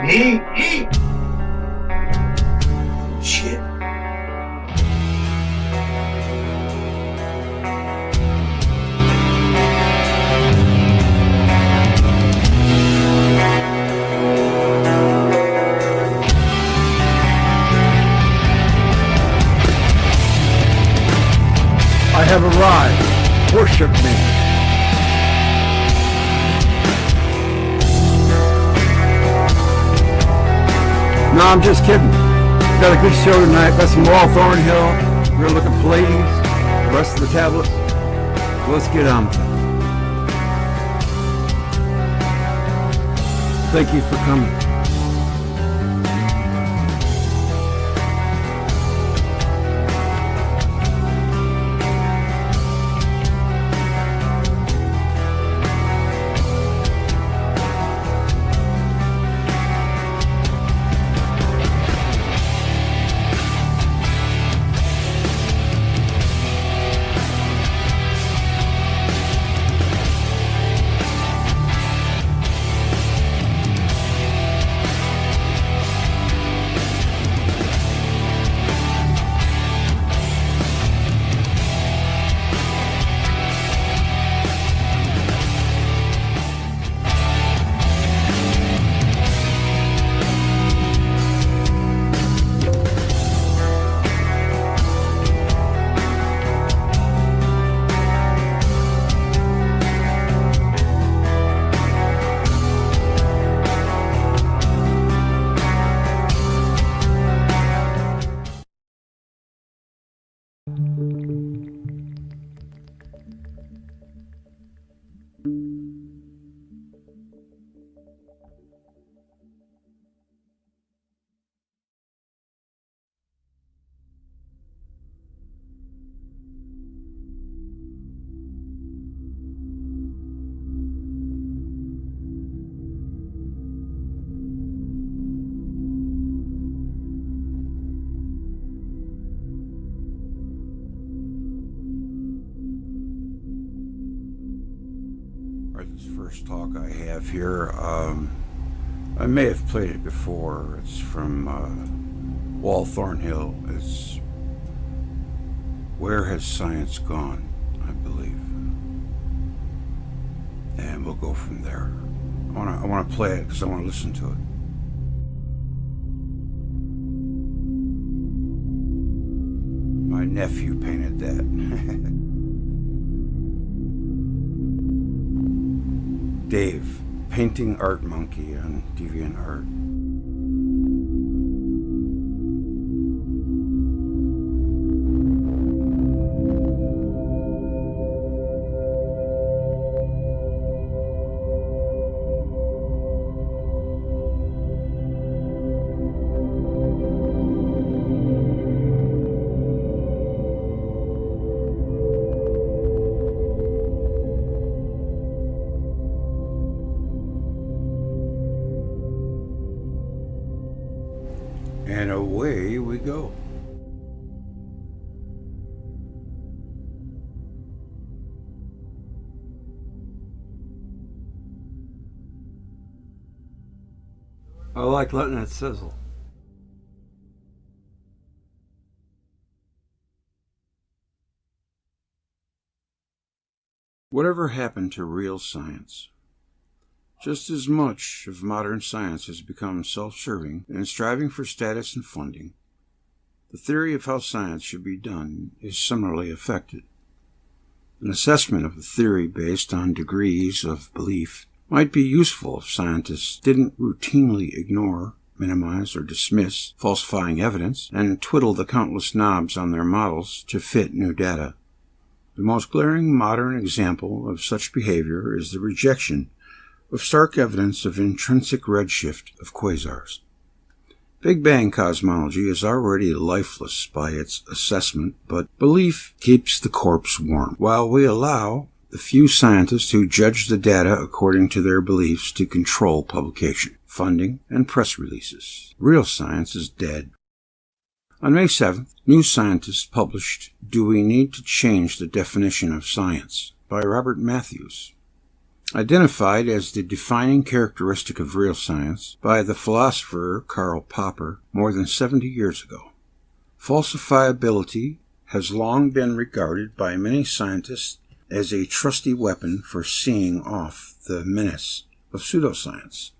Speaker 12: Me? Shit.
Speaker 8: I have arrived. Worship me. No, I'm just kidding. Got a good show tonight. Got some Wall Thornhill. We're looking Pallades. The rest of the tablets. Let's get on with it. Thank you for coming.
Speaker 5: This first talk I have here, I may have played it before. It's from Wall Thornhill. It's Where Has Science Gone, I believe. And we'll go from there. I want to play it because I want to listen to it. My nephew painted that. Dave, painting art monkey on DeviantArt. And away we go. I like letting it sizzle. Whatever happened to real science? Just as much of modern science has become self-serving and striving for status and funding, the theory of how science should be done is similarly affected. An assessment of a theory based on degrees of belief might be useful if scientists didn't routinely ignore, minimize, or dismiss falsifying evidence and twiddle the countless knobs on their models to fit new data. The most glaring modern example of such behavior is the rejection of stark evidence of intrinsic redshift of quasars. Big Bang cosmology is already lifeless by its assessment, but belief keeps the corpse warm, while we allow the few scientists who judge the data according to their beliefs to control publication, funding, and press releases. Real science is dead. On May 7th, New Scientist published Do We Need to Change the Definition of Science? By Robert Matthews. Identified as the defining characteristic of real science by the philosopher Karl Popper more than 70 years ago. Falsifiability has long been regarded by many scientists as a trusty weapon for seeing off the menace of pseudoscience.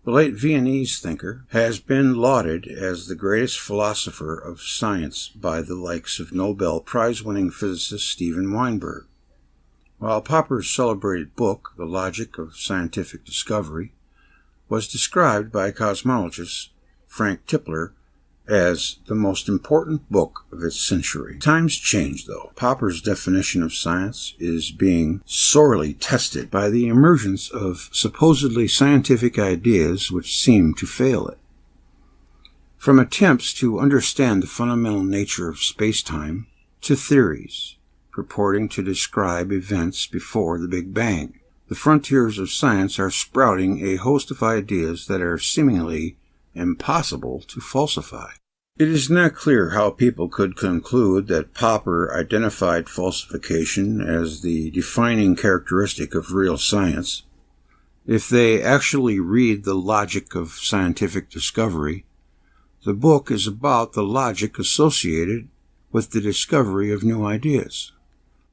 Speaker 5: The late Viennese thinker has been lauded as the greatest philosopher of science by the likes of Nobel Prize-winning physicist Steven Weinberg. While Popper's celebrated book, The Logic of Scientific Discovery, was described by cosmologist Frank Tipler as the most important book of its century. Times change, though. Popper's definition of science is being sorely tested by the emergence of supposedly scientific ideas which seem to fail it. From attempts to understand the fundamental nature of space-time to theories purporting to describe events before the Big Bang, the frontiers of science are sprouting a host of ideas that are seemingly impossible to falsify. It is not clear how people could conclude that Popper identified falsification as the defining characteristic of real science. If they actually read The Logic of Scientific Discovery, the book is about the logic associated with the discovery of new ideas.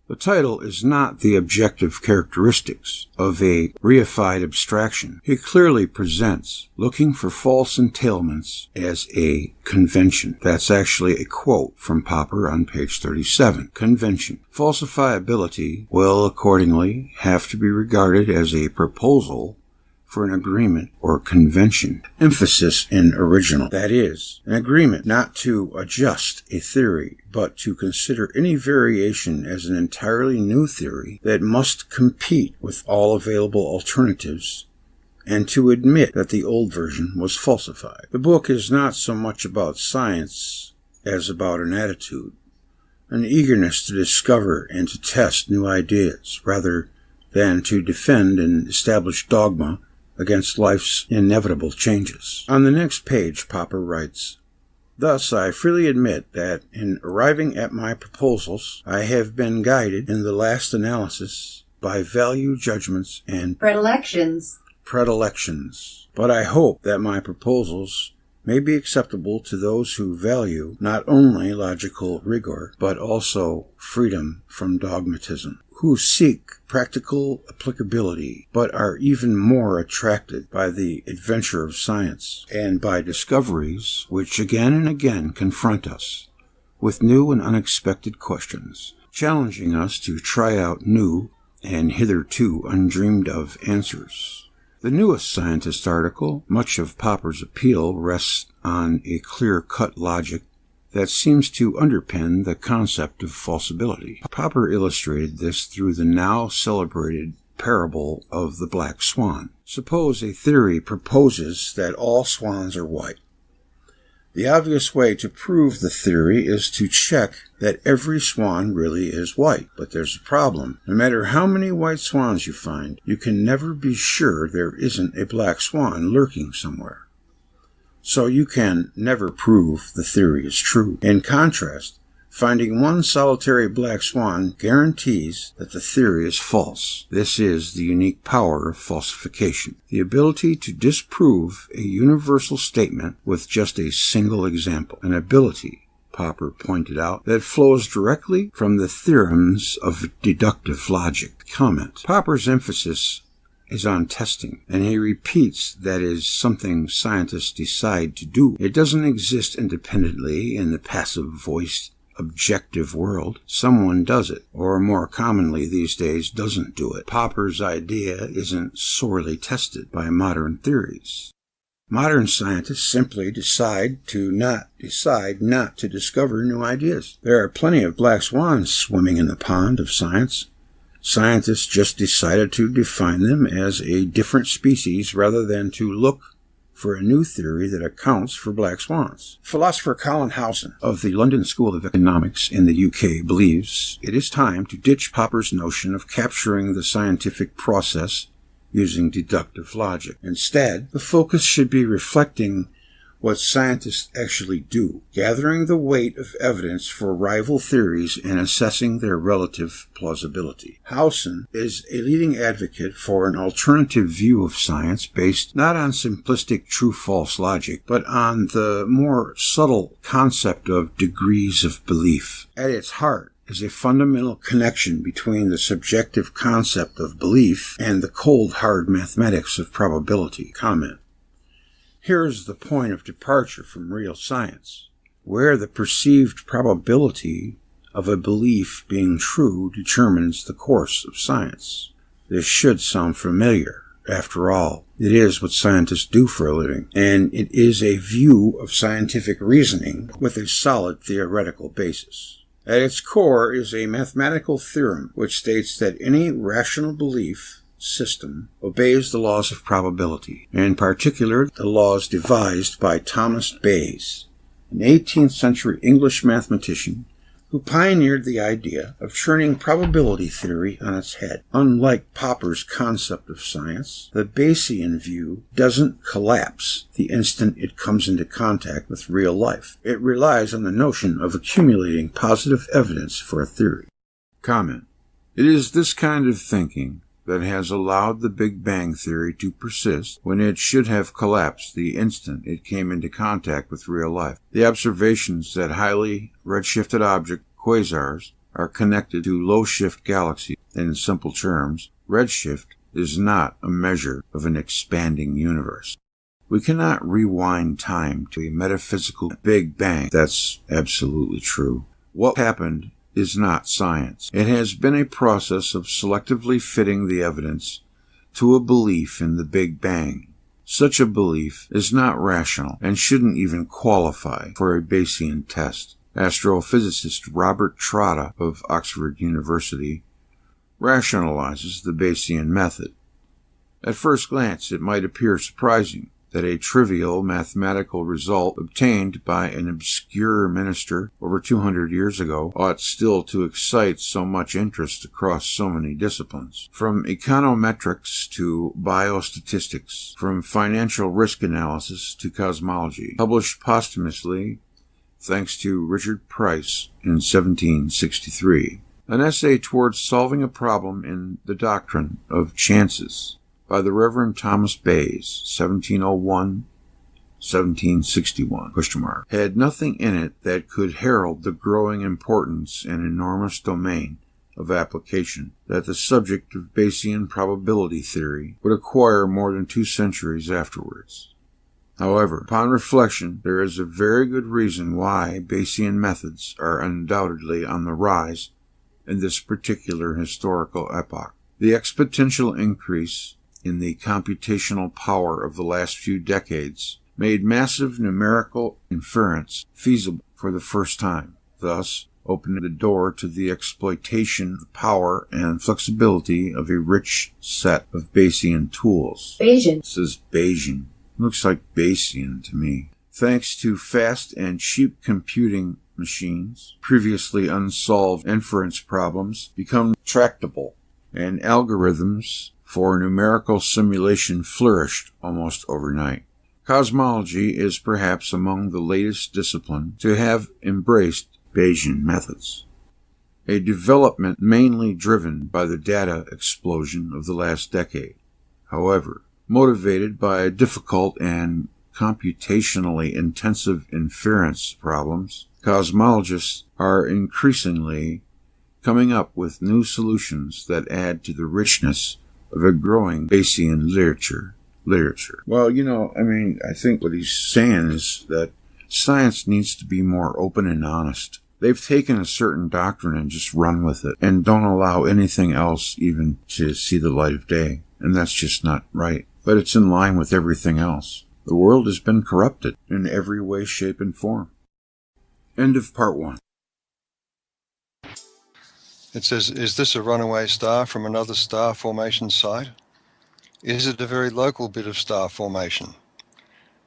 Speaker 5: The title is not the objective characteristics of a reified abstraction. It clearly presents looking for false entailments as a convention. That's actually a quote from Popper on page 37. Convention. Falsifiability will accordingly have to be regarded as a proposal for an agreement or convention. Emphasis in original. That is, an agreement not to adjust a theory, but to consider any variation as an entirely new theory that must compete with all available alternatives, and to admit that the old version was falsified. The book is not so much about science as about an attitude, an eagerness to discover and to test new ideas, rather than to defend an established dogma against life's inevitable changes. On the next page, Popper writes, "Thus, I freely admit that in arriving at my proposals, I have been guided in the last analysis
Speaker 8: by value judgments and
Speaker 14: predilections.
Speaker 8: But I hope that my proposals may be acceptable to those who value not only logical rigor, but also freedom from dogmatism, who seek practical applicability, but are even more attracted by the adventure of science and by discoveries which again and again confront us with new and unexpected questions, challenging us to try out new and hitherto undreamed of answers. The newest scientist article, much of Popper's appeal rests on a clear-cut logic that seems to underpin the concept of falsibility. Popper illustrated this through the now celebrated parable of the black swan. Suppose a theory proposes that all swans are white. The obvious way to prove the theory is to check that every swan really is white. But there's a problem. No matter how many white swans you find, you can never be sure there isn't a black swan lurking somewhere. So you can never prove the theory is true. In contrast, finding one solitary black swan guarantees that the theory is false. This is the unique power of falsification, the ability to disprove a universal statement with just a single example, an ability, Popper pointed out, that flows directly from the theorems of deductive logic. Comment. Popper's emphasis is on testing, and he repeats that is something scientists decide to do. It doesn't exist independently in the passive-voiced objective world. Someone does it, or more commonly these days doesn't do it. Popper's idea isn't sorely tested by modern theories. Modern scientists simply decide not to discover new ideas. There are plenty of black swans swimming in the pond of science. Scientists just decided to define them as a different species rather than to look for a new theory that accounts for black swans. Philosopher Colin Howson of the London School of Economics in the UK believes it is time to ditch Popper's notion of capturing the scientific process using deductive logic. Instead, the focus should be reflecting what scientists actually do, gathering the weight of evidence for rival theories and assessing their relative plausibility. Howson is a leading advocate for an alternative view of science based not on simplistic true-false logic, but on the more subtle concept of degrees of belief. At its heart is a fundamental connection between the subjective concept of belief and the cold, hard mathematics of probability. Comment. Here is the point of departure from real science, where the perceived probability of a belief being true determines the course of science. This should sound familiar. After all, it is what scientists do for a living, and it is a view of scientific reasoning with a solid theoretical basis. At its core is a mathematical theorem which states that any rational belief system obeys the laws of probability, in particular the laws devised by Thomas Bayes, an 18th century English mathematician who pioneered the idea of turning probability theory on its head. Unlike Popper's concept of science, the Bayesian view doesn't collapse the instant it comes into contact with real life. It relies on the notion of accumulating positive evidence for a theory. Comment. It is this kind of thinking that has allowed the Big Bang theory to persist when it should have collapsed the instant it came into contact with real life. The observations that highly redshifted object quasars are connected to low-shift galaxies. In simple terms, redshift is not a measure of an expanding universe. We cannot rewind time to a metaphysical Big Bang. That's absolutely true. What happened is not science. It has been a process of selectively fitting the evidence to a belief in the Big Bang. Such a belief is not rational and shouldn't even qualify for a Bayesian test. Astrophysicist Robert Trotta of Oxford University rationalizes the Bayesian method. At first glance, it might appear surprising that a trivial mathematical result obtained by an obscure minister over 200 years ago ought still to excite so much interest across so many disciplines. From econometrics to biostatistics, from financial risk analysis to cosmology, published posthumously thanks to Richard Price in 1763. An essay towards solving a problem in the doctrine of chances by the Reverend Thomas Bayes, 1701-1761, had nothing in it that could herald the growing importance and enormous domain of application that the subject of Bayesian probability theory would acquire more than 2 centuries afterwards. However, upon reflection, there is a very good reason why Bayesian methods are undoubtedly on the rise in this particular historical epoch. The exponential increase in the computational power of the last few decades made massive numerical inference feasible for the first time, thus opening the door to the exploitation of the power and flexibility of a rich set of Bayesian tools.
Speaker 14: Bayesian.
Speaker 8: This is Bayesian. Looks like Bayesian to me. Thanks to fast and cheap computing machines, previously unsolved inference problems become tractable, and algorithms for numerical simulation flourished almost overnight. Cosmology is perhaps among the latest disciplines to have embraced Bayesian methods, a development mainly driven by the data explosion of the last decade. However, motivated by difficult and computationally intensive inference problems, cosmologists are increasingly coming up with new solutions that add to the richness of a growing Bayesian literature. Well, I think what he's saying is that science needs to be more open and honest. They've taken a certain doctrine and just run with it and don't allow anything else even to see the light of day. And that's just not right. But it's in line with everything else. The world has been corrupted in every way, shape, and form. End of part 1.
Speaker 15: It says, is this a runaway star from another star formation site? Is it a very local bit of star formation?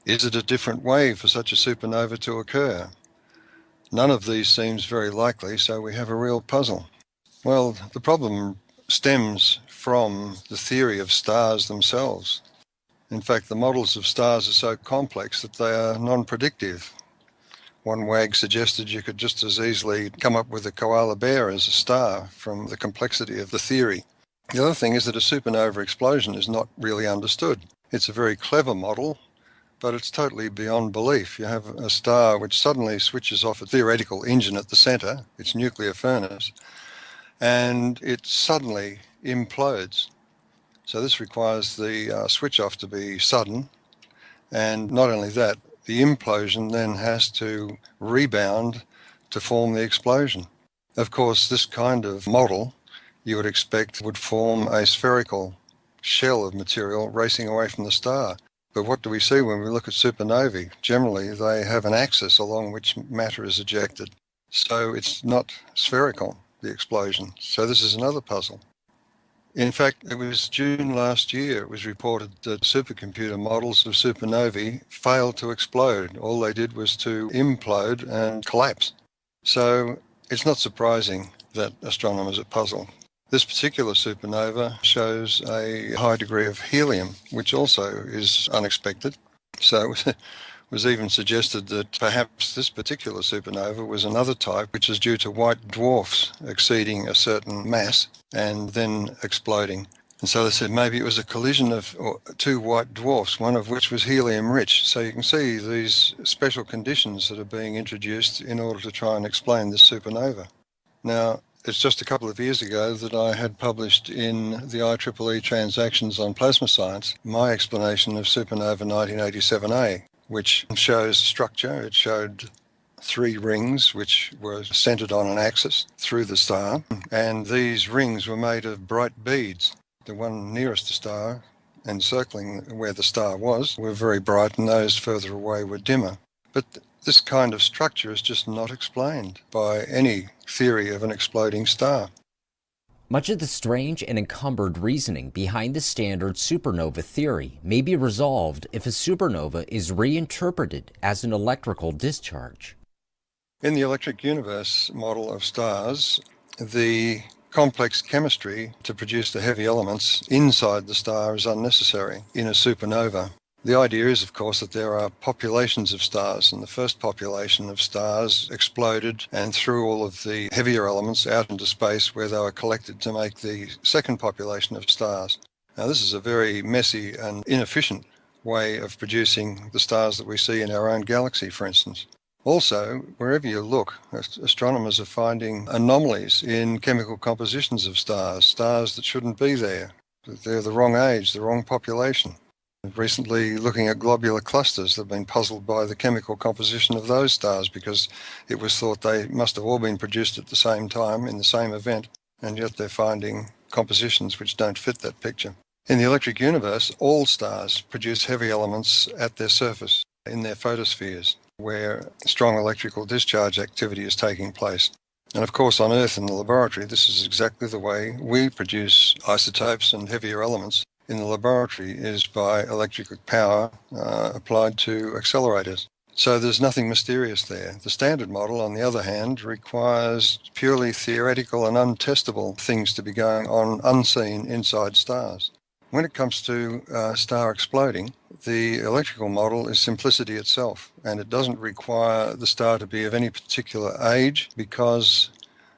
Speaker 15: Is it a different way for such a supernova to occur? None of these seems very likely, so we have a real puzzle. Well, the problem stems from the theory of stars themselves. In fact, the models of stars are so complex that they are non-predictive. One wag suggested you could just as easily come up with a koala bear as a star from the complexity of the theory. The other thing is that a supernova explosion is not really understood. It's a very clever model, but it's totally beyond belief. You have a star which suddenly switches off its theoretical engine at the center, its nuclear furnace, and it suddenly implodes. So this requires the switch off to be sudden, and not only that, the implosion then has to rebound to form the explosion. Of course, this kind of model you would expect would form a spherical shell of material racing away from the star. But what do we see when we look at supernovae? Generally, they have an axis along which matter is ejected. So it's not spherical, the explosion. So this is another puzzle. In fact, it was June last year, it was reported that supercomputer models of supernovae failed to explode. All they did was to implode and collapse. So it's not surprising that astronomers are puzzled. This particular supernova shows a high degree of helium, which also is unexpected. So it was even suggested that perhaps this particular supernova was another type which is due to white dwarfs exceeding a certain mass and then exploding. And so they said maybe it was a collision of 2 white dwarfs, one of which was helium-rich. So you can see these special conditions that are being introduced in order to try and explain this supernova. Now, it's just a couple of years ago that I had published in the IEEE Transactions on Plasma Science my explanation of supernova 1987A, which shows structure. It showed 3 rings which were centered on an axis through the star, and these rings were made of bright beads. The one nearest the star, encircling where the star was, were very bright, and those further away were dimmer. But this kind of structure is just not explained by any theory of an exploding star.
Speaker 16: Much of the strange and encumbered reasoning behind the standard supernova theory may be resolved if a supernova is reinterpreted as an electrical discharge.
Speaker 15: In the electric universe model of stars, the complex chemistry to produce the heavy elements inside the star is unnecessary in a supernova. The idea is, of course, that there are populations of stars, and the first population of stars exploded and threw all of the heavier elements out into space where they were collected to make the second population of stars. Now, this is a very messy and inefficient way of producing the stars that we see in our own galaxy, for instance. Also, wherever you look, astronomers are finding anomalies in chemical compositions of stars that shouldn't be there. They're the wrong age, the wrong population. Recently, looking at globular clusters, they've been puzzled by the chemical composition of those stars because it was thought they must have all been produced at the same time in the same event, and yet they're finding compositions which don't fit that picture. In the electric universe, all stars produce heavy elements at their surface, in their photospheres, where strong electrical discharge activity is taking place. And of course, on Earth in the laboratory, this is exactly the way we produce isotopes and heavier elements in the laboratory, is by electrical power applied to accelerators. So there's nothing mysterious there. The standard model, on the other hand, requires purely theoretical and untestable things to be going on unseen inside stars. When it comes to a star exploding, the electrical model is simplicity itself, and it doesn't require the star to be of any particular age, because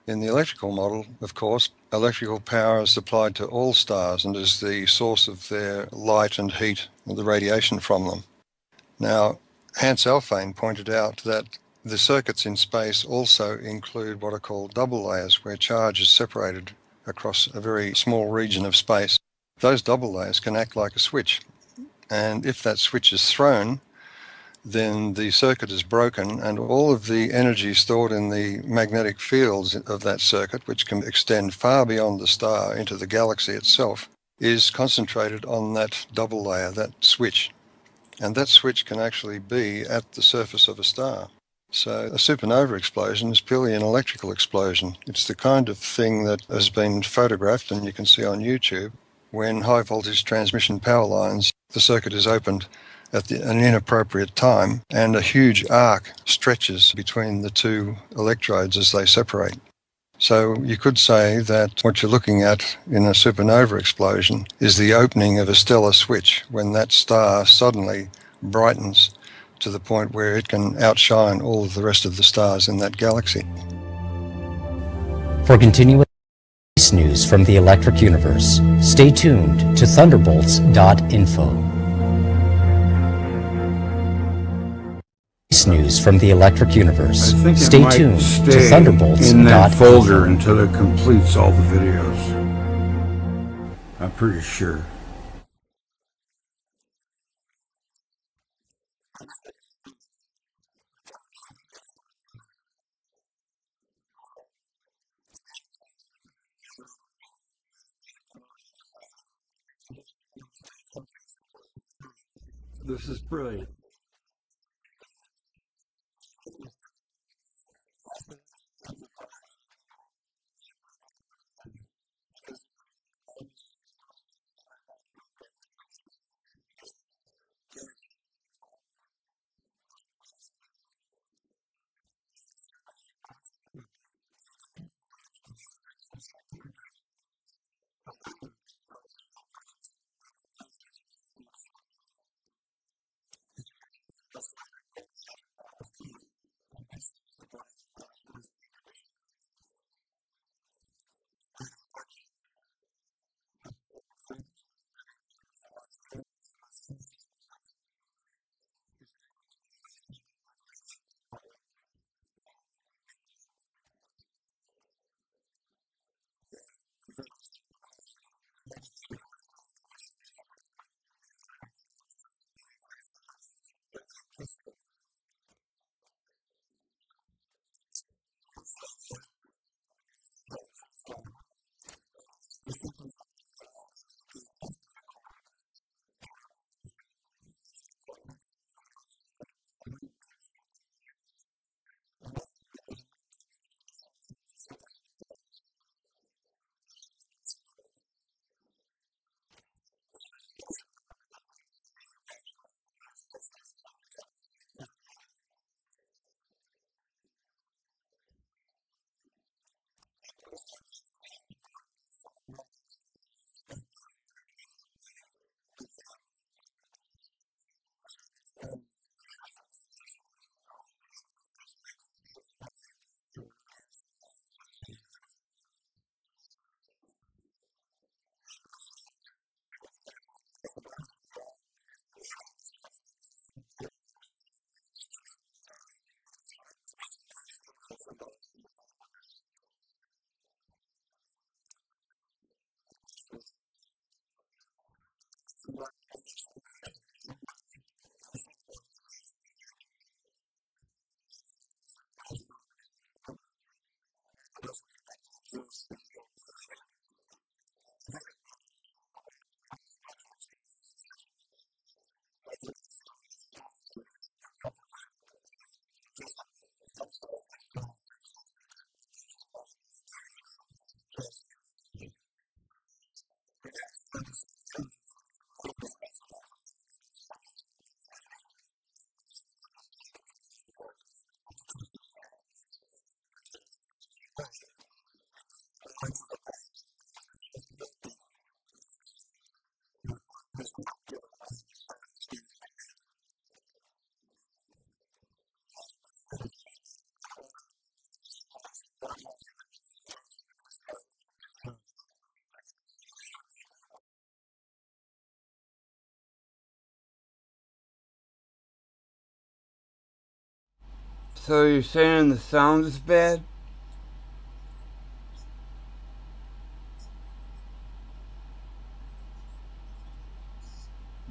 Speaker 15: in the electrical model, of course, electrical power is supplied to all stars and is the source of their light and heat and the radiation from them. Now, Hans Alfvén pointed out that the circuits in space also include what are called double layers, where charge is separated across a very small region of space. Those double layers can act like a switch, and if that switch is thrown, then the circuit is broken, and all of the energy stored in the magnetic fields of that circuit, which can extend far beyond the star into the galaxy itself, is concentrated on that double layer, that switch. And that switch can actually be at the surface of a star. So a supernova explosion is purely an electrical explosion. It's the kind of thing that has been photographed, and you can see on YouTube, when high voltage transmission power lines, the circuit is opened at an inappropriate time, and a huge arc stretches between the two electrodes as they separate. So you could say that what you're looking at in a supernova explosion is the opening of a stellar switch, when that star suddenly brightens to the point where it can outshine all of the rest of the stars in that galaxy.
Speaker 16: For continuous news from the electric universe, stay tuned to thunderbolts.info. News from the electric universe.
Speaker 8: I think
Speaker 16: Stay
Speaker 8: it might
Speaker 16: tuned
Speaker 8: stay
Speaker 16: to Thunderbolts.
Speaker 8: in that folder until it completes all the videos. I'm pretty sure. This is brilliant.
Speaker 1: So you're saying the sound is bad?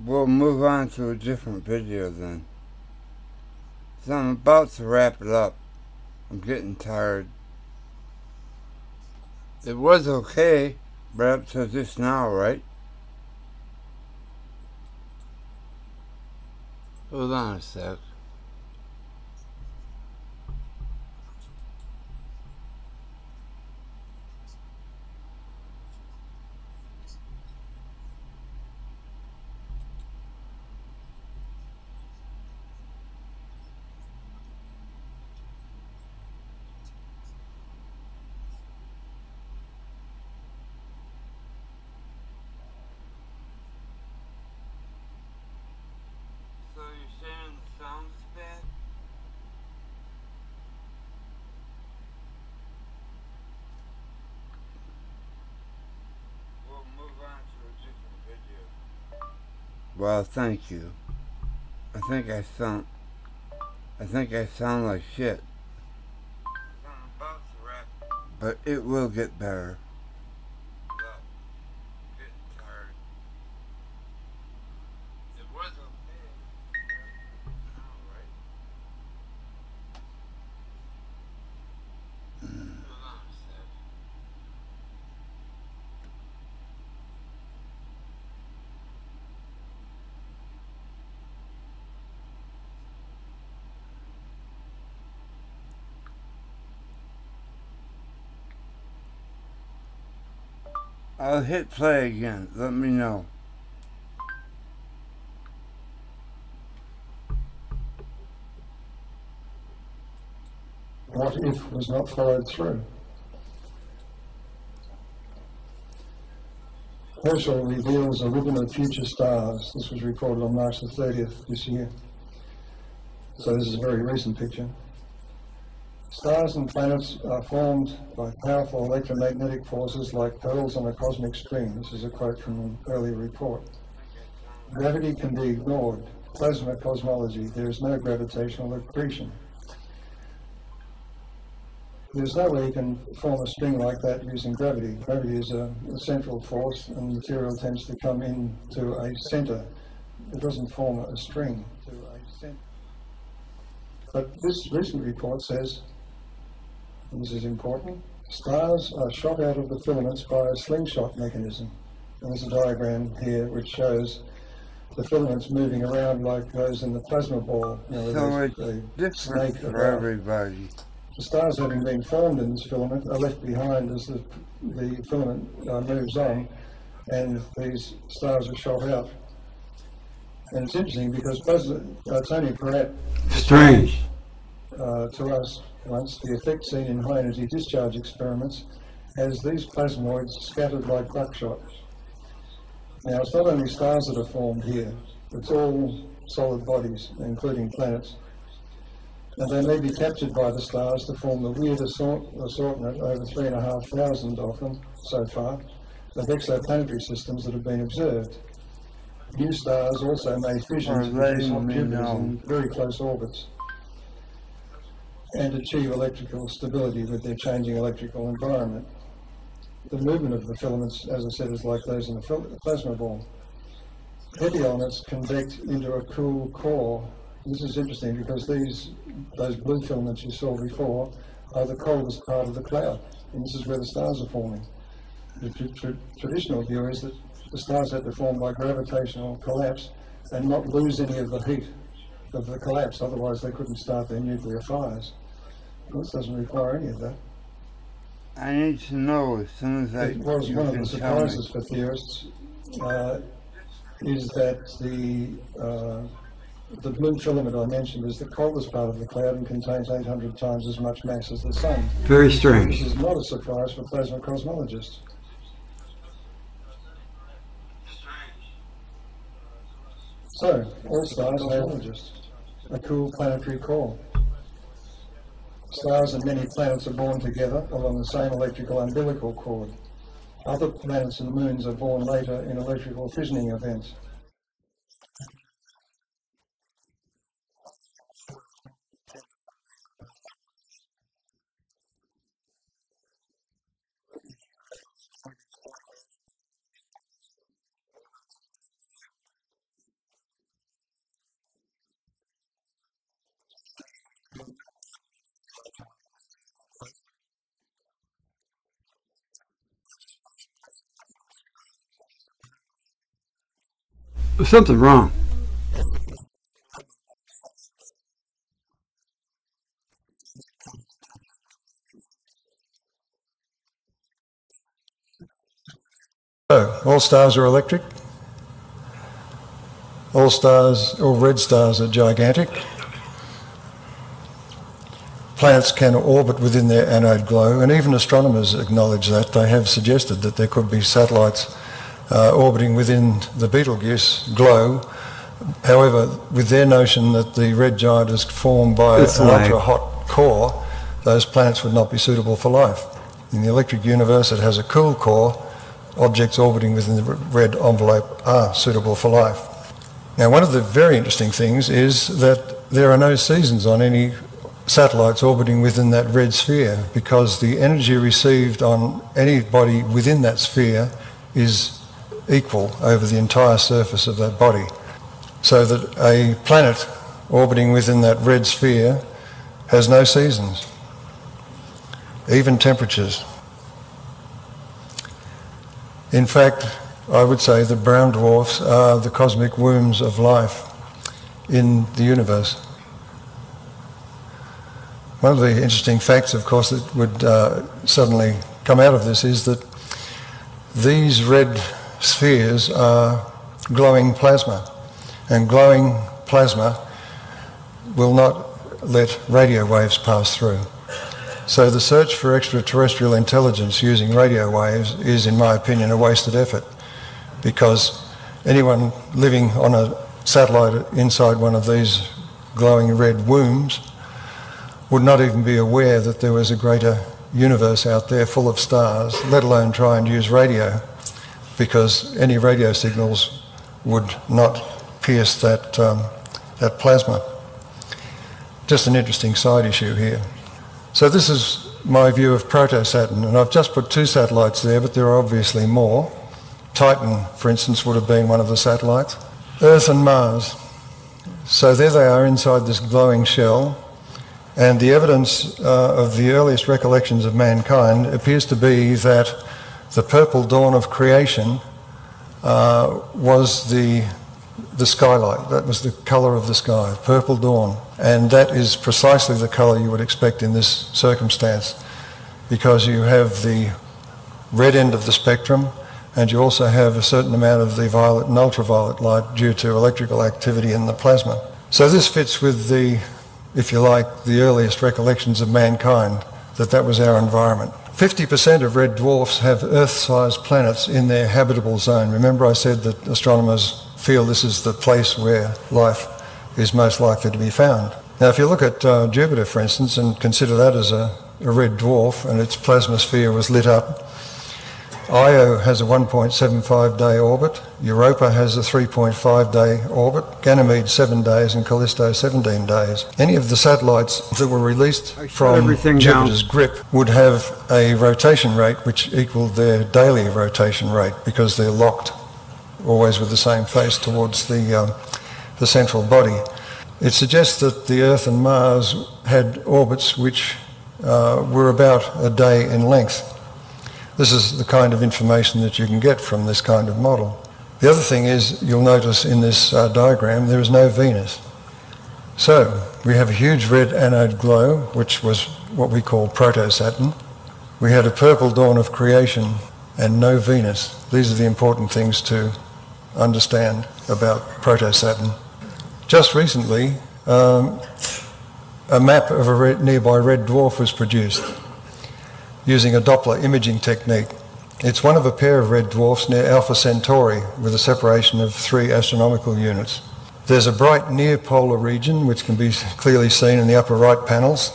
Speaker 1: We'll move on to a different video then. So I'm about to wrap it up. I'm getting tired. It was okay, but up to this now, right? Hold on a sec. So you're saying the sound is bad? We'll move on to a different video. Well, thank you. I think I sound like shit. I'm about to wrap, but it will get better. But getting tired. It was okay. Alright. Hold on a sec. I'll hit play again. Let me know.
Speaker 14: What if was not followed through? Herschel reveals a ribbon of future stars. This was reported on March the 30th this year. So this is a very recent picture. Stars and planets are formed by powerful electromagnetic forces like pearls on a cosmic string. This is a quote from an earlier report. Gravity can be ignored. Plasma cosmology. There is no gravitational accretion. There's no way you can form a string like that using gravity. Gravity is a central force, and material tends to come into a center. It doesn't form a string. But this recent report says, and this is important, stars are shot out of the filaments by a slingshot mechanism. And there's a diagram here which shows the filaments moving around like those in the plasma ball. You know,
Speaker 1: So it's different for everybody.
Speaker 14: The stars having been formed in this filament are left behind as the filament moves on, and these stars are shot out. And it's interesting because Tony Peratt
Speaker 1: Strange.
Speaker 14: To us once the effect seen in high energy discharge experiments has these plasmoids scattered like buckshot. Now it's not only stars that are formed here, it's all solid bodies, including planets. And they may be captured by the stars to form the weird assortment, over 3,500 of them so far, of exoplanetary systems that have been observed. New stars also may fission to produce hot Jupiters in very close orbits and achieve electrical stability with their changing electrical environment. The movement of the filaments, as I said, is like those in the plasma ball. heavy elements convect into a cool core. This is interesting because those blue filaments you saw before are the coldest part of the cloud, and this is where the stars are forming. The traditional view is that the stars had to form by gravitational collapse and not lose any of the heat of the collapse, otherwise they couldn't start their nuclear fires. This doesn't require any of that.
Speaker 1: I need to know as soon as
Speaker 14: It was one of the surprises for theorists is that the blue filament I mentioned is the coldest part of the cloud and contains 800 times as much mass as the sun.
Speaker 1: Very strange.
Speaker 14: This is not a surprise for plasma cosmologists. So, all stars have a cool planetary core. Stars and many planets are born together along the same electrical umbilical cord. Other planets and moons are born later in electrical fissioning events.
Speaker 1: There's something wrong.
Speaker 17: So, all stars are electric. All red stars are gigantic. Planets can orbit within their anode glow, and even astronomers acknowledge that. They have suggested that there could be satellites orbiting within the Betelgeuse glow. However, with their notion that the red giant is formed by an ultra-hot core, those planets would not be suitable for life. In the electric universe, it has a cool core. Objects orbiting within the red envelope are suitable for life. Now, one of the very interesting things is that there are no seasons on any satellites orbiting within that red sphere, because the energy received on any body within that sphere is equal over the entire surface of that body. So that a planet orbiting within that red sphere has no seasons, even temperatures. In fact, I would say the brown dwarfs are the cosmic wombs of life in the universe. One of the interesting facts, of course, that would suddenly come out of this is that these red spheres are glowing plasma, and glowing plasma will not let radio waves pass through. So the search for extraterrestrial intelligence using radio waves is, in my opinion, a wasted effort, because anyone living on a satellite inside one of these glowing red wombs would not even be aware that there was a greater universe out there full of stars, let alone try and use radio, because any radio signals would not pierce that plasma. Just an interesting side issue here. So this is my view of proto-Saturn, and I've just put 2 satellites there, but there are obviously more. Titan, for instance, would have been one of the satellites. Earth and Mars. So there they are inside this glowing shell, and the evidence of the earliest recollections of mankind appears to be that the purple dawn of creation was the skylight. That was the colour of the sky, purple dawn. And that is precisely the colour you would expect in this circumstance, because you have the red end of the spectrum, and you also have a certain amount of the violet and ultraviolet light due to electrical activity in the plasma. So this fits with the, if you like, the earliest recollections of mankind, that was our environment. 50% of red dwarfs have Earth-sized planets in their habitable zone. Remember I said that astronomers feel this is the place where life is most likely to be found. Now, if you look at Jupiter, for instance, and consider that as a red dwarf, and its plasma sphere was lit up, Io has a 1.75-day orbit, Europa has a 3.5-day orbit, Ganymede 7 days, and Callisto 17 days. Any of the satellites that were released from Jupiter's grip would have a rotation rate which equaled their daily rotation rate, because they're locked always with the same face towards the central body. It suggests that the Earth and Mars had orbits which were about a day in length. This is the kind of information that you can get from this kind of model. The other thing is, you'll notice in this diagram, there is no Venus. So, we have a huge red anode glow, which was what we call proto-Saturn. We had a purple dawn of creation and no Venus. These are the important things to understand about proto-Saturn. Just recently, a map of a nearby red dwarf was produced using a Doppler imaging technique. It's one of a pair of red dwarfs near Alpha Centauri with a separation of 3 astronomical units. There's a bright near-polar region which can be clearly seen in the upper right panels,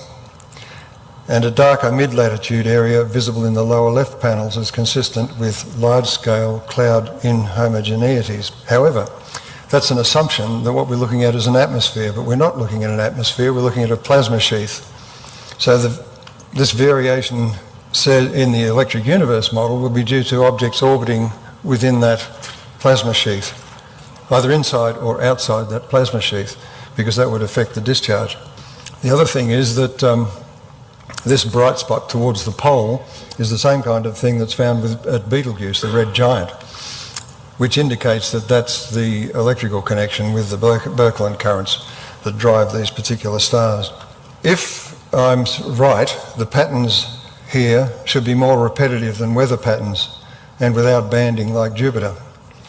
Speaker 17: and a darker mid-latitude area visible in the lower left panels is consistent with large-scale cloud inhomogeneities. However, that's an assumption that what we're looking at is an atmosphere, but we're not looking at an atmosphere, we're looking at a plasma sheath. So this variation said in the electric universe model will be due to objects orbiting within that plasma sheath, either inside or outside that plasma sheath, because that would affect the discharge. The other thing is that this bright spot towards the pole is the same kind of thing that's found at Betelgeuse, the red giant, which indicates that that's the electrical connection with the Birkeland currents that drive these particular stars. If I'm right, the patterns here should be more repetitive than weather patterns and without banding like Jupiter,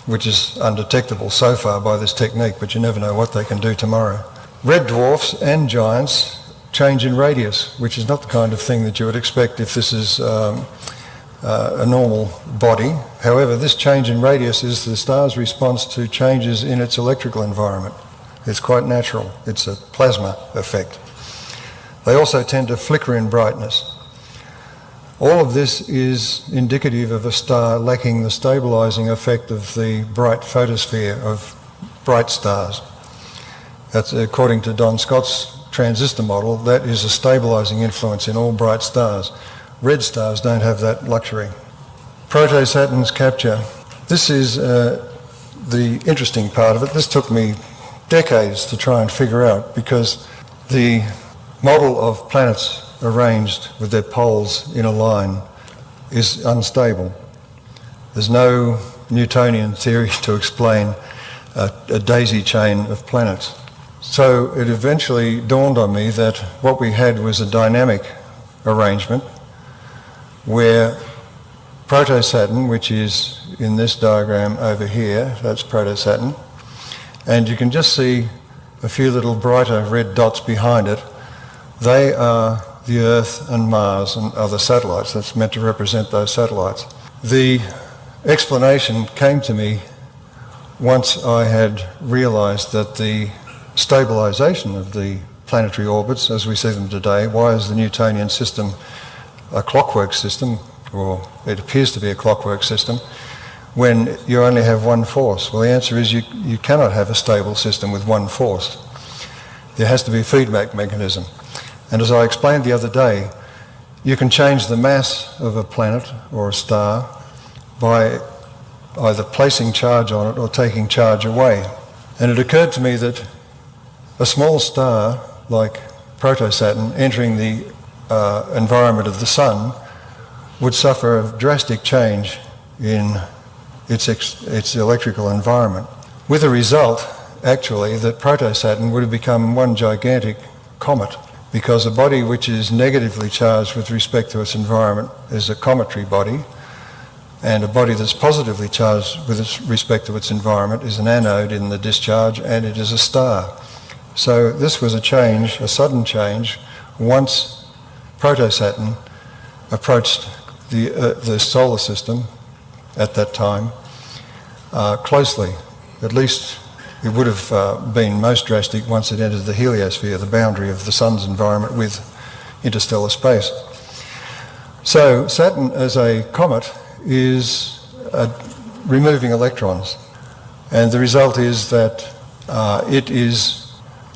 Speaker 17: which is undetectable so far by this technique, but you never know what they can do tomorrow. Red dwarfs and giants change in radius, which is not the kind of thing that you would expect if this is a normal body. However, this change in radius is the star's response to changes in its electrical environment. It's quite natural. It's a plasma effect. They also tend to flicker in brightness. All of this is indicative of a star lacking the stabilizing effect of the bright photosphere of bright stars. That's according to Don Scott's transistor model. That is a stabilizing influence in all bright stars. Red stars don't have that luxury. Proto-Saturn's capture. This is the interesting part of it. This took me decades to try and figure out, because the model of planets arranged with their poles in a line is unstable. There's no Newtonian theory to explain a daisy chain of planets. So it eventually dawned on me that what we had was a dynamic arrangement where Proto-Saturn, which is in this diagram over here, that's Proto-Saturn, and you can just see a few little brighter red dots behind it. They are the Earth and Mars and other satellites. That's meant to represent those satellites. The explanation came to me once I had realised that the stabilisation of the planetary orbits as we see them today, why is the Newtonian system a clockwork system, or it appears to be a clockwork system, when you only have one force? Well, the answer is you cannot have a stable system with one force. There has to be a feedback mechanism. And as I explained the other day, you can change the mass of a planet or a star by either placing charge on it or taking charge away. And it occurred to me that a small star like Proto-Saturn entering the environment of the Sun would suffer a drastic change in its electrical environment, with a result, actually, that Proto-Saturn would have become one gigantic comet, because a body which is negatively charged with respect to its environment is a cometary body, and a body that's positively charged with respect to its environment is an anode in the discharge, and it is a star. So this was a change, a sudden change, once Proto-Saturn approached the solar system at that time closely. At least it would have been most drastic once it entered the heliosphere, the boundary of the Sun's environment with interstellar space. So Saturn as a comet is removing electrons, and the result is that it is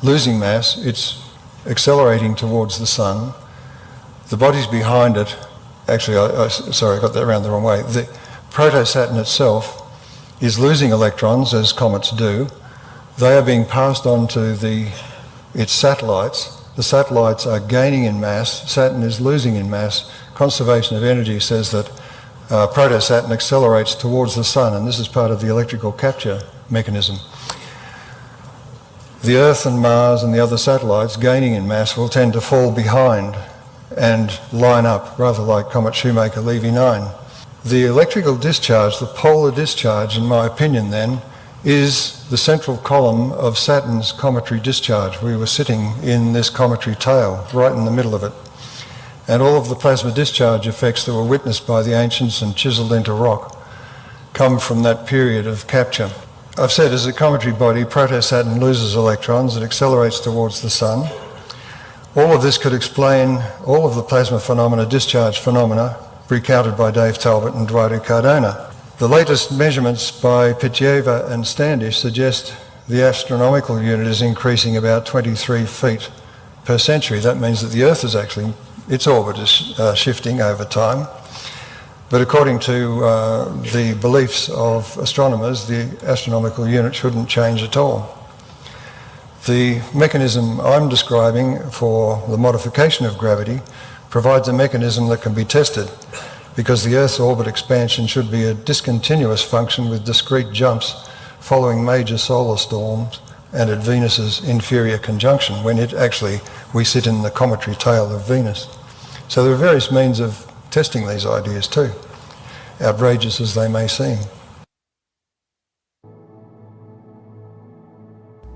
Speaker 17: losing mass, it's accelerating towards the Sun. The bodies behind it, actually, sorry, I got that around the wrong way. The Proto-Saturn itself is losing electrons, as comets do. They are being passed on to its satellites. The satellites are gaining in mass. Saturn is losing in mass. Conservation of energy says that proto-Saturn accelerates towards the Sun, and this is part of the electrical capture mechanism. The Earth and Mars and the other satellites gaining in mass will tend to fall behind and line up, rather like Comet Shoemaker Levy 9. The electrical discharge, the polar discharge, in my opinion then, is the central column of Saturn's cometary discharge. We were sitting in this cometary tail, right in the middle of it. And all of the plasma discharge effects that were witnessed by the ancients and chiseled into rock come from that period of capture. I've said as a cometary body, proto-Saturn loses electrons, it accelerates towards the Sun. All of this could explain all of the plasma phenomena, discharge phenomena, recounted by Dave Talbot and Eduardo Cardona. The latest measurements by Pitieva and Standish suggest the astronomical unit is increasing about 23 feet per century. That means that the Earth is actually, its orbit is shifting over time. But according to the beliefs of astronomers, the astronomical unit shouldn't change at all. The mechanism I'm describing for the modification of gravity provides a mechanism that can be tested, because the Earth's orbit expansion should be a discontinuous function with discrete jumps following major solar storms and at Venus's inferior conjunction, when we sit in the cometary tail of Venus. So there are various means of testing these ideas too, outrageous as they may seem.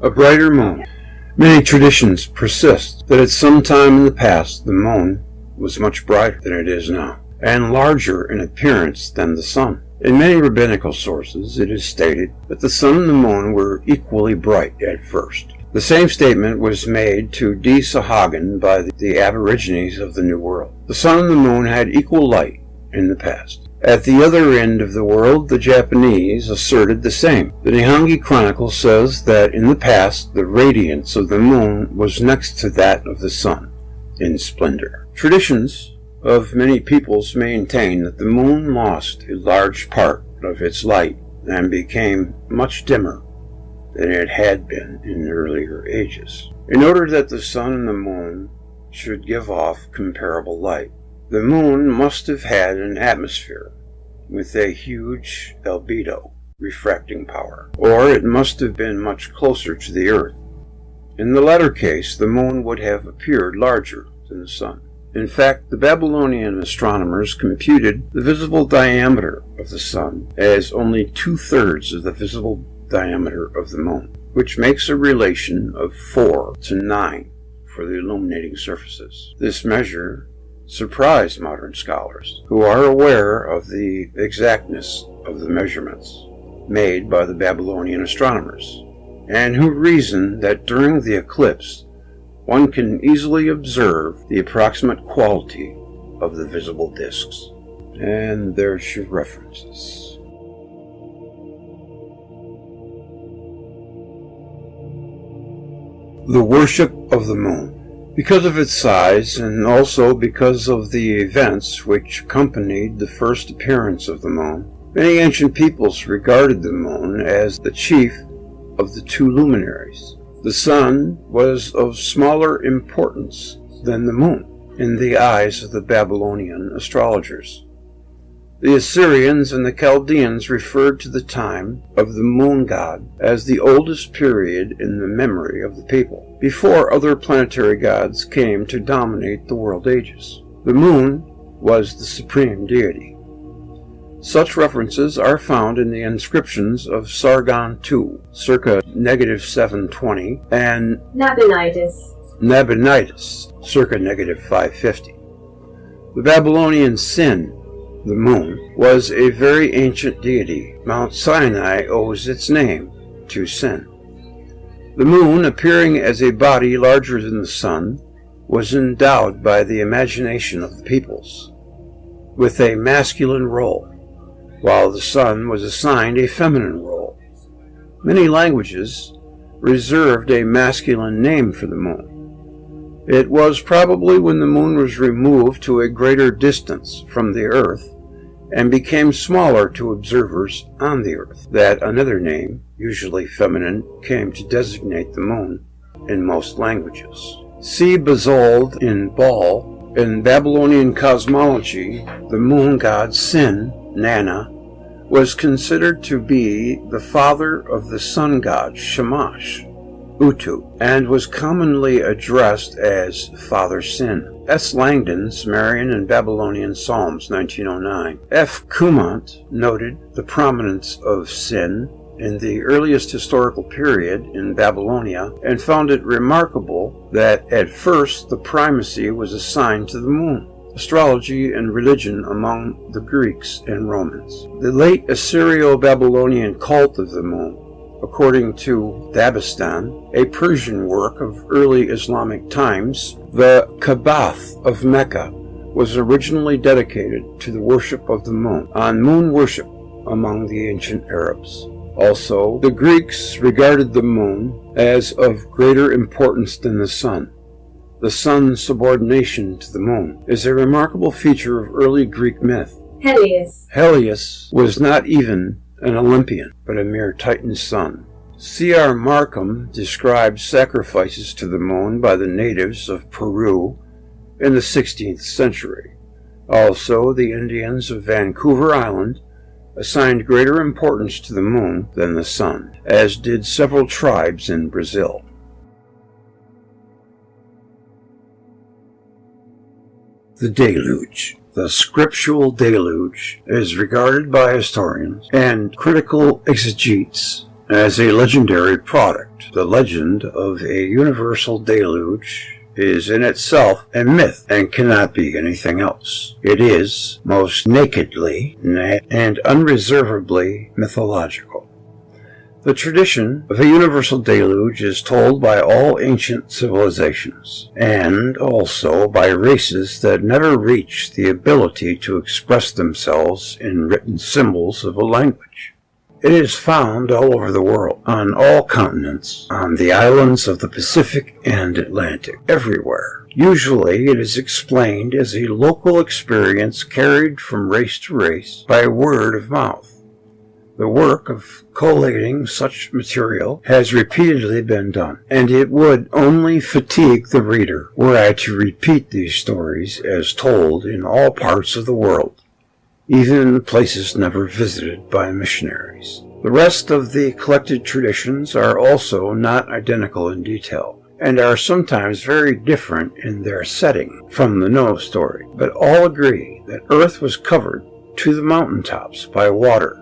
Speaker 7: A brighter moon. Many traditions persist that at some time in the past the moon was much brighter than it is now, and larger in appearance than the sun. In many rabbinical sources, it is stated that the sun and the moon were equally bright at first. The same statement was made to D. Sahagan by the Aborigines of the New World. The sun and the moon had equal light in the past. At the other end of the world, the Japanese asserted the same. The Nihongi Chronicle says that in the past, the radiance of the moon was next to that of the sun in splendor. Traditions of many peoples maintain that the moon lost a large part of its light and became much dimmer than it had been in earlier ages. In order that the sun and the moon should give off comparable light, the moon must have had an atmosphere with a huge albedo, refracting power, or it must have been much closer to the Earth. In the latter case, the moon would have appeared larger than the sun. In fact, the Babylonian astronomers computed the visible diameter of the sun as only 2/3 of the visible diameter of the moon, which makes a relation of 4 to 9 for the illuminating surfaces. This measure surprised modern scholars, who are aware of the exactness of the measurements made by the Babylonian astronomers, and who reason that during the eclipse one can easily observe the approximate quality of the visible disks. And there's your references. The worship of the moon. Because of its size, and also because of the events which accompanied the first appearance of the moon, many ancient peoples regarded the moon as the chief of the two luminaries. The sun was of smaller importance than the moon in the eyes of the Babylonian astrologers. The Assyrians and the Chaldeans referred to the time of the moon god as the oldest period in the memory of the people, before other planetary gods came to dominate the world ages. The moon was the supreme deity. Such references are found in the inscriptions of Sargon II, circa -720, and Nabonidus, circa -550. The Babylonian Sin, the moon, was a very ancient deity. Mount Sinai owes its name to Sin. The moon, appearing as a body larger than the sun, was endowed by the imagination of the peoples with a masculine role, while the sun was assigned a feminine role. Many languages reserved a masculine name for the moon. It was probably when the moon was removed to a greater distance from the earth and became smaller to observers on the Earth. That another name, usually feminine, came to designate the moon in most languages. See Bazold in Baal. In Babylonian cosmology, the moon god Sin, Nana, was considered to be the father of the sun god Shamash, Utu, and was commonly addressed as Father Sin. S. Langdon, Sumerian and Babylonian Psalms, 1909. F. Cumont noted the prominence of Sin in the earliest historical period in Babylonia and found it remarkable that at first the primacy was assigned to the moon, astrology and religion among the Greeks and Romans. The late Assyrio-Babylonian cult of the moon, according to Dabistan, a Persian work of early Islamic times, the Kabath of Mecca was originally dedicated to the worship of the moon, on moon worship among the ancient Arabs. Also, the Greeks regarded the moon as of greater importance than the sun. The sun's subordination to the moon is a remarkable feature of early Greek myth. Helios was not even an Olympian, but a mere Titan's son. C.R. Markham describes sacrifices to the moon by the natives of Peru in the 16th century. Also, the Indians of Vancouver Island assigned greater importance to the moon than the sun, as did several tribes in Brazil. The Deluge. The scriptural deluge is regarded by historians and critical exegetes as a legendary product. The legend of a universal deluge is in itself a myth and cannot be anything else. It is most nakedly and unreservedly mythological. The tradition of a universal deluge is told by all ancient civilizations, and also by races that never reached the ability to express themselves in written symbols of a language. It is found all over the world, on all continents, on the islands of the Pacific and Atlantic, everywhere. Usually it is explained as a local experience carried from race to race by word of mouth. The work of collating such material has repeatedly been done, and it would only fatigue the reader were I to repeat these stories as told in all parts of the world, even in places never visited by missionaries. The rest of the collected traditions are also not identical in detail, and are sometimes very different in their setting from the Noah story, but all agree that earth was covered to the mountaintops by water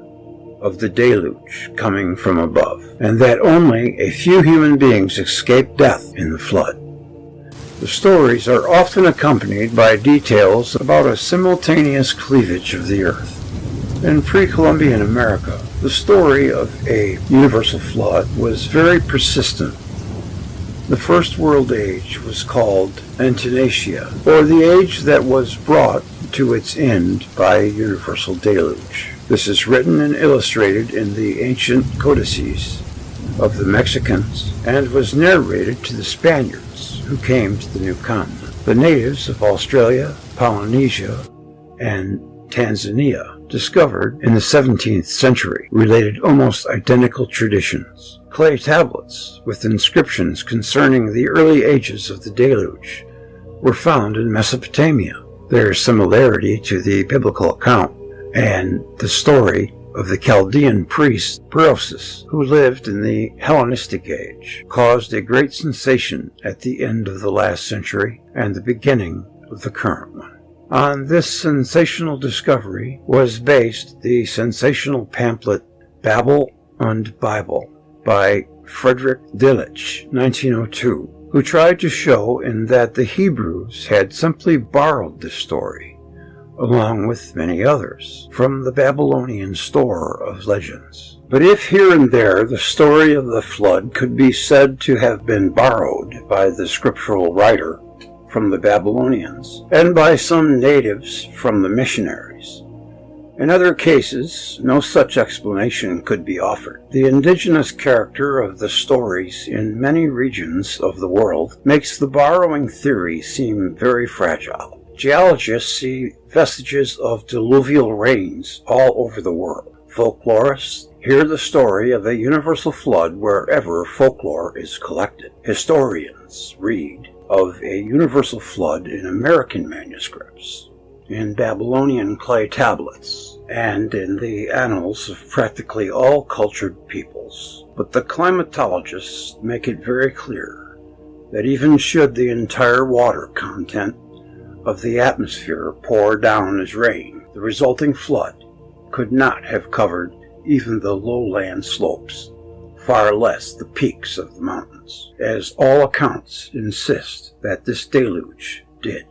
Speaker 7: of the deluge coming from above, and that only a few human beings escaped death in the flood. The stories are often accompanied by details about a simultaneous cleavage of the earth. In pre-Columbian America, the story of a universal flood was very persistent. The First World Age was called Antenacia, or the age that was brought to its end by a universal deluge. This is written and illustrated in the ancient codices of the Mexicans and was narrated to the Spaniards who came to the new continent. The natives of Australia, Polynesia, and Tanzania, discovered in the 17th century, related almost identical traditions. Clay tablets with inscriptions concerning the early ages of the deluge were found in Mesopotamia. Their similarity to the biblical account and the story of the Chaldean priest Berosus, who lived in the Hellenistic age, caused a great sensation at the end of the last century and the beginning of the current one. On this sensational discovery was based the sensational pamphlet Babel und Bible by Frederick Delitzsch, 1902, who tried to show in that the Hebrews had simply borrowed this story, along with many others, from the Babylonian store of legends. But if here and there the story of the flood could be said to have been borrowed by the scriptural writer from the Babylonians, and by some natives from the missionaries, in other cases no such explanation could be offered. The indigenous character of the stories in many regions of the world makes the borrowing theory seem very fragile.
Speaker 6: Geologists see vestiges of diluvial rains all over the world. Folklorists hear the story of a universal flood wherever folklore is collected. Historians read of a universal flood in American manuscripts, in Babylonian clay tablets, and in the annals of practically all cultured peoples. But the climatologists make it very clear that even should the entire water content of the atmosphere pour down as rain, the resulting flood could not have covered even the lowland slopes, far less the peaks of the mountains, as all accounts insist that this deluge did.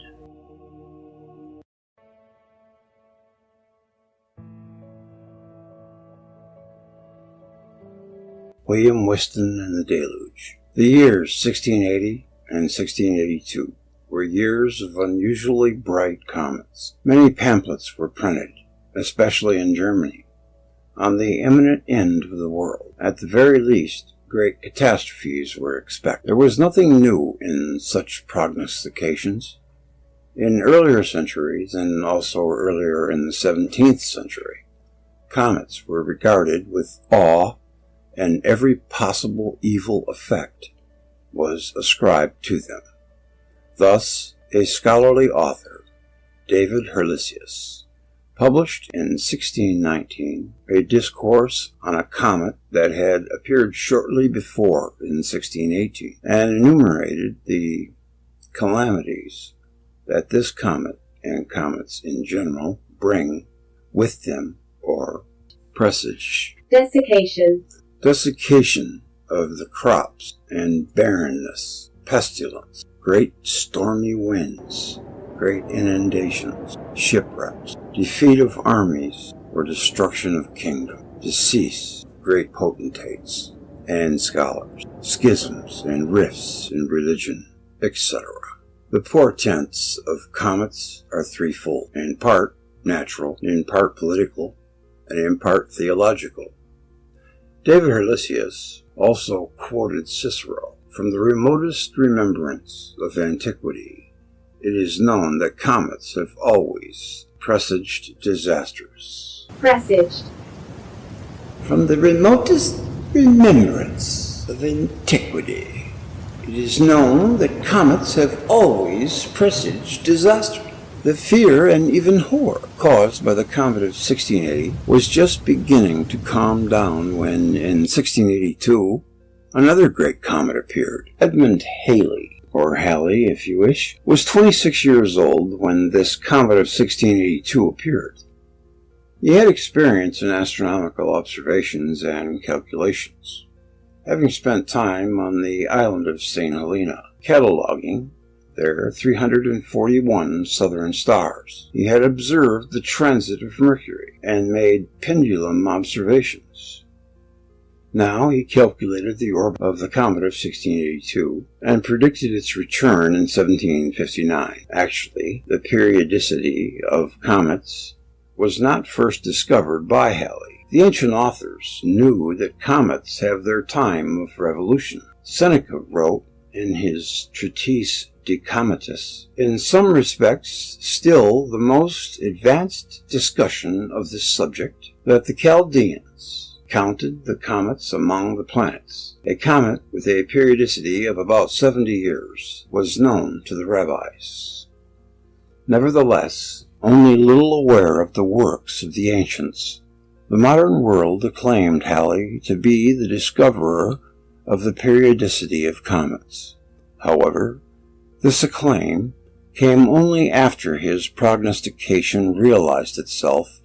Speaker 6: William Whiston and the Deluge. The years 1680 and 1682 were years of unusually bright comets. Many pamphlets were printed, especially in Germany, on the imminent end of the world. At the very least, great catastrophes were expected. There was nothing new in such prognostications. In earlier centuries, and also earlier in the 17th century, comets were regarded with awe, and every possible evil effect was ascribed to them. Thus, a scholarly author, David Hurlesius, published in 1619 a discourse on a comet that had appeared shortly before in 1618, and enumerated the calamities that this comet and comets in general bring with them or presage. Desiccation of the crops and barrenness, pestilence, great stormy winds, great inundations, shipwrecks, defeat of armies, or destruction of kingdom, decease of great potentates and scholars, schisms and rifts in religion, etc. The portents of comets are threefold, in part natural, in part political, and in part theological. David Hurlesius also quoted Cicero. From the remotest remembrance of antiquity, it is known that comets have always presaged disasters. From the remotest remembrance of antiquity, it is known that comets have always presaged disaster. The fear and even horror caused by the comet of 1680 was just beginning to calm down when, in 1682, another great comet appeared. Edmund Halley, or Halley if you wish, was 26 years old when this comet of 1682 appeared. He had experience in astronomical observations and calculations, having spent time on the island of St. Helena, cataloging there 341 southern stars. He had observed the transit of Mercury and made pendulum observations. Now he calculated the orbit of the comet of 1682 and predicted its return in 1759. Actually, the periodicity of comets was not first discovered by Halley. The ancient authors knew that comets have their time of revolution. Seneca wrote in his treatise De Cometis, in some respects still the most advanced discussion of this subject, that the Chaldeans counted the comets among the planets. A comet with a periodicity of about 70 years was known to the rabbis. Nevertheless, only little aware of the works of the ancients, the modern world acclaimed Halley to be the discoverer of the periodicity of comets. However, this acclaim came only after his prognostication realized itself.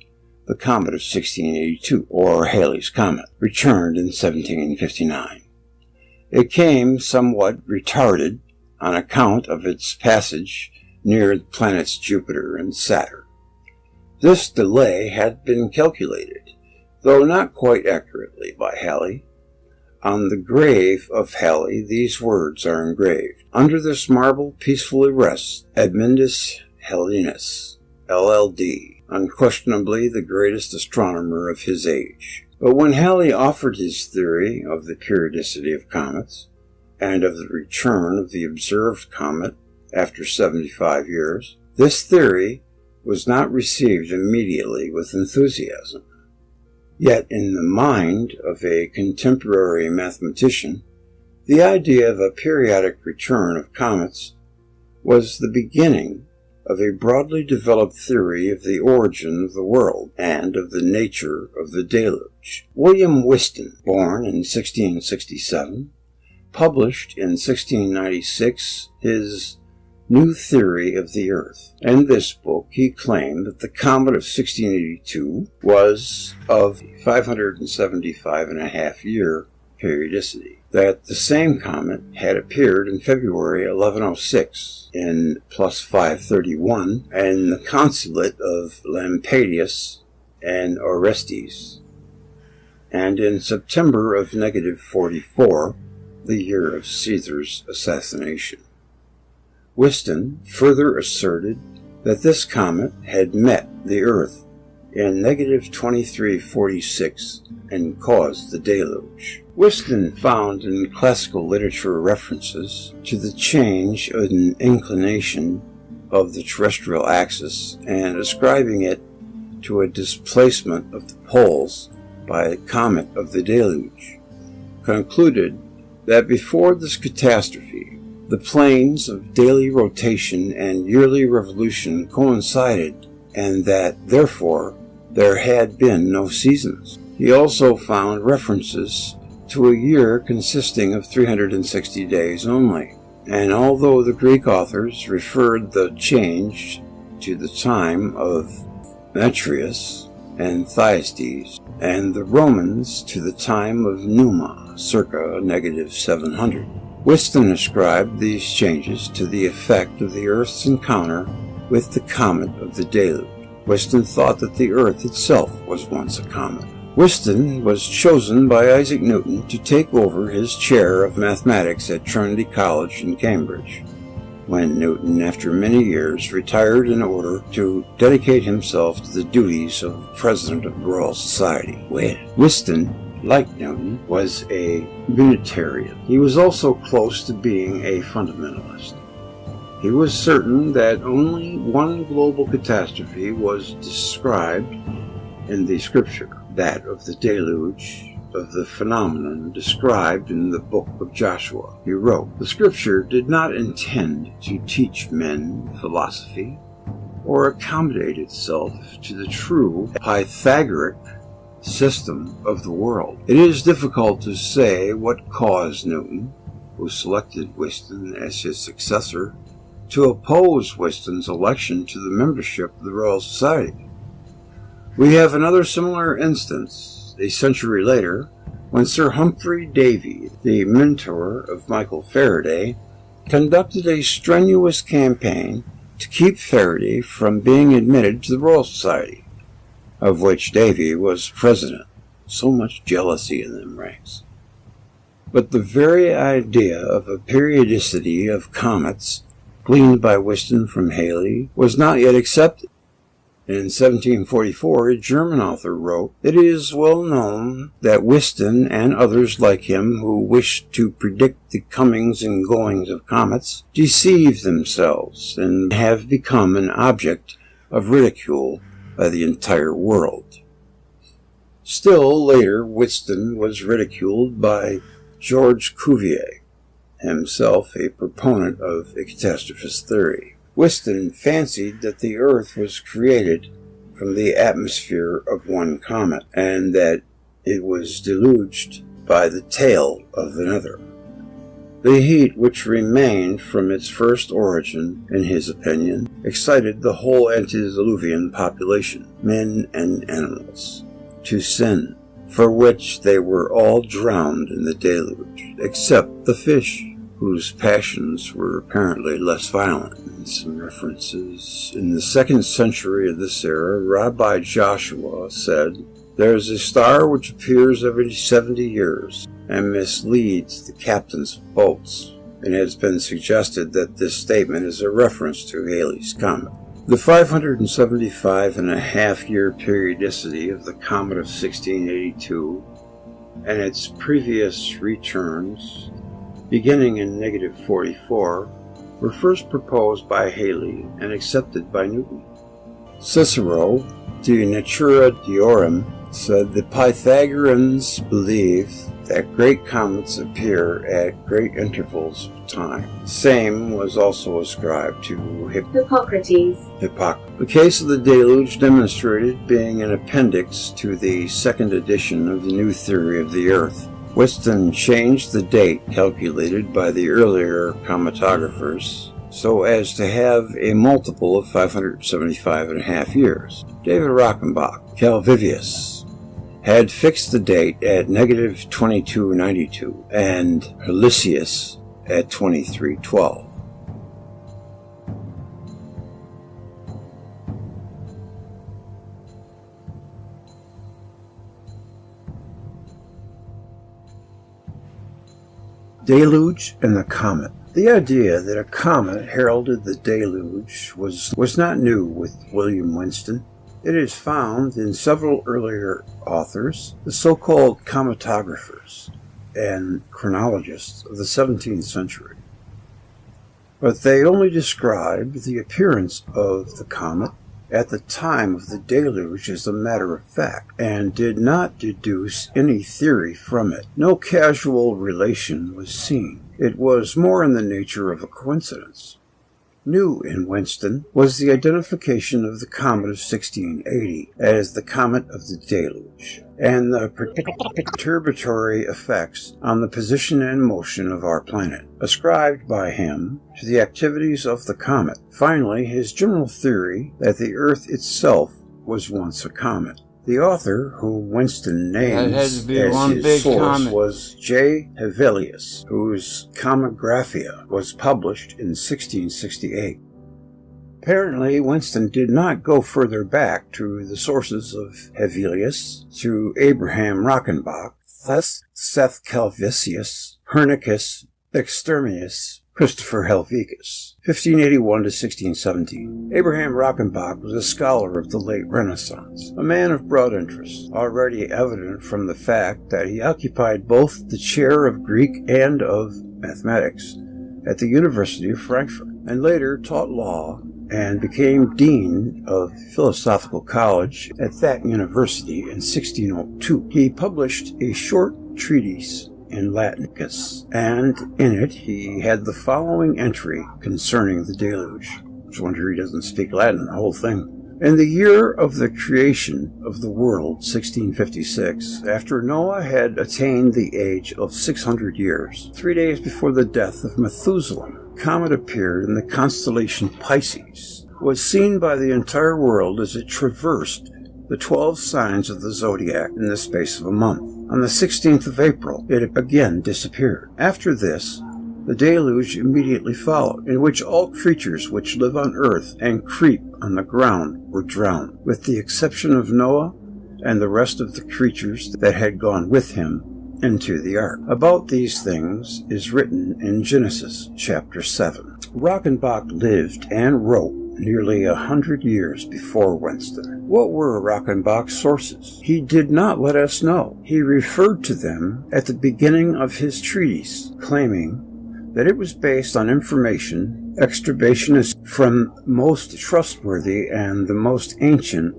Speaker 6: The comet of 1682, or Halley's Comet, returned in 1759. It came somewhat retarded on account of its passage near the planets Jupiter and Saturn. This delay had been calculated, though not quite accurately, by Halley. On the grave of Halley these words are engraved: "Under this marble peacefully rests Edmundus Hellenus, LL.D., unquestionably the greatest astronomer of his age." But when Halley offered his theory of the periodicity of comets, and of the return of the observed comet after 75 years,
Speaker 7: This theory was not received immediately with enthusiasm. Yet in the mind of a contemporary mathematician, the idea of a periodic return of comets was the beginning of a broadly developed theory of the origin of the world and of the nature of the deluge. William Whiston, born in 1667, published in 1696 his New Theory of the Earth. In this book, he claimed that the comet of 1682 was of 575.5-year periodicity, that the same comet had appeared in February 1106 in plus 531 in the consulate of Lampadius and Orestes, and in September of negative 44, the year of Caesar's assassination. Whiston further asserted that this comet had met the Earth in negative 2346 and caused the deluge. Whiston found in classical literature references to the change in inclination of the terrestrial axis and ascribing it to a displacement of the poles by a comet of the deluge, concluded that before this catastrophe, the planes of daily rotation and yearly revolution coincided, and that, therefore, there had been no seasons. He also found references to a year consisting of 360 days only, and although the Greek authors referred the change to the time of Metreus and Thyestes, and the Romans to the time of Numa, circa negative 700, Whiston ascribed these changes to the effect of the Earth's encounter with the comet of the deluge. Whiston thought that the Earth itself was once a comet. Whiston was chosen by Isaac Newton to take over his chair of mathematics at Trinity College in Cambridge, when Newton, after many years, retired in order to dedicate himself to the duties of President of the Royal Society. Whiston, like Newton, was a Unitarian. He was also close to being a fundamentalist. He was certain that only one global catastrophe was described in the scripture, that of the deluge of the phenomenon described in the book of Joshua. He wrote, "The scripture did not intend to teach men philosophy or accommodate itself to the true Pythagorean system of the world. It is difficult to say what caused Newton, who selected Whiston as his successor, to oppose Whiston's election to the membership of the Royal Society. We have another similar instance a century later, when Sir Humphrey Davy, the mentor of Michael Faraday, conducted a strenuous campaign to keep Faraday from being admitted to the Royal Society, of which Davy was president. So much jealousy in them ranks. But the very idea of a periodicity of comets, gleaned by Whiston from Halley, was not yet accepted. In 1744, a German author wrote, "It is well known that Whiston and others like him who wished to predict the comings and goings of comets deceive themselves and have become an object of ridicule by the entire world." Still later, Whiston was ridiculed by George Cuvier, himself a proponent of a catastrophist theory. Whiston fancied that the Earth was created from the atmosphere of one comet, and that it was deluged by the tail of another. The heat which remained from its first origin, in his opinion, excited the whole antediluvian population, men and animals, to sin, for which they were all drowned in the deluge, except the fish, whose passions were apparently less violent. And some references. In the 2nd century of this era, Rabbi Joshua said, "There is a star which appears every 70 years and misleads the captains of boats." It has been suggested that this statement is a reference to Halley's comet. The 575.5-year periodicity of the comet of 1682 and its previous returns, beginning in negative 44, were first proposed by Halley and accepted by Newton. Cicero, De Natura Deorum, said the Pythagoreans believed that great comets appear at great intervals of time. The same was also ascribed to
Speaker 18: Hippocrates.
Speaker 7: The case of the deluge demonstrated being an appendix to the second edition of the new theory of the Earth. Weston changed the date calculated by the earlier cometographers so as to have a multiple of 575.5 years. David Rockenbach, Calvivius, had fixed the date at negative 2292 and Heliceus at 2312. Deluge and the Comet. The idea that a comet heralded the deluge was not new with William Winston. It is found in several earlier authors, the so-called cometographers and chronologists of the 17th century. But they only described the appearance of the comet at the time of the deluge as a matter of fact, and did not deduce any theory from it. No causal relation was seen. It was more in the nature of a coincidence. New in Winston was the identification of the comet of 1680 as the comet of the deluge, and the perturbatory effects on the position and motion of our planet, ascribed by him to the activities of the comet. Finally, his general theory that the Earth itself was once a comet. The author, who Winston names as his source, was J. Hevelius, whose Comographia was published in 1668. Apparently, Winston did not go further back to the sources of Hevelius, to Abraham Rockenbach, Seth Calvisius, Hernicus, Exterminus, Christopher Helvicus, 1581 to 1617. Abraham Rockenbach was a scholar of the late Renaissance, a man of broad interests, already evident from the fact that he occupied both the chair of Greek and of mathematics at the University of Frankfurt, and later taught law and became dean of Philosophical College at that university in 1602. He published a short treatise in Latinicus, and in it he had the following entry concerning the deluge. It's a wonder he doesn't speak Latin, the whole thing. In the year of the creation of the world, 1656, after Noah had attained the age of 600 years, 3 days before the death of Methuselah, a comet appeared in the constellation Pisces, was seen by the entire world as it traversed the 12 signs of the zodiac in the space of a month. On the 16th of April, it again disappeared. After this, the deluge immediately followed, in which all creatures which live on earth and creep on the ground were drowned, with the exception of Noah and the rest of the creatures that had gone with him into the ark. About these things is written in Genesis chapter 7. Rockenbach lived and wrote nearly 100 years before Winston. What were Rockenbach's sources? He did not let us know. He referred to them at the beginning of his treatise, claiming that it was based on information extrabationist from most trustworthy and the most ancient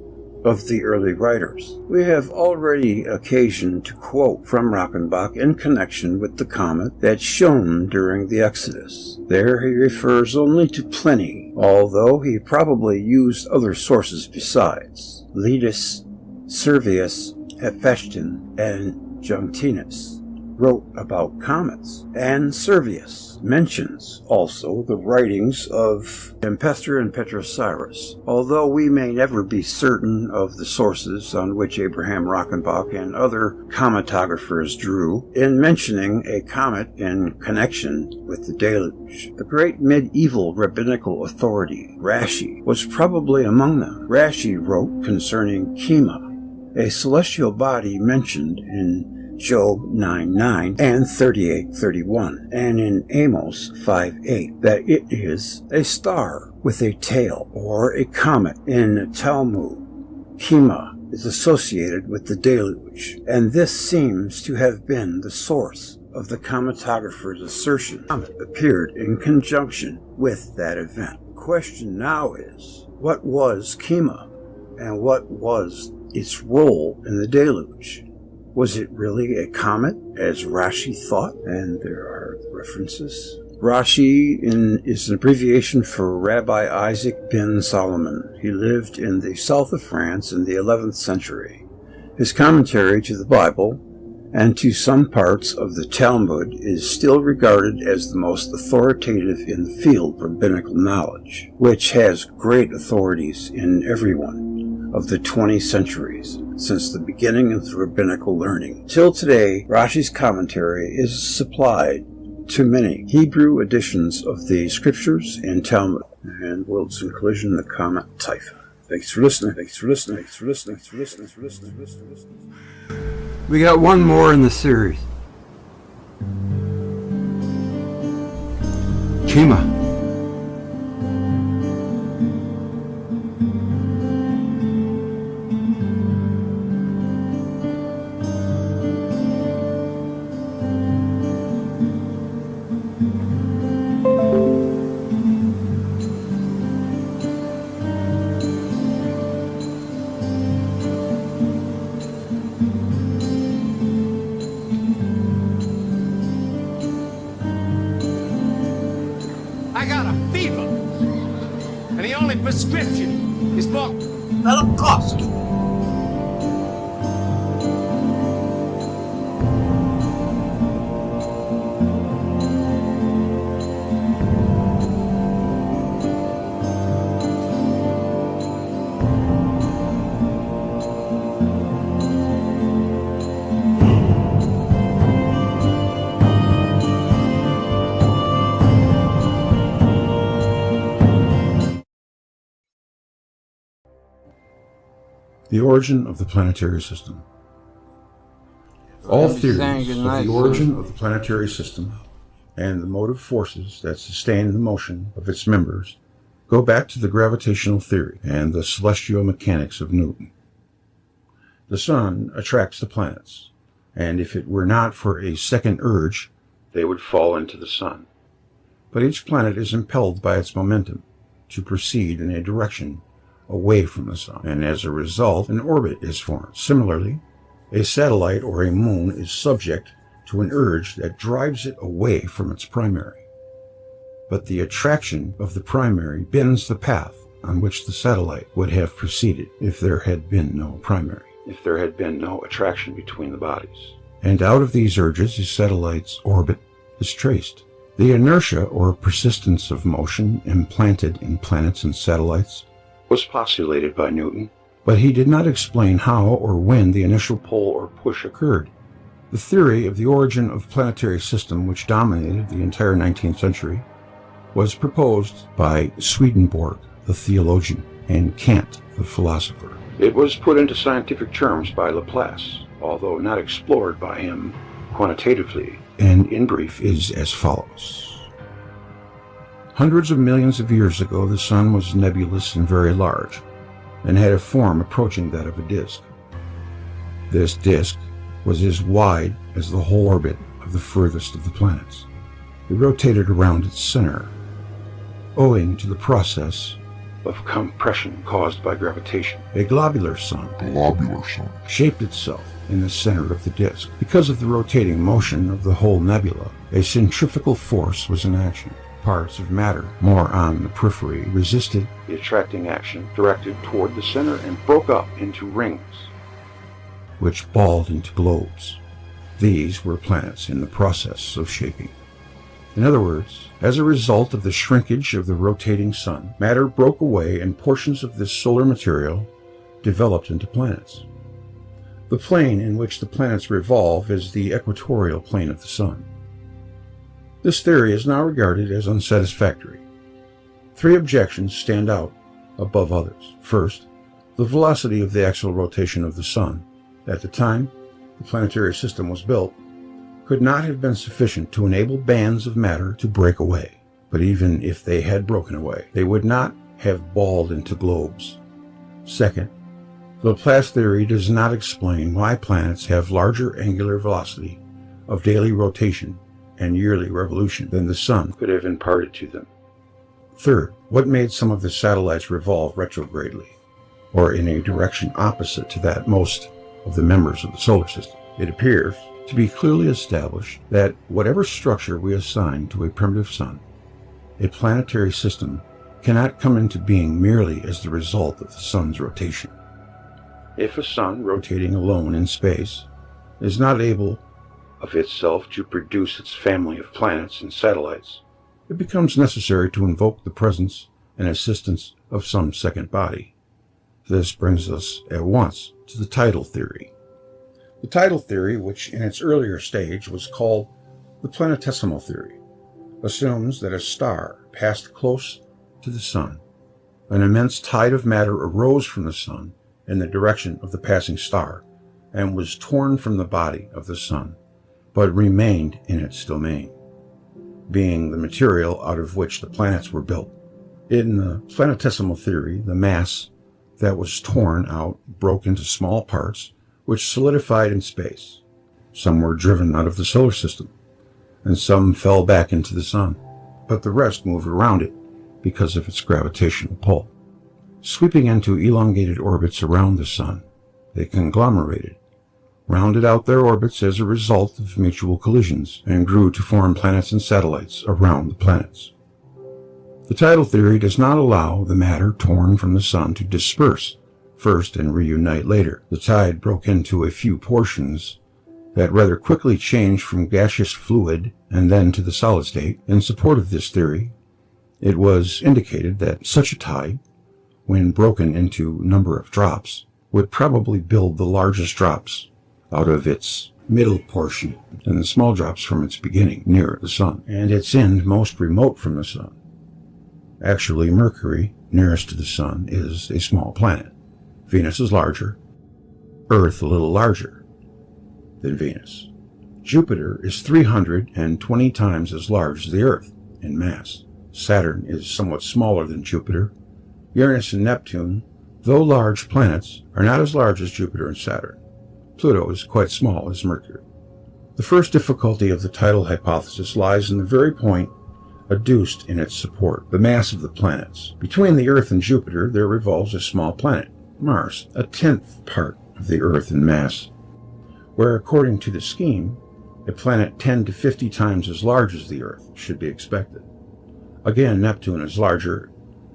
Speaker 7: of the early writers. We have already occasion to quote from Rockenbach in connection with the comet that shone during the Exodus. There he refers only to Pliny, although he probably used other sources besides. Letus, Servius, Hephaestion, and Junctinus wrote about comets, and Servius mentions also the writings of Tempestor and Petrosirus, although we may never be certain of the sources on which Abraham Rockenbach and other cometographers drew in mentioning a comet in connection with the deluge. The great medieval rabbinical authority, Rashi, was probably among them. Rashi wrote concerning Kima, a celestial body mentioned in Job 9:9 and 38:31, and in Amos 5:8, that it is a star with a tail, or a comet. In Talmud, Kima is associated with the deluge, and this seems to have been the source of the cometographer's assertion the comet appeared in conjunction with that event. The question now is, what was Kima, and what was its role in the deluge? Was it really a comet, as Rashi thought? And there are references. Rashi is an abbreviation for Rabbi Isaac ben Solomon. He lived in the south of France in the 11th century. His commentary to the Bible and to some parts of the Talmud is still regarded as the most authoritative in the field of rabbinical knowledge, which has great authorities in every one of the 20 centuries since the beginning of the rabbinical learning. Till today, Rashi's commentary is supplied to many Hebrew editions of the scriptures and Talmud. And world's inclusion, the comet Typhon. Thanks for listening. Thanks for listening. Thanks for listening. Thanks for listening. Thanks for listening. Thanks for listening.
Speaker 1: We got one more in the series. Kima.
Speaker 18: I got a fever, and the only prescription is for Velikoski.
Speaker 8: The origin of the planetary system. All theories of the origin of the planetary system and the motive forces that sustain the motion of its members go back to the gravitational theory and the celestial mechanics of Newton. The sun attracts the planets, and if it were not for a second urge, they would fall into the sun. But each planet is impelled by its momentum to proceed in a direction away from the sun, and as a result, an orbit is formed. Similarly, a satellite or a moon is subject to an urge that drives it away from its primary. But the attraction of the primary bends the path on which the satellite would have proceeded if there had been no primary, if there had been no attraction between the bodies. And out of these urges, the satellite's orbit is traced. The inertia or persistence of motion implanted in planets and satellites was postulated by Newton, but he did not explain how or when the initial pull or push occurred. The theory of the origin of the planetary system, which dominated the entire 19th century, was proposed by Swedenborg, the theologian, and Kant, the philosopher. It was put into scientific terms by Laplace, although not explored by him quantitatively, and in brief is as follows. Hundreds of millions of years ago, the sun was nebulous and very large, and had a form approaching that of a disk. This disk was as wide as the whole orbit of the furthest of the planets. It rotated around its center, owing to the process of compression caused by gravitation. A globular sun shaped itself in the center of the disk. Because of the rotating motion of the whole nebula, a centrifugal force was in action. Parts of matter, more on the periphery, resisted the attracting action directed toward the center and broke up into rings, which balled into globes. These were planets in the process of shaping. In other words, as a result of the shrinkage of the rotating sun, matter broke away and portions of this solar material developed into planets. The plane in which the planets revolve is the equatorial plane of the sun. This theory is now regarded as unsatisfactory. Three objections stand out above others. First, the velocity of the axial rotation of the sun, at the time the planetary system was built, could not have been sufficient to enable bands of matter to break away. But even if they had broken away, they would not have balled into globes. Second, the Laplace theory does not explain why planets have larger angular velocity
Speaker 2: of daily rotation and yearly revolution than the sun could have imparted to them. Third, what made some of the satellites revolve retrogradely, or in a direction opposite to that most of the members of the solar system? It appears to be clearly established that whatever structure we assign to a primitive sun, a planetary system cannot come into being merely as the result of the sun's rotation. If a sun rotating alone in space is not able of itself to produce its family of planets and satellites, it becomes necessary to invoke the presence and assistance of some second body. This brings us at once to the tidal theory. The tidal theory, which in its earlier stage was called the planetesimal theory, assumes that a star passed close to the sun. An immense tide of matter arose from the sun in the direction of the passing star and was torn from the body of the sun, but remained in its domain, being the material out of which the planets were built. In the planetesimal theory, the mass that was torn out broke into small parts which solidified in space. Some were driven out of the solar system, and some fell back into the sun, but the rest moved around it because of its gravitational pull. Sweeping into elongated orbits around the sun, they conglomerated, rounded out their orbits as a result of mutual collisions, and grew to form planets and satellites around the planets. The tidal theory does not allow the matter torn from the sun to disperse first and reunite later. The tide broke into a few portions that rather quickly changed from gaseous fluid and then to the solid state. In support of this theory, it was indicated that such a tide, when broken into a number of drops, would probably build the largest drops out of its middle portion and the small drops from its beginning near the sun, and its end most remote from the sun. Actually, Mercury, nearest to the sun, is a small planet. Venus is larger, Earth a little larger than Venus. Jupiter is 320 times as large as the Earth in mass. Saturn is somewhat smaller than Jupiter. Uranus and Neptune, though large planets, are not as large as Jupiter and Saturn. Pluto is quite small as Mercury. The first difficulty of the tidal hypothesis lies in the very point adduced in its support, the mass of the planets. Between the Earth and Jupiter there revolves a small planet, Mars, a 10th part of the Earth in mass, where according to the scheme, a planet 10 to 50 times as large as the Earth should be expected. Again, Neptune is larger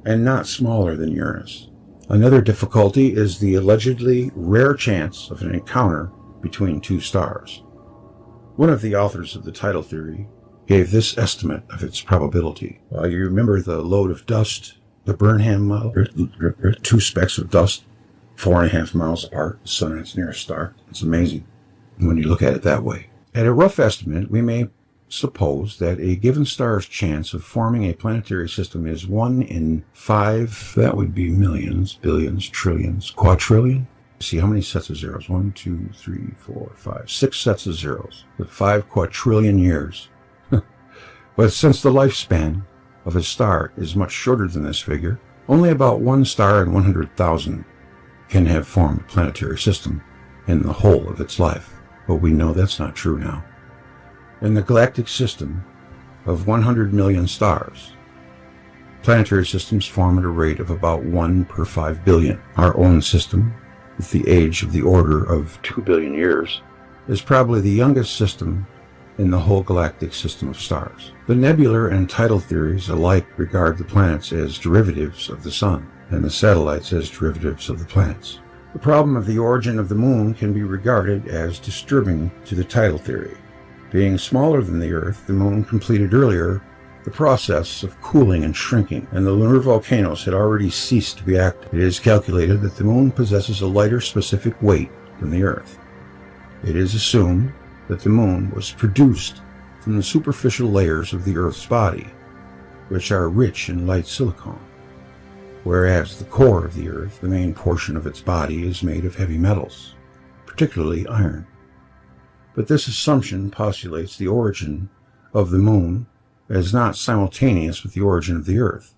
Speaker 2: and not smaller than Uranus. Another difficulty is the allegedly rare chance of an encounter between two stars. One of the authors of the tidal theory gave this estimate of its probability. You remember the load of dust, the Burnham model? There are two specks of dust 4.5 miles apart, the sun and its nearest star. It's amazing when you look at it that way. At a rough estimate, we may suppose that a given star's chance of forming a planetary system is 1 in 5. That would be millions, billions, trillions, quadrillion. See how many sets of zeros? 1, 2, 3, 4, 5, 6 sets of zeros with 5 quadrillion years. But since the lifespan of a star is much shorter than this figure, only about 1 star in 100,000 can have formed a planetary system in the whole of its life. But we know that's not true now. In the galactic system of 100 million stars, planetary systems form at a rate of about 1 per 5 billion. Our own system, with the age of the order of 2 billion years, is probably the youngest system in the whole galactic system of stars. The nebular and tidal theories alike regard the planets as derivatives of the sun, and the satellites as derivatives of the planets. The problem of the origin of the moon can be regarded as disturbing to the tidal theory. Being smaller than the Earth, the moon completed earlier the process of cooling and shrinking, and the lunar volcanoes had already ceased to be active. It is calculated that the moon possesses a lighter specific weight than the Earth. It is assumed that the moon was produced from the superficial layers of the Earth's body, which are rich in light silicon, whereas the core of the Earth, the main portion of its body, is made of heavy metals, particularly iron. But this assumption postulates the origin of the moon as not simultaneous with the origin of the Earth.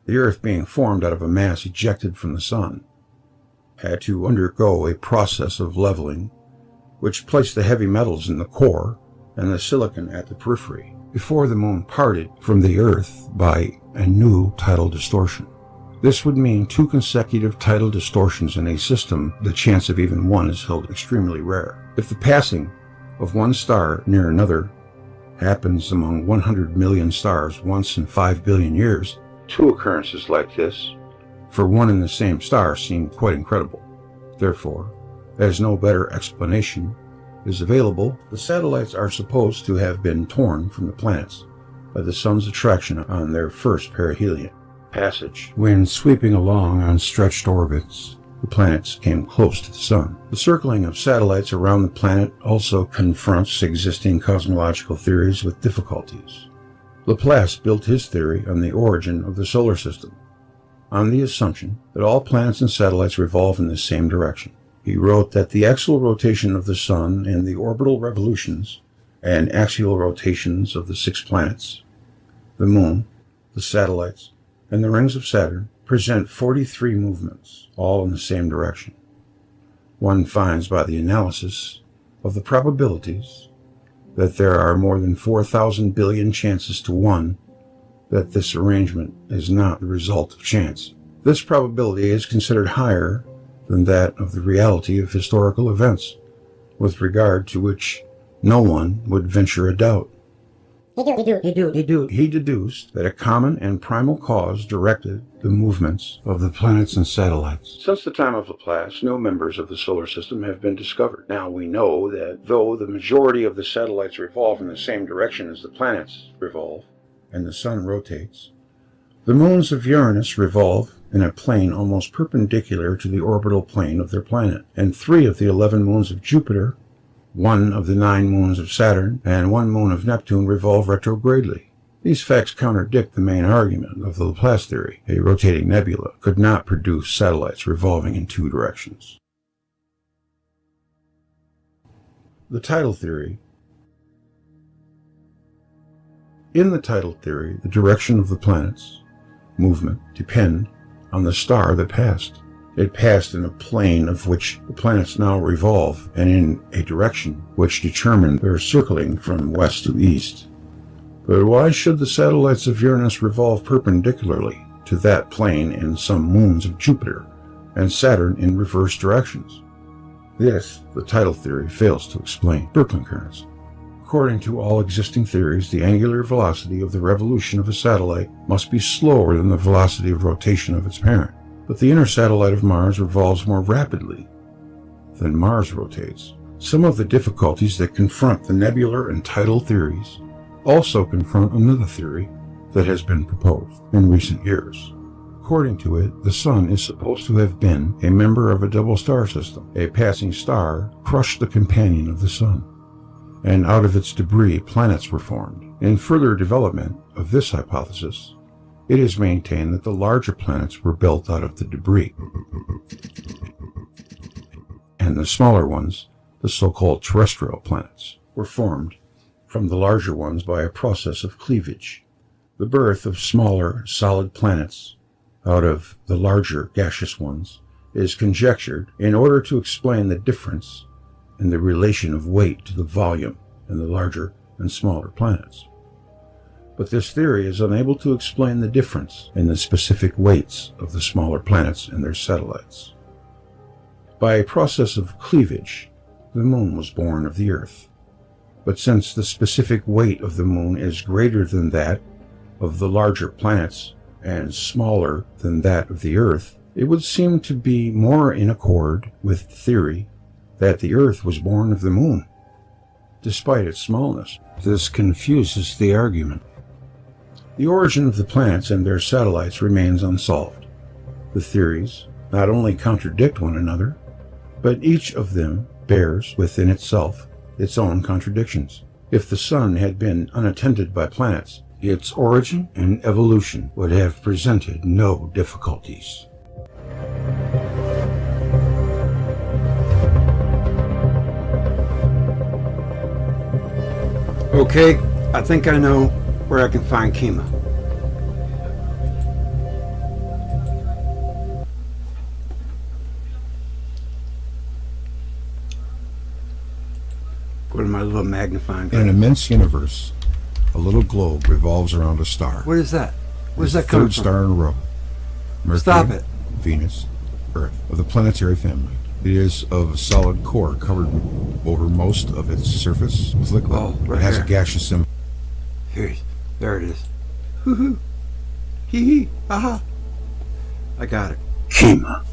Speaker 2: The Earth, being formed out of a mass ejected from the sun, had to undergo a process of leveling, which placed the heavy metals in the core and the silicon at the periphery, before the moon parted from the Earth by a new tidal distortion. This would mean 2 consecutive tidal distortions in a system. The chance of even one is held extremely rare. If the passing of one star near another happens among 100 million stars once in 5 billion years, 2 occurrences like this for one and the same star seem quite incredible. Therefore, as no better explanation is available, the satellites are supposed to have been torn from the planets by the sun's attraction on their first perihelion passage. When sweeping along on stretched orbits, the planets came close to the sun. The circling of satellites around the planet also confronts existing cosmological theories with difficulties. Laplace built his theory on the origin of the solar system, on the assumption that all planets and satellites revolve in the same direction. He wrote that the axial rotation of the sun and the orbital revolutions and axial rotations of the 6 planets, the moon, the satellites, and the rings of Saturn present 43 movements, all in the same direction. One finds by the analysis of the probabilities that there are more than 4,000 billion chances to 1 that this arrangement is not the result of chance. This probability is considered higher than that of the reality of historical events, with regard to which no one would venture a doubt. He deduced that a common and primal cause directed the movements of the planets and satellites. Since the time of Laplace, new members of the solar system have been discovered. Now we know that though the majority of the satellites revolve in the same direction as the planets revolve, and the sun rotates, the moons of Uranus revolve in a plane almost perpendicular to the orbital plane of their planet, and 3 of the 11 moons of Jupiter, 1 of the 9 moons of Saturn, and 1 moon of Neptune revolve retrogradely. These facts contradict the main argument of the Laplace theory. A rotating nebula could not produce satellites revolving in 2 directions. The tidal theory. In the tidal theory, the direction of the planet's movement depend on the star that passed. It passed in a plane of which the planets now revolve, and in a direction which determined their circling from west to east. But why should the satellites of Uranus revolve perpendicularly to that plane and some moons of Jupiter and Saturn in reverse directions? This, the tidal theory fails to explain. Birkeland currents. According to all existing theories, the angular velocity of the revolution of a satellite must be slower than the velocity of rotation of its parent. But the inner satellite of Mars revolves more rapidly than Mars rotates. Some of the difficulties that confront the nebular and tidal theories also confront another theory that has been proposed in recent years. According to it, the Sun is supposed to have been a member of a double star system. A passing star crushed the companion of the Sun, and out of its debris planets were formed. In further development of this hypothesis, it is maintained that the larger planets were built out of the debris, and the smaller ones, the so-called terrestrial planets, were formed from the larger ones by a process of cleavage. The birth of smaller, solid planets out of the larger gaseous ones is conjectured in order to explain the difference in the relation of weight to the volume in the larger and smaller planets. But this theory is unable to explain the difference in the specific weights of the smaller planets and their satellites. By a process of cleavage, the moon was born of the Earth. But since the specific weight of the moon is greater than that of the larger planets and smaller than that of the Earth, it would seem to be more in accord with the theory that the Earth was born of the moon, despite its smallness. This confuses the argument. The origin of the planets and their satellites remains unsolved. The theories not only contradict one another, but each of them bears within itself its own contradictions. If the Sun had been unattended by planets, its origin and evolution would have presented no difficulties.
Speaker 1: Okay, I think I know where I can find Kima.
Speaker 6: Go to my little magnifying glass.
Speaker 8: In an immense universe, a little globe revolves around a star.
Speaker 6: What is that? Where's
Speaker 8: It's
Speaker 6: that coming
Speaker 8: the
Speaker 6: from?
Speaker 8: third star in a row. Mercury,
Speaker 6: Stop it.
Speaker 8: Venus, Earth, of the planetary family. It is of a solid core covered over most of its surface with liquid.
Speaker 6: Oh, right
Speaker 8: it has
Speaker 6: here.
Speaker 8: a gaseous symbol.
Speaker 6: There it is. Hoo-hoo. Hee-hee. Aha. I got it.
Speaker 7: Kima.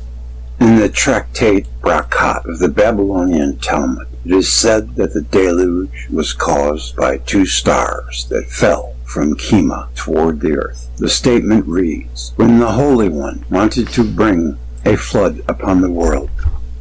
Speaker 7: In the tractate Brakat of the Babylonian Talmud, it is said that the deluge was caused by two stars that fell from Kima toward the earth. The statement reads, "When the Holy One wanted to bring a flood upon the world,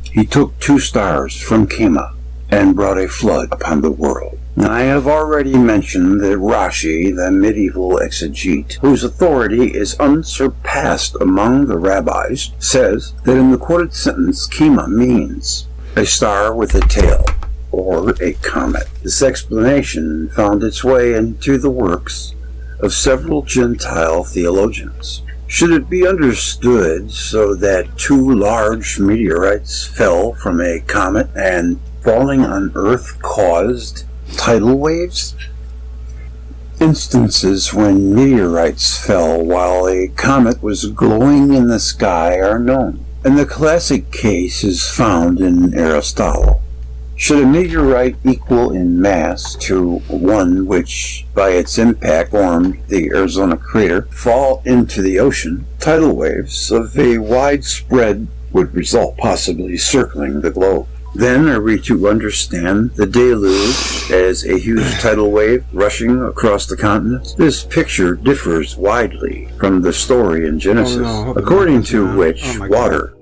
Speaker 7: he took two stars from Kima and brought a flood upon the world." Now, I have already mentioned that Rashi, the medieval exegete, whose authority is unsurpassed among the rabbis, says that in the quoted sentence, Kima means a star with a tail, or a comet. This explanation found its way into the works of several Gentile theologians. Should it be understood so that two large meteorites fell from a comet and falling on Earth caused tidal waves? Instances when meteorites fell while a comet was glowing in the sky are known, and the classic case is found in Aristotle. Should a meteorite equal in mass to one which, by its impact, formed the Arizona crater, fall into the ocean, tidal waves of a wide spread would result, possibly circling the globe. Then are we to understand the deluge as a huge tidal wave rushing across the continents? This picture differs widely from the story in Genesis, according to which water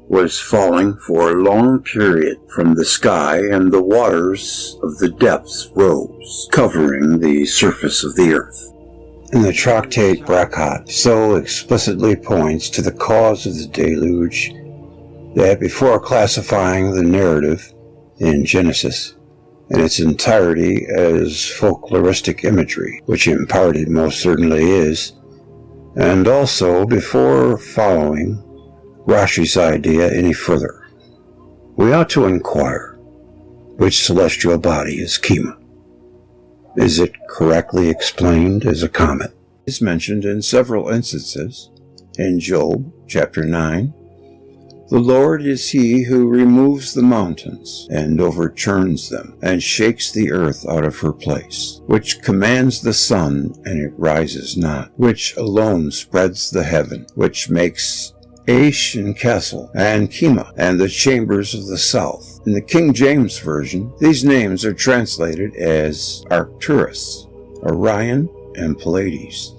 Speaker 7: was falling for a long period from the sky, and the waters of the depths rose, covering the surface of the earth. And the tractate Brakat so explicitly points to the cause of the deluge that before classifying the narrative in Genesis in its entirety as folkloristic imagery, which in part it most certainly is, and also before following Rashi's idea any further, we ought to inquire which celestial body is Kima. Is it correctly explained as a comet? It is mentioned in several instances in Job chapter 9. The Lord is he who removes the mountains and overturns them, and shakes the earth out of her place, which commands the sun, and it rises not, which alone spreads the heaven, which makes Aish and Kessel, and Kima, and the chambers of the south. In the King James Version, these names are translated as Arcturus, Orion, and Pleiades.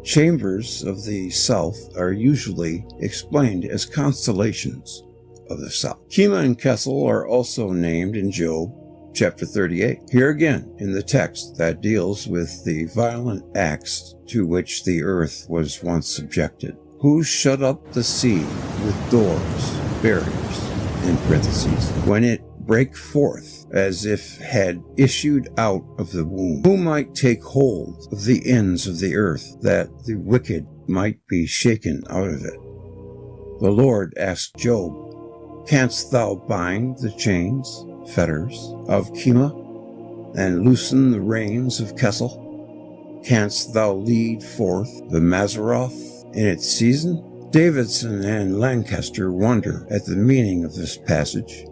Speaker 7: Chambers of the south are usually explained as constellations of the south. Kima and Kessel are also named in Job chapter 38. Here again, in the text that deals with the violent acts to which the earth was once subjected. Who shut up the sea with doors, barriers, in parentheses, when it brake forth as if had issued out of the womb? Who might take hold of the ends of the earth, that the wicked might be shaken out of it? The Lord asked Job, Canst thou bind the chains, fetters, of Kima, and loosen the reins of Kessel? Canst thou lead forth the Mazzaroth in its season? Davidson and Lancaster wonder at the meaning of this passage.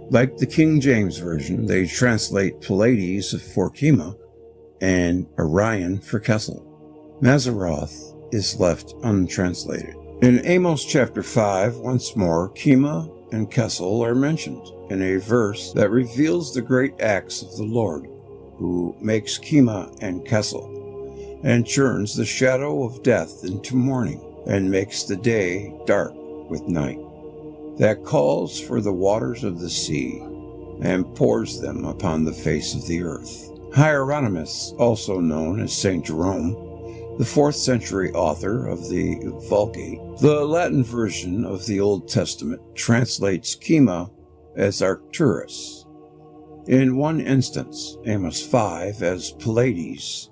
Speaker 7: Like the King James Version, they translate Pleiades for Kima and Orion for Kessel. Mazzaroth is left untranslated. In Amos chapter 5, once more, Kima and Kessel are mentioned in a verse that reveals the great acts of the Lord, who makes Kima and Kessel, and turns the shadow of death into morning, and makes the day dark with night, that calls for the waters of the sea, and pours them upon the face of the earth. Hieronymus, also known as Saint Jerome, the 4th century author of the Vulgate, the Latin version of the Old Testament, translates Kima as Arcturus. In one instance, Amos 5, as Pleiades,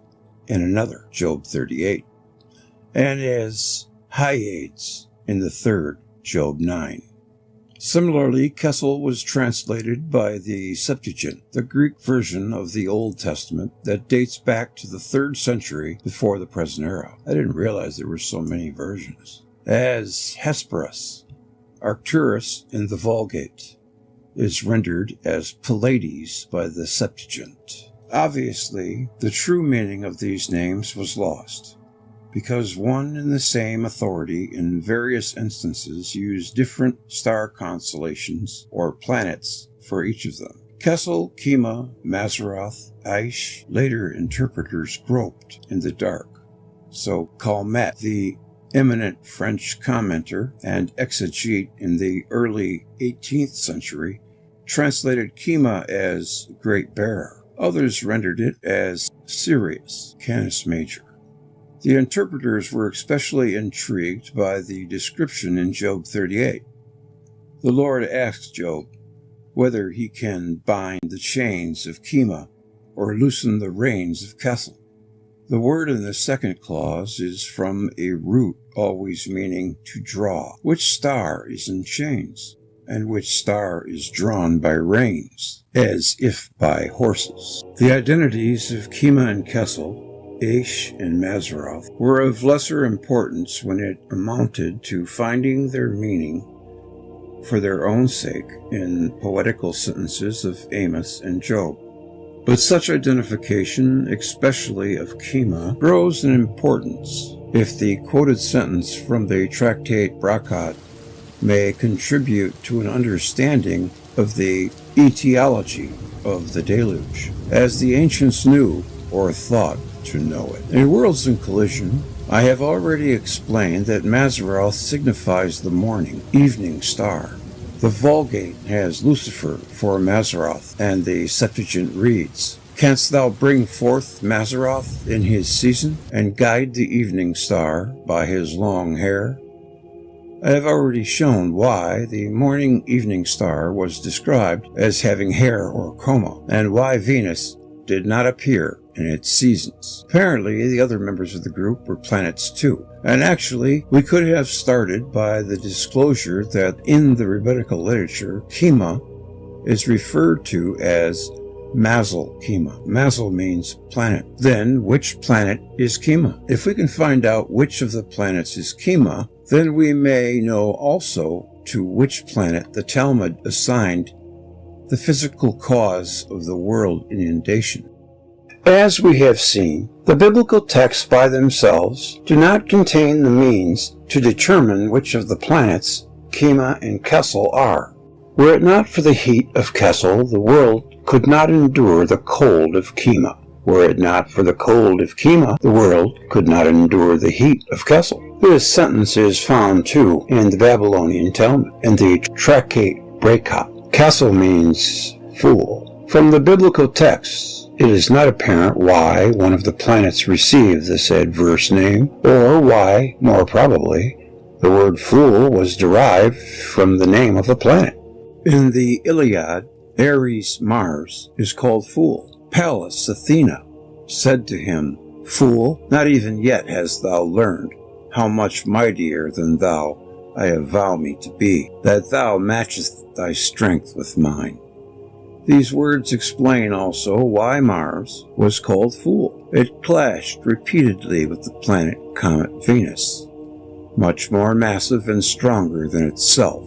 Speaker 7: in another, Job 38, and as Hyades in the third, Job 9.
Speaker 8: Similarly, Kessel was translated by the Septuagint, the Greek version of the Old Testament that dates back to the 3rd century before the present era. I didn't realize there were so many versions. As Hesperus. Arcturus in the Vulgate is rendered as Pallades by the Septuagint. Obviously, the true meaning of these names was lost, because one and the same authority in various instances used different star constellations or planets for each of them. Kessel, Kima, Mazzaroth, Aish, later interpreters groped in the dark. So Calmet, the eminent French commenter and exegete in the early 18th century, translated Kima as Great Bearer. Others rendered it as Sirius, Canis Major. The interpreters were especially intrigued by the description in Job 38. The Lord asks Job whether he can bind the chains of Kima or loosen the reins of Kessel. The word in the second clause is from a root always meaning to draw. Which star is in chains, and which star is drawn by reins, as if by horses? The identities of Kima and Kessel, Aish and Mazzaroth, were of lesser importance when it amounted to finding their meaning for their own sake in poetical sentences of Amos and Job. But such identification, especially of Kima, grows in importance if the quoted sentence from the tractate Brakat may contribute to an understanding of the etiology of the deluge, as the ancients knew or thought to know it. In Worlds in Collision, I have already explained that Mazzaroth signifies the morning, evening star. The Vulgate has Lucifer for Mazzaroth, and the Septuagint reads, "Canst thou bring forth Mazzaroth in his season, and guide the evening star by his long hair?" I have already shown why the morning-evening star was described as having hair or coma, and why Venus did not appear in its seasons. Apparently, the other members of the group were planets too. And actually, we could have started by the disclosure that in the rabbinical literature, Kima is referred to as Mazel Kima. Mazel means planet. Then, which planet is Kima? If we can find out which of the planets is Kima, then we may know also to which planet the Talmud assigned the physical cause of the world inundation. As we have seen, the biblical texts by themselves do not contain the means to determine which of the planets Kima and Kessel are. Were it not for the heat of Kessel, the world could not endure the cold of Kima. Were it not for the cold of Kima, the world could not endure the heat of Kessel. This sentence is found, too, in the Babylonian Talmud, in the Tractate Brakat. Kessel means fool. From the biblical texts, it is not apparent why one of the planets received this adverse name, or why, more probably, the word fool was derived from the name of a planet. In the Iliad, Ares Mars is called fool. Pallas Athena said to him, "Fool, not even yet hast thou learned how much mightier than thou I avow me to be, that thou matchest thy strength with mine." These words explain also why Mars was called fool. It clashed repeatedly with the planet comet Venus, much more massive and stronger than itself.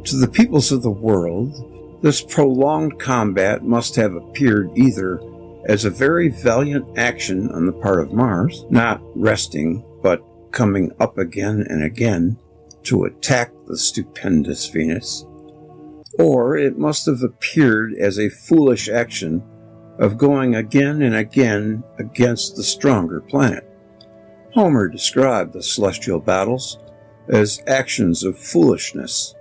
Speaker 8: To the peoples of the world, this prolonged combat must have appeared either as a very valiant action on the part of Mars, not resting, but coming up again and again to attack the stupendous Venus, or it must have appeared as a foolish action of going again and again against the stronger planet. Homer described the celestial battles as actions of foolishness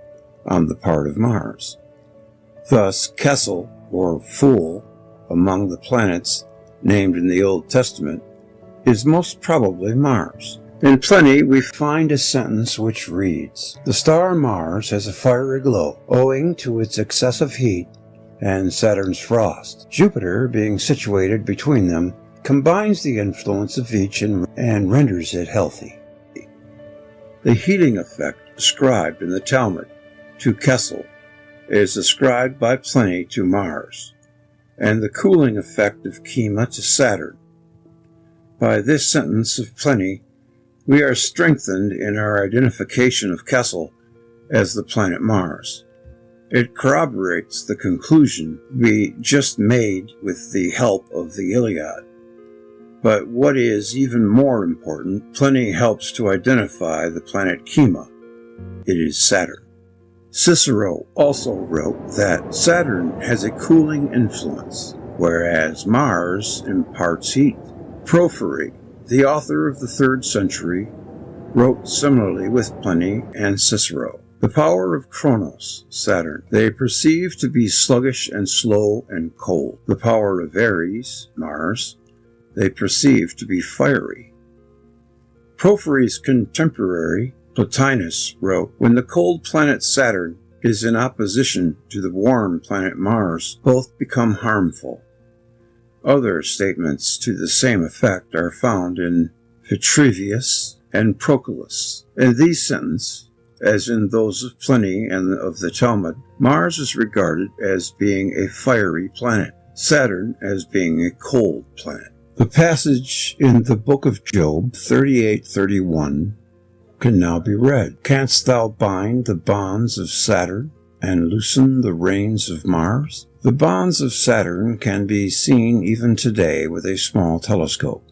Speaker 8: on the part of Mars. Thus, Kessel, or fool, among the planets named in the Old Testament, is most probably Mars. In Pliny, we find a sentence which reads, "The star Mars has a fiery glow, owing to its excessive heat and Saturn's frost. Jupiter, being situated between them, combines the influence of each and renders it healthy." The heating effect described in the Talmud
Speaker 1: to Kessel is ascribed by Pliny to Mars, and the cooling effect of Kema to Saturn. By this sentence of Pliny, we are strengthened in our identification of Kessel as the planet Mars. It corroborates the conclusion we just made with the help of the Iliad. But what is even more important, Pliny helps to identify the planet Kema. It is Saturn. Cicero also wrote that Saturn has a cooling influence, whereas Mars imparts heat. Porphyry, the author of the 3rd century, wrote similarly with Pliny and Cicero. The power of Kronos, Saturn, they perceive to be sluggish and slow and cold. The power of Ares, Mars, they perceive to be fiery. Porphyry's contemporary, Plotinus, wrote, when the cold planet Saturn is in opposition to the warm planet Mars, both become harmful. Other statements to the same effect are found in Vitruvius and Proclus. In these sentences, as in those of Pliny and of the Talmud, Mars is regarded as being a fiery planet, Saturn as being a cold planet. The passage in the book of Job 38:31 can now be read. Canst thou bind the bonds of Saturn and loosen the reins of Mars? The bonds of Saturn can be seen even today with a small telescope.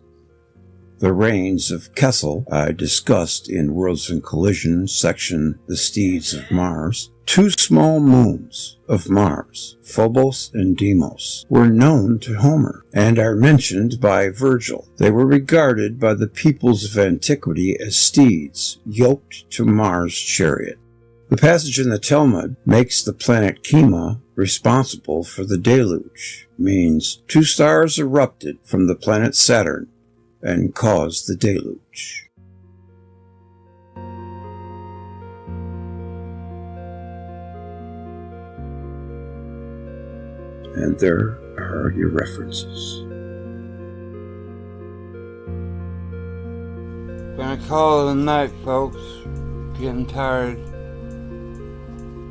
Speaker 1: The reins of Kessel I discussed in Worlds in Collision section The Steeds of Mars. 2 small moons of Mars, Phobos and Deimos, were known to Homer and are mentioned by Virgil. They were regarded by the peoples of antiquity as steeds yoked to Mars' chariot. The passage in the Talmud makes the planet Kema responsible for the deluge, means 2 stars erupted from the planet Saturn and caused the deluge. And there are your references.
Speaker 19: Gonna call it a night, folks. Getting tired.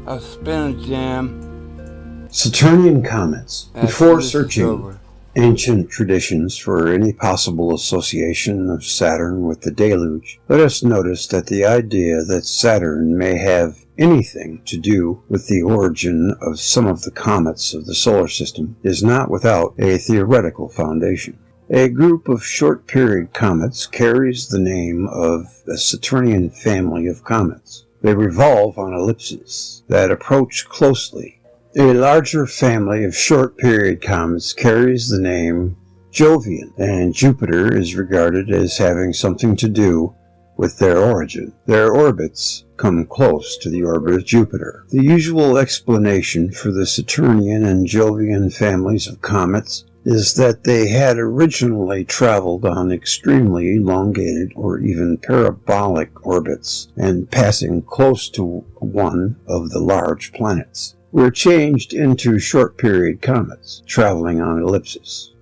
Speaker 19: I'll spin a jam.
Speaker 1: Saturnian comments. Before searching
Speaker 19: over.
Speaker 1: Ancient traditions for any possible association of Saturn with the deluge, let us notice that the idea that Saturn may have anything to do with the origin of some of the comets of the solar system is not without a theoretical foundation. A group of short-period comets carries the name of the Saturnian family of comets. They revolve on ellipses that approach closely. A larger family of short-period comets carries the name Jovian, and Jupiter is regarded as having something to do with their origin. Their orbits come close to the orbit of Jupiter. The usual explanation for the Saturnian and Jovian families of comets is that they had originally traveled on extremely elongated or even parabolic orbits and passing close to one of the large planets, were changed into short-period comets, traveling on ellipses.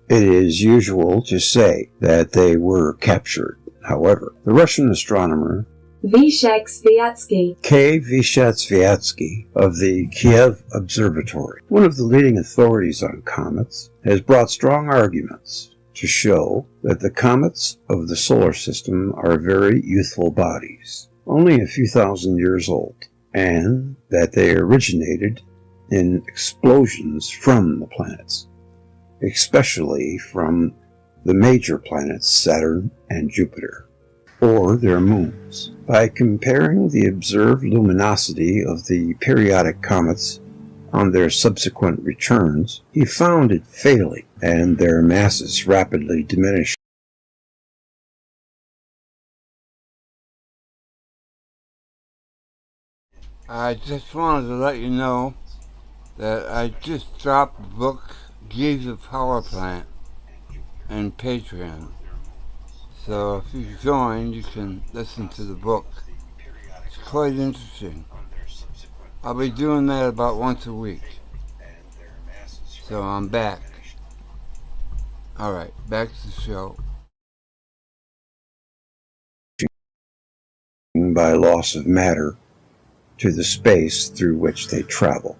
Speaker 1: It is usual to say that they were captured. However, the Russian astronomer K. Vishatsviatsky of the Kiev Observatory, one of the leading authorities on comets, has brought strong arguments to show that the comets of the solar system are very youthful bodies, only a few thousand years old, and that they originated in explosions from the planets, especially from the major planets Saturn and Jupiter, or their moons. By comparing the observed luminosity of the periodic comets on their subsequent returns, he found it failing, and their masses rapidly diminished.
Speaker 19: I just wanted to let you know that I just dropped the book Giza Power Plant and Patreon. So if you join, you can listen to the book. It's quite interesting. I'll be doing that about once a week. So I'm back. Alright, back to the show.
Speaker 1: By loss of matter
Speaker 6: to the space through which they travel.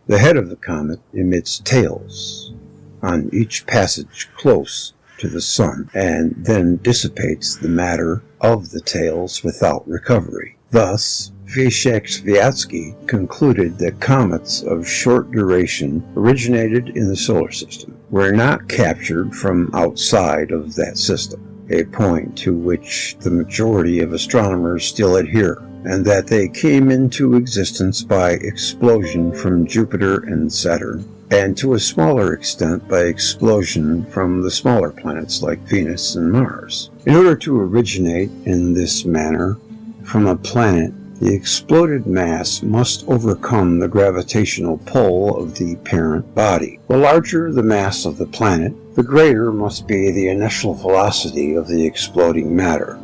Speaker 6: The head of the comet emits tails on each passage close to the sun, and then dissipates the matter of the tails without recovery. Thus, Wyszak-Swiatsky concluded that comets of short duration originated in the solar system, were not captured from outside of that system, a point to which the majority of astronomers still adhere, and that they came into existence by explosion from Jupiter and Saturn, and to a smaller extent by explosion from the smaller planets like Venus and Mars. In order to originate in this manner from a planet, the exploded mass must overcome the gravitational pull of the parent body. The larger the mass of the planet, the greater must be the initial velocity of the exploding matter,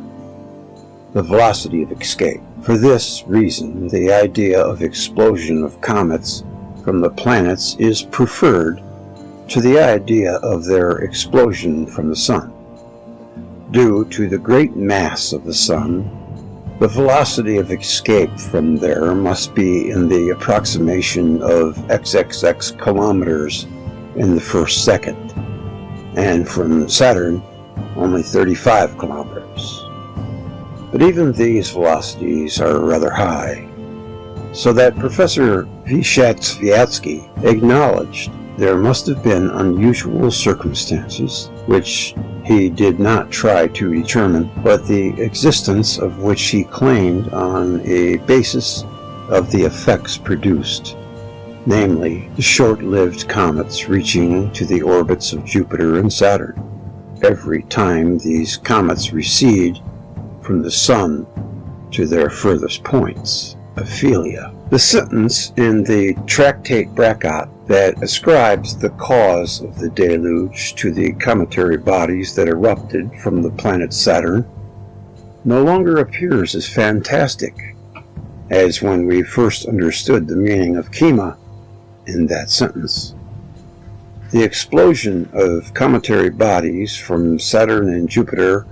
Speaker 6: the velocity of escape. For this reason, the idea of explosion of comets from the planets is preferred to the idea of their explosion from the Sun. Due to the great mass of the Sun, the velocity of escape from there must be in the approximation of xxx kilometers in the first second, and from Saturn only 35 kilometers. But even these velocities are rather high, so that Professor Wyszak-Swiatsky acknowledged there must have been unusual circumstances, which he did not try to determine, but the existence of which he claimed on a basis of the effects produced, namely the short-lived comets reaching to the orbits of Jupiter and Saturn. Every time these comets recede from the Sun to their furthest points, aphelia. The sentence in the tractate Bracot that ascribes the cause of the deluge to the cometary bodies that erupted from the planet Saturn no longer appears as fantastic as when we first understood the meaning of chema in that sentence. The explosion of cometary bodies from Saturn and Jupiter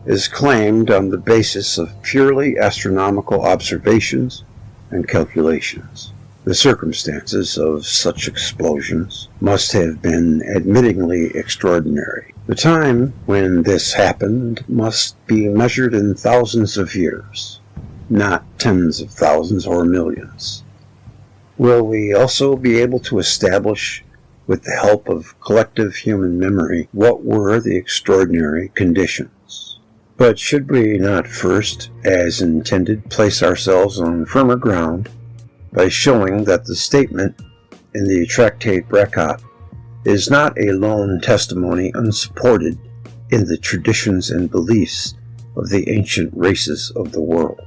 Speaker 6: is claimed on the basis of purely astronomical observations and calculations. The circumstances of such explosions must have been admittingly extraordinary. The time when this happened must be measured in thousands of years, not tens of thousands or millions. Will we also be able to establish, with the help of collective human memory, what were the extraordinary conditions? But should we not first, as intended, place ourselves on firmer ground by showing that the statement in the tractate Bracot is not a lone testimony unsupported in the traditions and beliefs of the ancient races of the world?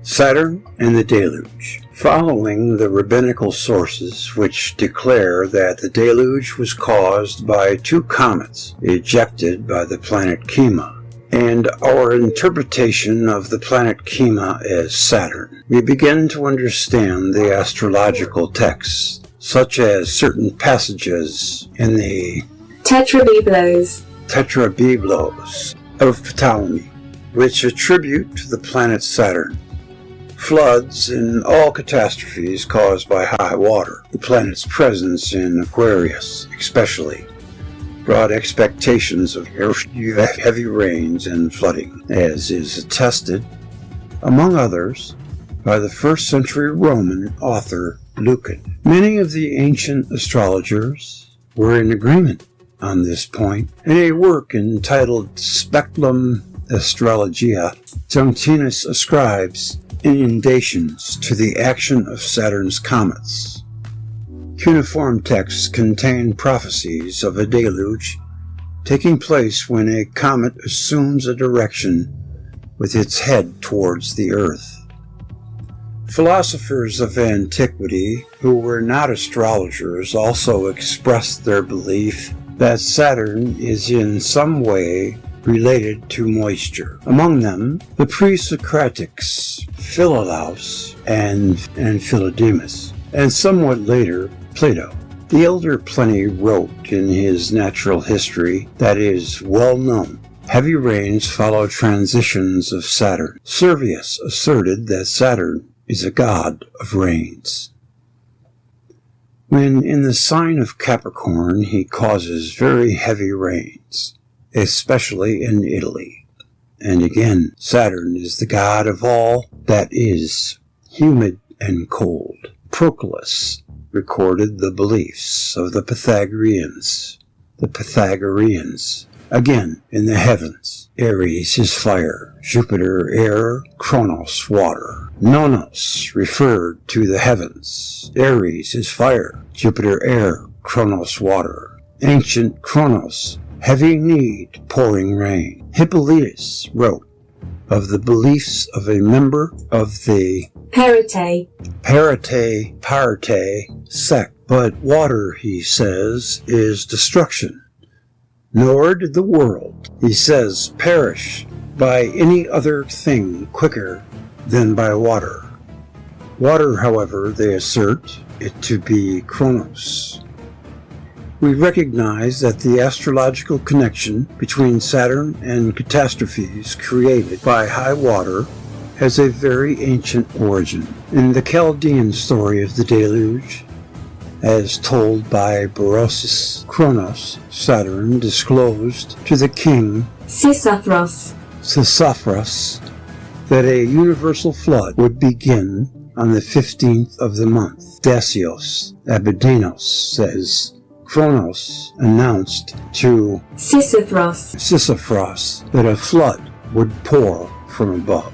Speaker 6: Saturn and the Deluge. Following the rabbinical sources which declare that the deluge was caused by two comets ejected by the planet Chema, and our interpretation of the planet Chema as Saturn, we begin to understand the astrological texts, such as certain passages in the Tetrabiblos of Ptolemy, which attribute to the planet Saturn floods and all catastrophes caused by high water. The planet's presence in Aquarius, especially, brought expectations of heavy rains and flooding, as is attested, among others, by the 1st century Roman author Lucan. Many of the ancient astrologers were in agreement on this point. In a work entitled Speculum Astrologiae, Montanus ascribes inundations to the action of Saturn's comets. Cuneiform texts contain prophecies of a deluge taking place when a comet assumes a direction with its head towards the earth. Philosophers of antiquity who were not astrologers also expressed their belief that Saturn is in some way related to moisture. Among them, the pre-Socratics Philolaus and Philodemus, and somewhat later Plato. The elder Pliny wrote in his natural history that is well known
Speaker 5: Heavy rains follow transitions of Saturn. Servius asserted that Saturn is a god of rains. When in the sign of Capricorn, he causes very heavy rains, especially in Italy. And again, Saturn is the god of all that is humid and cold. Proclus recorded the beliefs of the Pythagoreans. Again, in the heavens, Aries is fire, Jupiter air, Kronos water. Nonos referred to the heavens. Aries is fire, Jupiter air, Kronos water. Ancient Kronos, heavy need pouring rain. Hippolytus wrote of the beliefs of a member of the Parate sect. But water, he says, is destruction. Nor did the world, he says, perish by any other thing quicker than by water. Water, however, they assert it to be Kronos. We recognize that the astrological connection between Saturn and catastrophes created by high water has a very ancient origin. In the Chaldean story of the deluge, as told by Berosus, Kronos, Saturn, disclosed to the king Xisuthros that a universal flood would begin on the 15th of the month. Dacios Abydanos says Kronos announced to Xisuthros that a flood would pour from above.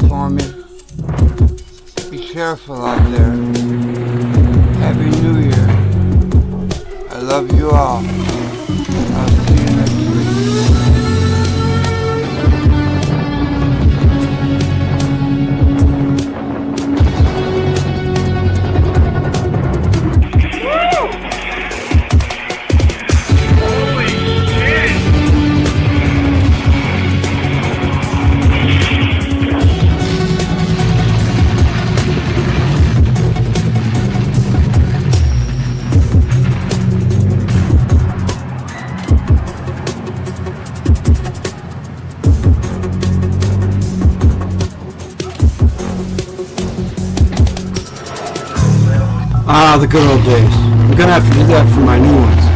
Speaker 19: For me. Be careful out there. Happy New Year. I love you all. I'll see you next week.
Speaker 5: Ah, the good old days. I'm gonna have to do that for my new ones.